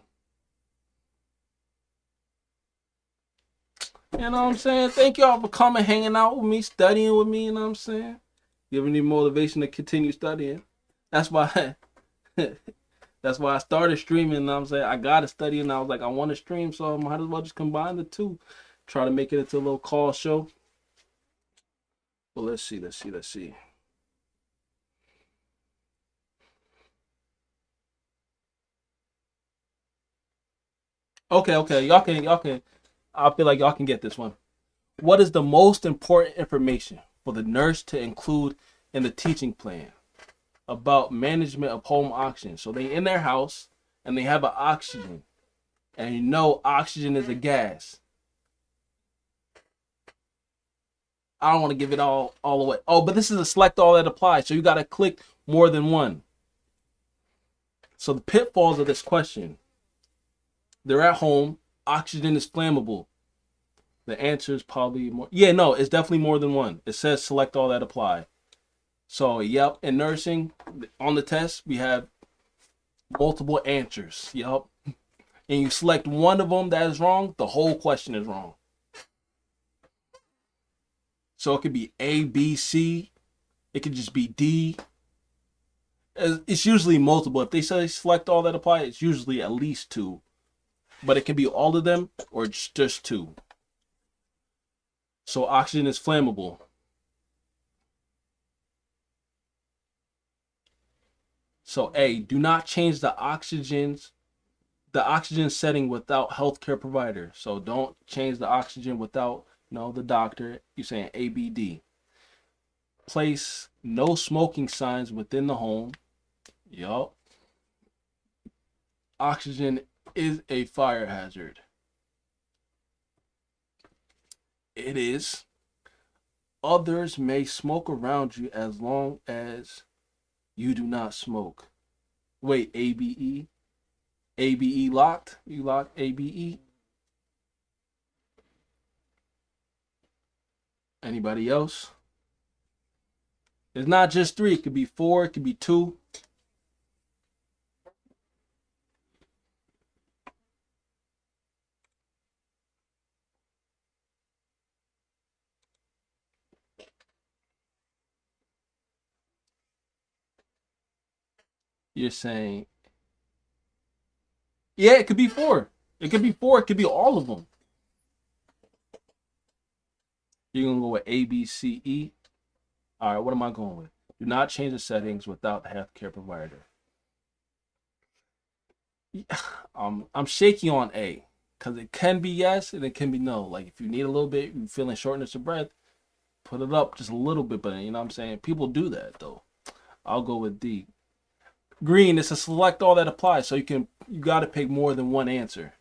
You know what I'm saying? Thank y'all for coming, hanging out with me, studying with me, you know what I'm saying? Giving you motivation to continue studying. That's why that's why I started streaming, you know what I'm saying? I gotta study and I was like, I want to stream, so I might as well just combine the two. Try to make it into a little call show. Well, let's see. Okay. Y'all can. I feel like y'all can get this one. What is the most important information for the nurse to include in the teaching plan about management of home oxygen? So they in their house and they have an oxygen, and you know oxygen is a gas. I don't want to give it all away. Oh, but this is a select all that applies. So you got to click more than one. So the pitfalls of this question. They're at home. Oxygen is flammable. The answer is probably more. Yeah, no, it's definitely more than one. It says select all that apply. So, yep, in nursing, on the test, we have multiple answers. Yep. And you select one of them that is wrong, the whole question is wrong. So it could be A, B, C. It could just be D. It's usually multiple. If they say select all that apply, it's usually at least two. But it can be all of them or just two. So oxygen is flammable. So A, do not change the oxygen setting without healthcare provider. So don't change the oxygen without the doctor. You're saying A, B, D. Place no smoking signs within the home. Yup. Oxygen is a fire hazard. It is. Others may smoke around you as long as you do not smoke. Wait, ABE? ABE locked? You locked ABE? Anybody else? It's not just 3. It could be 4. It could be 2. You're saying, yeah, it could be 4. It could be 4. It could be all of them. You're going to go with A, B, C, E. All right, what am I going with? Do not change the settings without the healthcare provider. I'm shaky on A because it can be yes and it can be no. Like if you need a little bit, you're feeling shortness of breath, put it up just a little bit. But you know what I'm saying? People do that though. I'll go with D. Green is to select all that applies. So you got to pick more than one answer.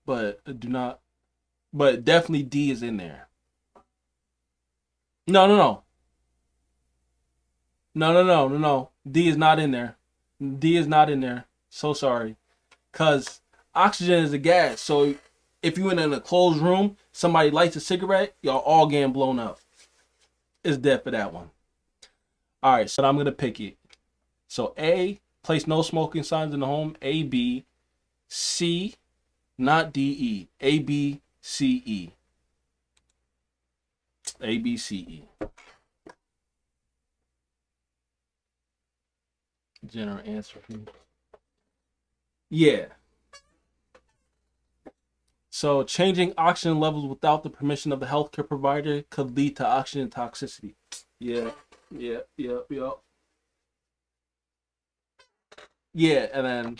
But but definitely D is in there. No. D is not in there. D is not in there. So sorry. Because oxygen is a gas. So if you're in a closed room, somebody lights a cigarette, y'all all getting blown up. It's dead for that one. All right, so I'm going to pick it. So A, place no smoking signs in the home. A, B. C, not D, E. A, B, C, E. A, B, C, E. General answer. Yeah. So changing oxygen levels without the permission of the healthcare provider could lead to oxygen toxicity. Yeah. Yeah. Yeah, and then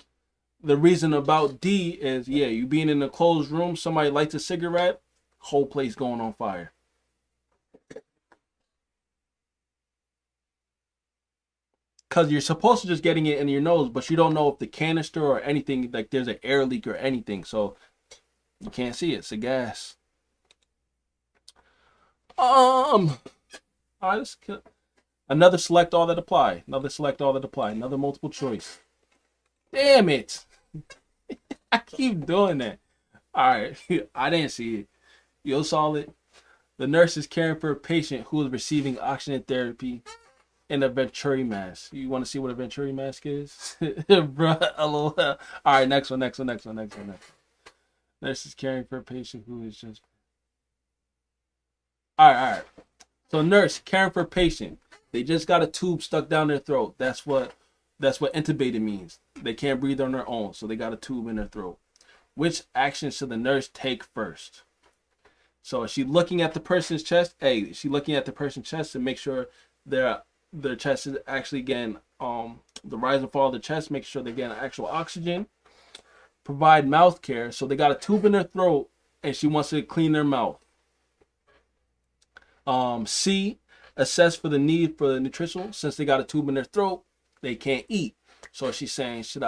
the reason about D is, yeah, you being in a closed room, somebody lights a cigarette, whole place going on fire. Because you're supposed to just getting it in your nose, but you don't know if the canister or anything, like there's an air leak or anything. So you can't see it. It's a gas. Another select all that apply. Another select all that apply. Another multiple choice. Damn it. I keep doing that. All right. I didn't see it. Yo, solid. The nurse is caring for a patient who is receiving oxygen therapy in a Venturi mask. You want to see what a Venturi mask is? Bruh, LOL. All right, next one. Nurse is caring for a patient who is just... All right. So nurse caring for a patient. They just got a tube stuck down their throat. That's what intubated means. They can't breathe on their own, so they got a tube in their throat. Which action should the nurse take first? So is she looking at the person's chest? A, is she looking at the person's chest to make sure their chest is actually getting the rise and fall of the chest, make sure they're getting actual oxygen. Provide mouth care. So they got a tube in their throat and she wants to clean their mouth. C, assess for the need for the nutritional. Since they got a tube in their throat, they can't eat. So she's saying, should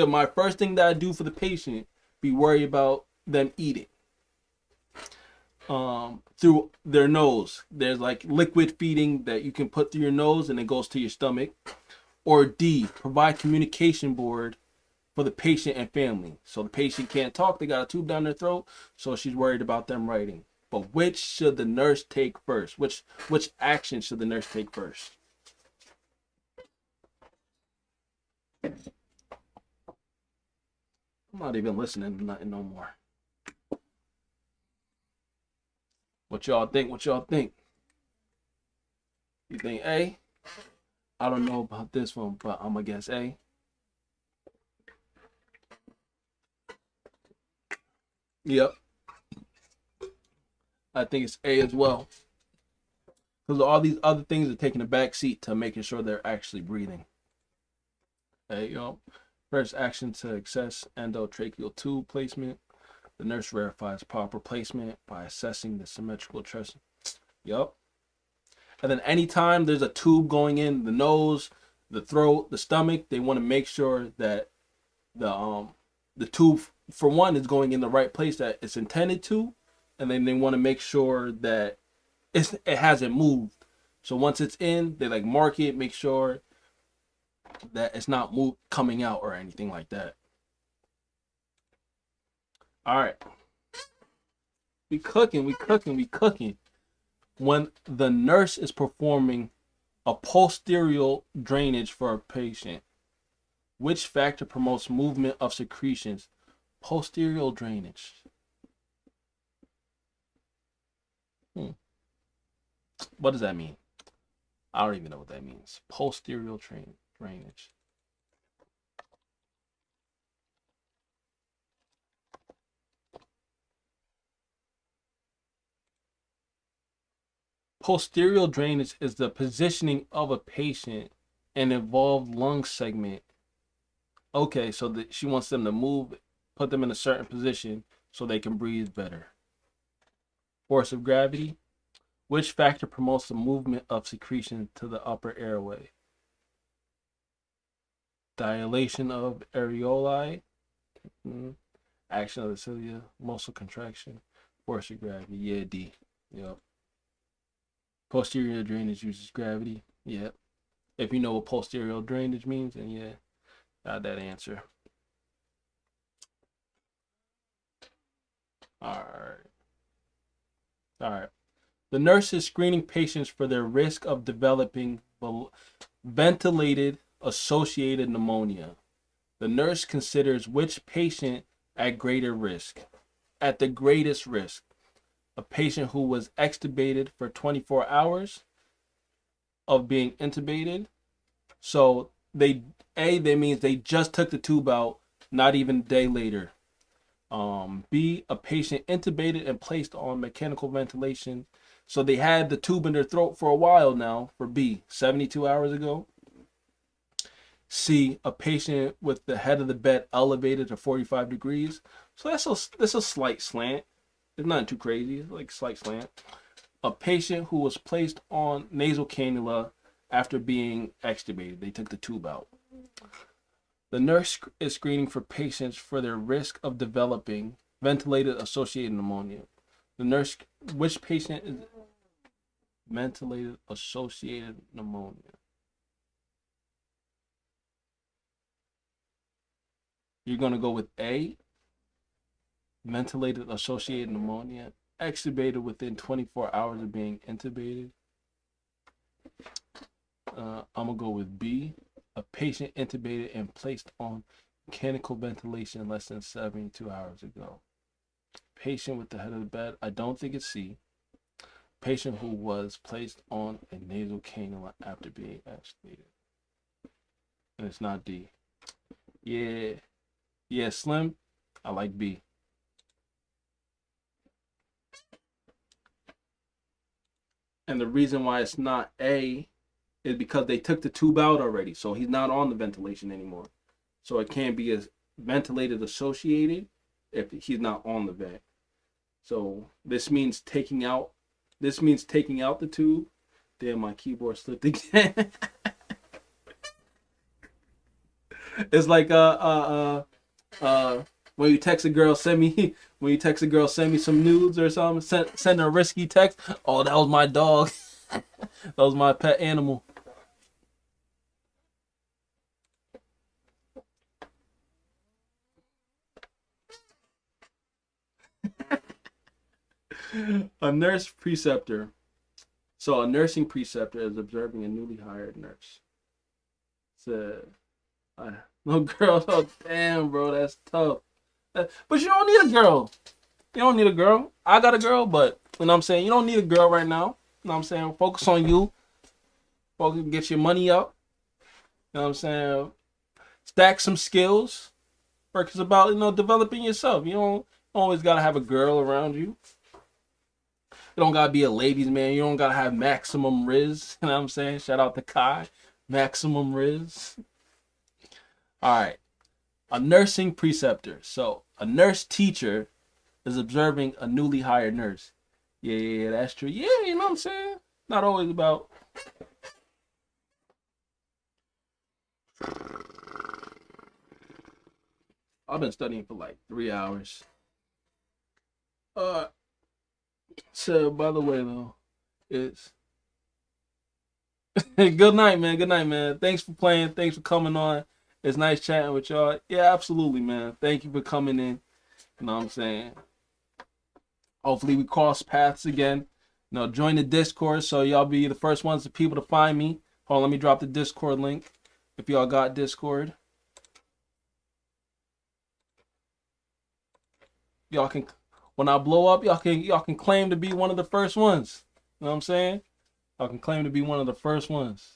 my first thing that I do for the patient be worry about them eating? Through their nose. There's like liquid feeding that you can put through your nose and it goes to your stomach. Or D, provide communication board for the patient and family. So the patient can't talk, they got a tube down their throat, so she's worried about them writing. But which should the nurse take first? Which action should the nurse take first? I'm not even listening to nothing no more. What y'all think? You think A? I don't know about this one, but I'm gonna guess A. Yep. I think it's A as well. Because all these other things are taking a back seat to making sure they're actually breathing. There you go. First action to access endotracheal tube placement. The nurse verifies proper placement by assessing the symmetrical chest. Yup. And then anytime there's a tube going in the nose, the throat, the stomach, they want to make sure that the tube, for one, is going in the right place that it's intended to. And then they want to make sure that it hasn't moved. So once it's in, they like mark it, make sure that it's not coming out or anything like that. All right. We cooking. When the nurse is performing a posterior drainage for a patient, which factor promotes movement of secretions? Posterior drainage. What does that mean? I don't even know what that means. Posterior drainage. Posterior drainage is the positioning of a patient and involved lung segment. Okay, so she wants them to move, put them in a certain position so they can breathe better. Force of gravity. Which factor promotes the movement of secretion to the upper airway? Dilation of areoli. Action of the cilia. Muscle contraction. Force of gravity. Yeah, D. Yep. Posterior drainage uses gravity. Yep. If you know what posterior drainage means, then yeah, got that answer. All right. The nurse is screening patients for their risk of developing ventilated associated pneumonia. The nurse considers which patient at greater risk. At the greatest risk, a patient who was extubated for 24 hours of being intubated. So that means they just took the tube out, not even a day later. B, a patient intubated and placed on mechanical ventilation. So they had the tube in their throat for a while now, for B, 72 hours ago. C, a patient with the head of the bed elevated to 45 degrees. So that's a slight slant. It's not too crazy, it's like a slight slant. A patient who was placed on nasal cannula after being extubated. They took the tube out. The nurse is screening for patients for their risk of developing ventilated associated pneumonia. The nurse, which patient is ventilated associated pneumonia? You're going to go with A, ventilated associated pneumonia, extubated within 24 hours of being intubated. I'm going to go with B, a patient intubated and placed on mechanical ventilation less than 72 hours ago. Patient with the head of the bed, I don't think it's C. Patient who was placed on a nasal cannula after being extubated. And it's not D. Yeah, Slim, I like B. And the reason why it's not A is because they took the tube out already. So he's not on the ventilation anymore. So it can't be as ventilated associated if he's not on the vent. So this means taking out the tube. Damn, my keyboard slipped again. It's like when you text a girl, send me some nudes or something, send a risky text. Oh, that was my dog. That was my pet animal. A nurse preceptor. So a nursing preceptor is observing a newly hired nurse. No girl. Oh, damn, bro, that's tough. But you don't need a girl. You don't need a girl. I got a girl, but you know what I'm saying? You don't need a girl right now. You know what I'm saying? Focus on you. Focus, get your money up. You know what I'm saying? Stack some skills. Work is about, developing yourself. You don't always got to have a girl around you. You don't got to be a ladies' man. You don't got to have maximum Riz. You know what I'm saying? Shout out to Kai. Maximum Riz. All right. A nursing preceptor. So a nurse teacher is observing a newly hired nurse. Yeah, that's true. Yeah, you know what I'm saying? Not always about... I've been studying for like 3 hours. So by the way though, it's good night, man. Good night, man. Thanks for playing. Thanks for coming on. It's nice chatting with y'all. Yeah, absolutely, man. Thank you for coming in. You know what I'm saying? Hopefully we cross paths again. Join the Discord so y'all be the first ones, the people to find me. Hold on, let me drop the Discord link if y'all got Discord. Y'all can, when I blow up, y'all can claim to be one of the first ones. You know what I'm saying? Y'all can claim to be one of the first ones.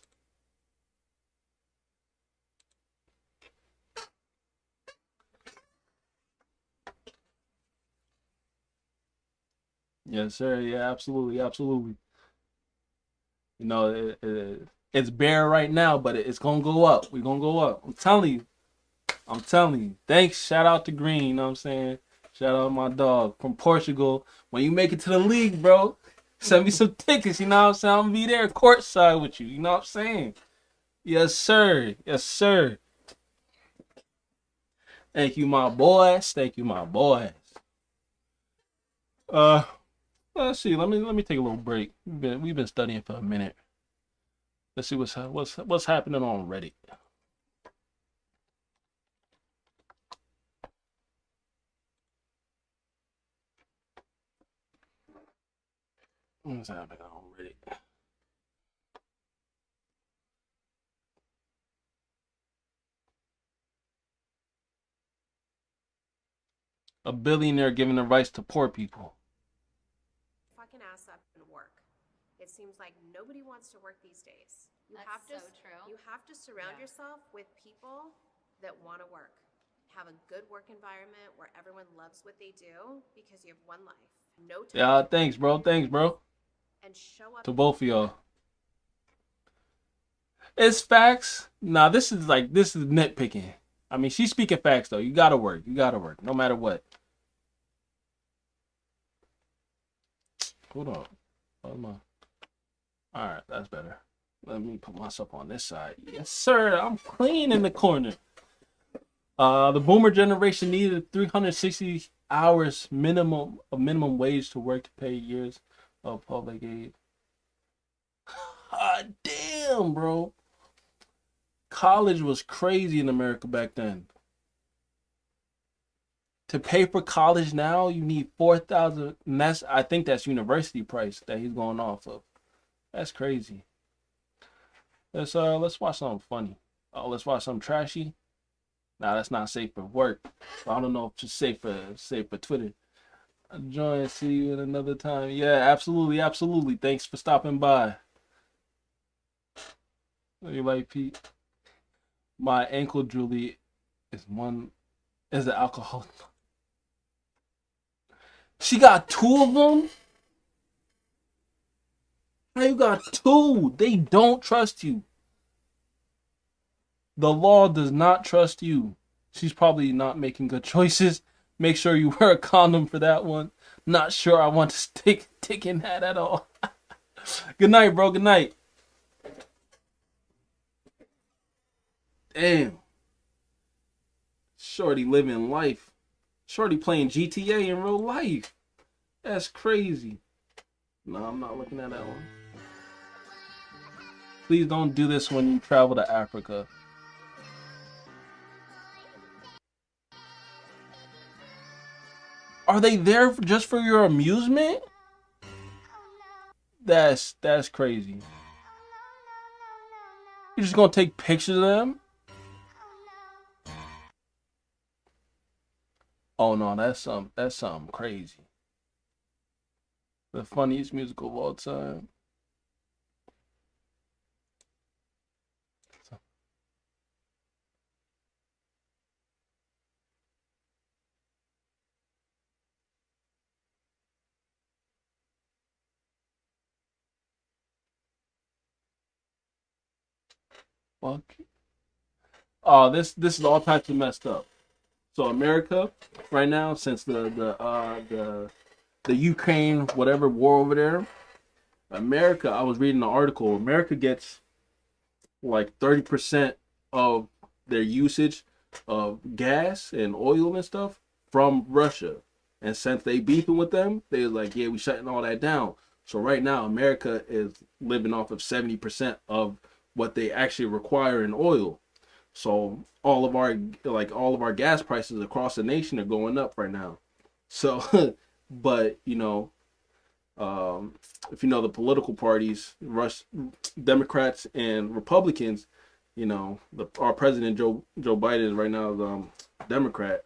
Yes, sir. Yeah, absolutely, absolutely. It's bare right now, but it's gonna go up. We're gonna go up. I'm telling you. Thanks. Shout out to Green. You know what I'm saying? Shout out my dog from Portugal. When you make it to the league, bro, send me some tickets. You know what I'm saying? I'm gonna be there courtside with you. You know what I'm saying? Yes, sir. Yes, sir. Thank you, my boys. Thank you, my boys. Let's see. Let me take a little break. We've been studying for a minute. Let's see what's happening on Reddit. What's happening on Reddit? A billionaire giving the rights to poor people. Fucking ass up and work. It seems like nobody wants to work these days. That's so true. You have to surround yourself with people that want to work. Have a good work environment where everyone loves what they do because you have one life. No time. Yeah, thanks, bro. Thanks, bro. And show up To both of y'all. It's facts. Nah, this is nitpicking. I mean, she's speaking facts though. You gotta work. You gotta work, no matter what. Hold on. Hold on. All right, that's better. Let me put myself on this side. Yes, sir. I'm clean in the corner. The boomer generation needed 360 hours minimum wage to work to pay years of public aid. Ah, damn, bro. College was crazy in America back then. To pay for college now, you need $4,000. And I think that's university price that he's going off of. That's crazy. Let's watch something funny. Oh, let's watch something trashy. Nah, that's not safe for work. I don't know if it's safe for Twitter. Enjoy and see you at another time. Yeah, absolutely, absolutely. Thanks for stopping by. You like Pete? My ankle Julie is an alcohol. She got 2 of them? How you got 2? They don't trust you. The law does not trust you. She's probably not making good choices. Make sure you wear a condom for that one. Not sure I want to stick in that at all. Good night, bro. Good night. Damn. Shorty living life. Shorty playing GTA in real life. That's crazy. No, I'm not looking at that one. Please don't do this when you travel to Africa. Are they there just for your amusement? That's crazy. You're just gonna take pictures of them? Oh no, that's something crazy. The funniest musical of all time. Fuck. Oh, this is all types of messed up. So America, right now, since the Ukraine whatever war over there, America. I was reading an article. America gets like 30% of their usage of gas and oil and stuff from Russia. And since they beefing with them, they was like, yeah, we shutting all that down. So right now, America is living off of 70% of what they actually require in oil. So all of our gas prices across the nation are going up right now. So, but if you know the political parties, Democrats and Republicans, our president Joe Biden right now is Democrat.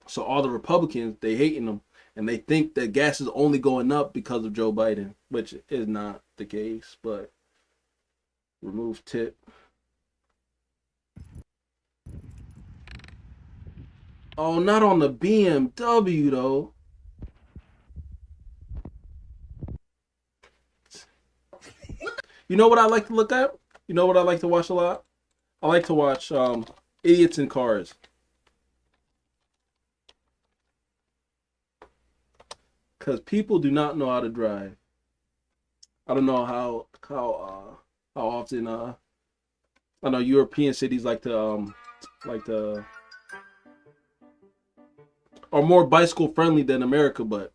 So all the Republicans, they hating him, and they think that gas is only going up because of Joe Biden, which is not the case. But remove tip. Oh, not on the BMW though. You know what I like to look at? You know what I like to watch a lot? I like to watch idiots in cars. Because people do not know how to drive. I don't know how often I know European cities like to are more bicycle friendly than America, but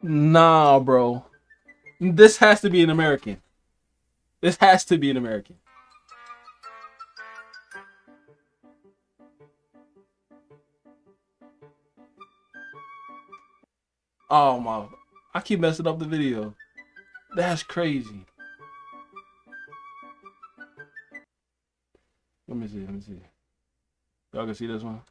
Nah, bro. This has to be an American. This has to be an American. Oh my. I keep messing up the video. That's crazy. Let me see. Y'all can see this one?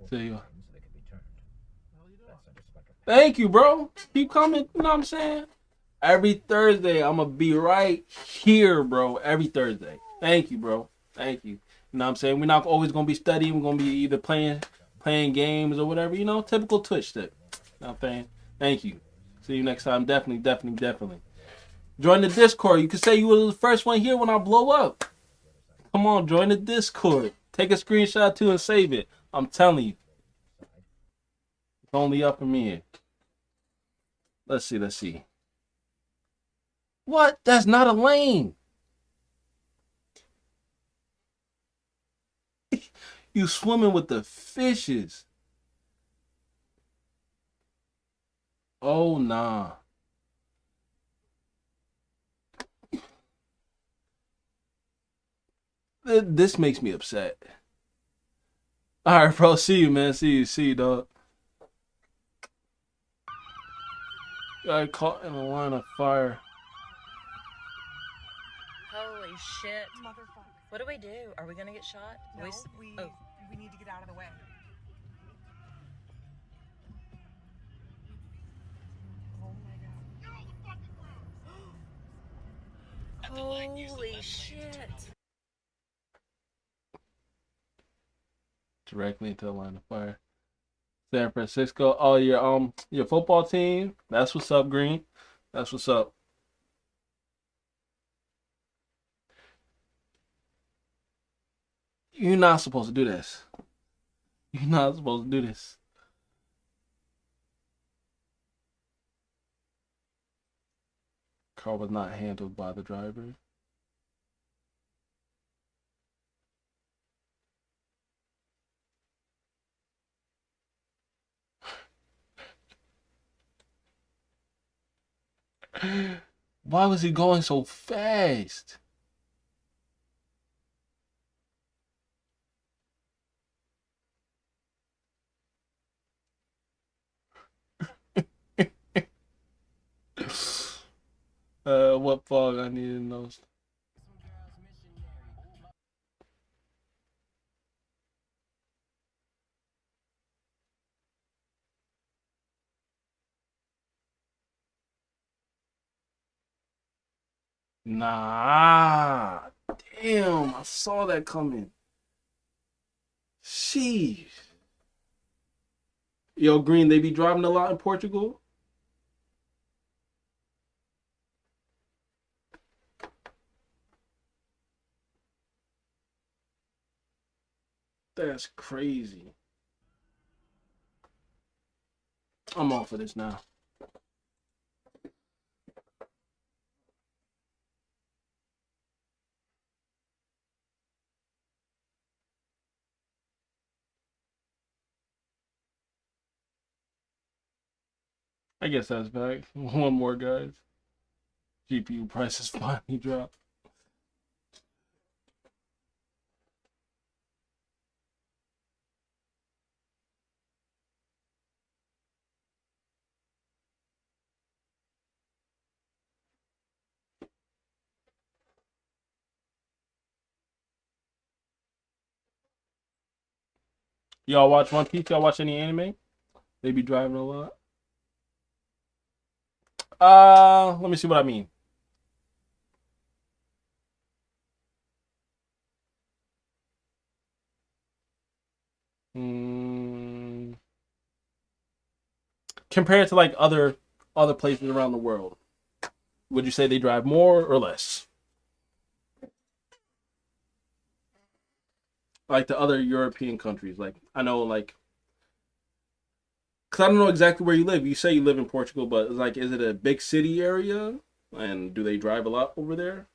There you go. Thank you, bro. Keep coming. You know what I'm saying? Every Thursday, I'm going to be right here, bro. Every Thursday. Thank you, bro. Thank you. You know what I'm saying? We're not always going to be studying. We're going to be either playing games or whatever. You know, typical Twitch shit. You know what I'm saying? Thank you. See you next time. Definitely. Join the Discord. You can say you were the first one here when I blow up. Come on, join the Discord. Take a screenshot too and save it. I'm telling you. It's only up from here. Let's see. What? That's not a lane. You swimming with the fishes. Oh, nah. This makes me upset. All right, bro. See you, man. See you, dog. Got caught in a line of fire. Holy shit. Motherfucker. What do we do? Are we gonna get shot? No, we need to get out of the way. Oh my god. Holy shit. Directly into the line of fire. San Francisco. Oh, your football team. That's what's up, Green. That's what's up. You're not supposed to do this. You're not supposed to do this. Car was not handled by the driver. Why was he going so fast? What fog I need in those? Nah, damn, I saw that coming. Sheesh. Yo, Green, they be driving a lot in Portugal? That's crazy. I'm off of this now. I guess that's back. One more, guys. GPU prices finally dropped. Y'all watch One Piece? Y'all watch any anime? They be driving a lot. Let me see what I mean. Compared to like other places around the world, would you say they drive more or less? Like the other European countries, like I know, like, cause I don't know exactly where you live. You say you live in Portugal, but like, is it a big city area? And do they drive a lot over there?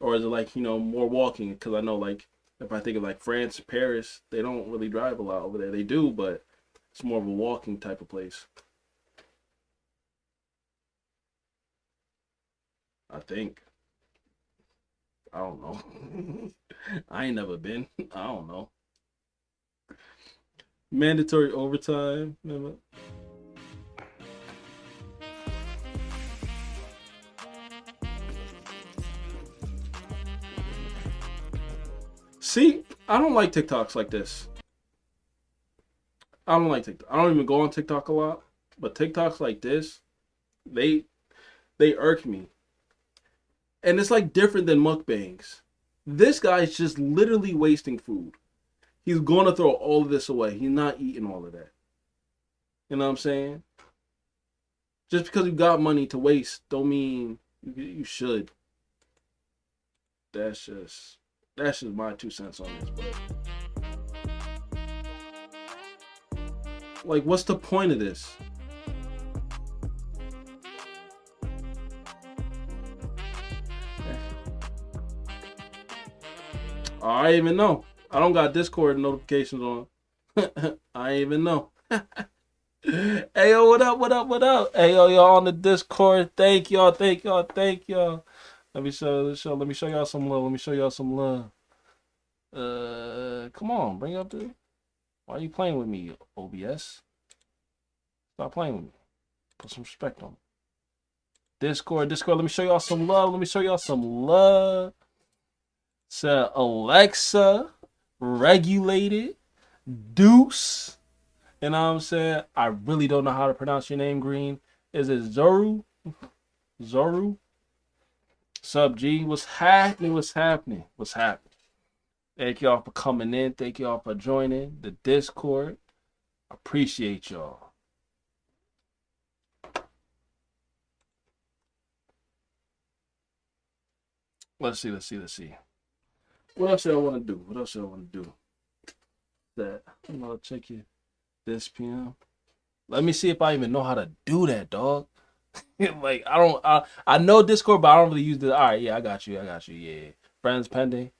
Or is it like, more walking? Because I know, like, if I think of like France, Paris, they don't really drive a lot over there. They do, but it's more of a walking type of place. I think. I don't know. I ain't never been. I don't know. Mandatory overtime. Remember? See, I don't like TikToks like this. I don't like TikTok. I don't even go on TikTok a lot, but TikToks like this, they irk me. And it's like different than mukbangs. This guy's just literally wasting food. He's going to throw all of this away. He's not eating all of that. You know what I'm saying? Just because you got money to waste don't mean you should. That's just my 2 cents on this. But like, what's the point of this? I don't even know. I don't got Discord notifications on. I ain't even know. Hey, yo, what up, what up, what up? Hey, yo, y'all on the Discord. Thank y'all, thank y'all, thank y'all. Let me show y'all some love. Let me show y'all some love. Come on, bring up the... Why are you playing with me, OBS? Stop playing with me. Put some respect on me. Discord, let me show y'all some love. Let me show y'all some love. So, Alexa, Regulated, Deuce. You know what I'm saying? I really don't know how to pronounce your name, Green. Is it Zoru? Zoru? Sub G? What's happening? What's happening? What's happening? Thank y'all for coming in. Thank y'all for joining the Discord. Appreciate y'all. Let's see. What else y'all want to do? That I'm gonna check you this PM. Let me see if I even know how to do that, dog. Like, I know Discord, but I don't really use the. All right, yeah, I got you. Yeah, friends pending.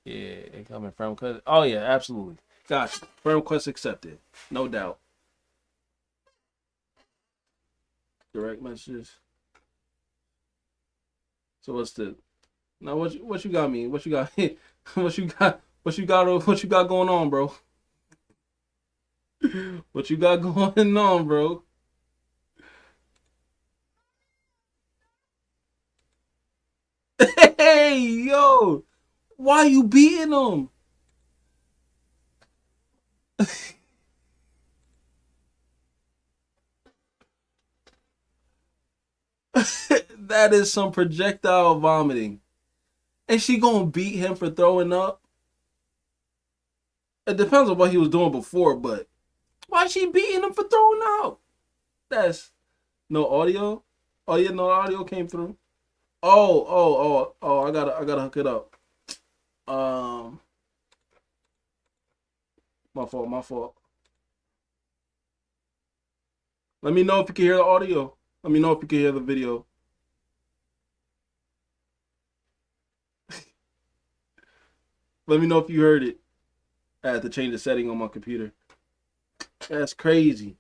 Yeah, incoming friend request. Oh yeah, absolutely. Got you. Friend request accepted, no doubt. Direct messages. So what's the? Now what you got me? What you got? What you got going on, bro? What you got going on, bro? Hey, yo, why you beating him? That is some projectile vomiting. And she gonna beat him for throwing up? It depends on what he was doing before, but why is she beating him for throwing out? That's no audio. Oh yeah, no audio came through. Oh, I gotta hook it up. My fault. Let me know if you can hear the audio. Let me know if you can hear the video. Let me know if you heard it. I had to change the setting on my computer. That's crazy.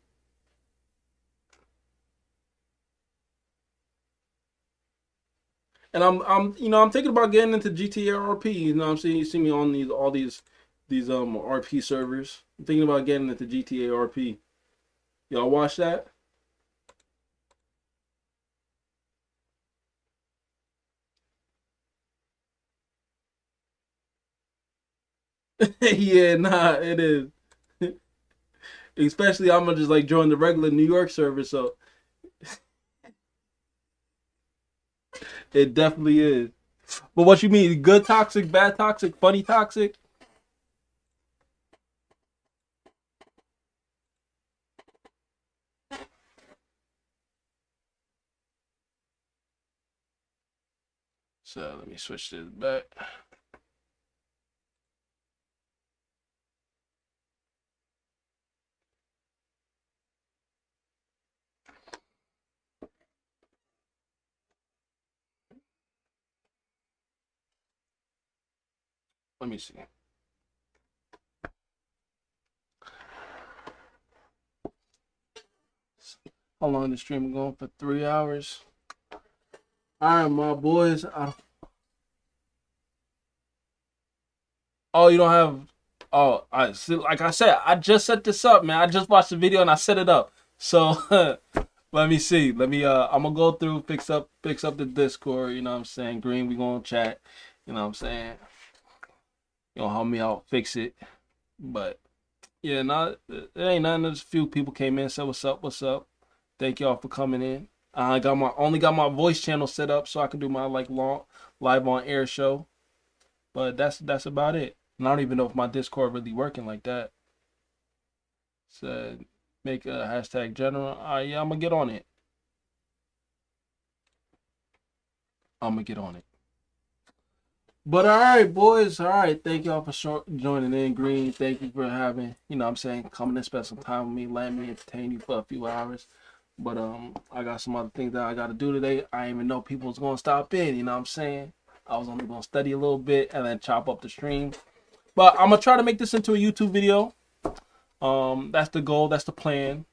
And I'm thinking about getting into GTA RP. You know, you see me on all these RP servers. I'm thinking about getting into GTA RP. Y'all watch that? Yeah, nah, it is. Especially I'm gonna just like join the regular New York server, so it definitely is. But what you mean? Good toxic, bad toxic, funny toxic? So let me switch this back. Let me see. How long the stream going for? 3 hours. All right, my boys. Oh, you don't have. Oh, I see. Like I said, I just set this up, man. I just watched the video and I set it up. So let me see. Let me. I'm gonna go through, fix up the Discord. You know what I'm saying? Green, we gonna chat. You know what I'm saying? You know, help me out, fix it. But yeah, it ain't nothing. There's a few people came in, said what's up, what's up. Thank y'all for coming in. I only got my voice channel set up so I can do my like long live on air show. But that's about it. And I don't even know if my Discord really working like that. Said make a hashtag general. Yeah, I'm gonna get on it. But all right, boys. All right. Thank y'all for joining in, Green. Thank you for having, you know what I'm saying, coming and spend some time with me, letting me entertain you for a few hours. But I got some other things that I got to do today. I didn't even know people was going to stop in, you know what I'm saying? I was only going to study a little bit and then chop up the stream. But I'm going to try to make this into a YouTube video. That's the goal. That's the plan.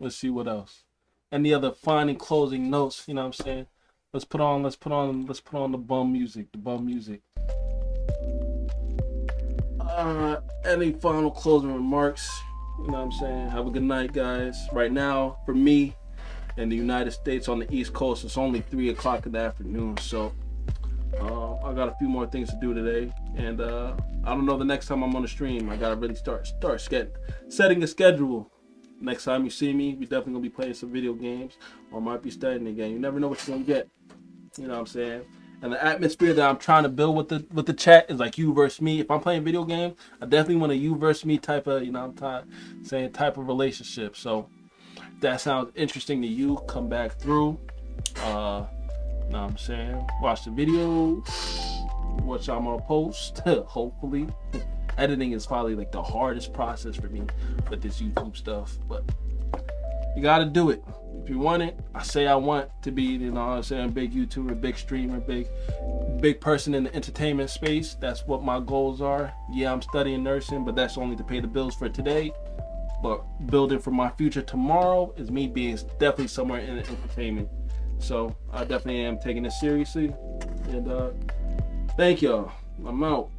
Let's see what else. Any other final closing notes, you know what I'm saying? Let's put on the bum music. Any final closing remarks? You know what I'm saying? Have a good night, guys. Right now, for me, in the United States on the East Coast, it's only 3 o'clock in the afternoon. So I got a few more things to do today, and I don't know the next time I'm on the stream. I gotta really start setting a schedule. Next time you see me, we definitely gonna be playing some video games, or might be studying again. You never know what you're gonna get. You know what I'm saying? And the atmosphere that I'm trying to build with the chat is like you versus me. If I'm playing video games, I definitely want a you versus me type of, you know what I'm saying, type of relationship. So if that sounds interesting to you, come back through. You know what I'm saying? Watch the video. Watch I'm gonna post. Hopefully. Editing is probably like the hardest process for me with this YouTube stuff, but you gotta do it. If you want it, I want to be, you know what I'm saying, big YouTuber, big streamer, big person in the entertainment space. That's what my goals are. Yeah, I'm studying nursing, but that's only to pay the bills for today. But building for my future tomorrow is me being definitely somewhere in the entertainment. So I definitely am taking this seriously. And thank y'all. I'm out.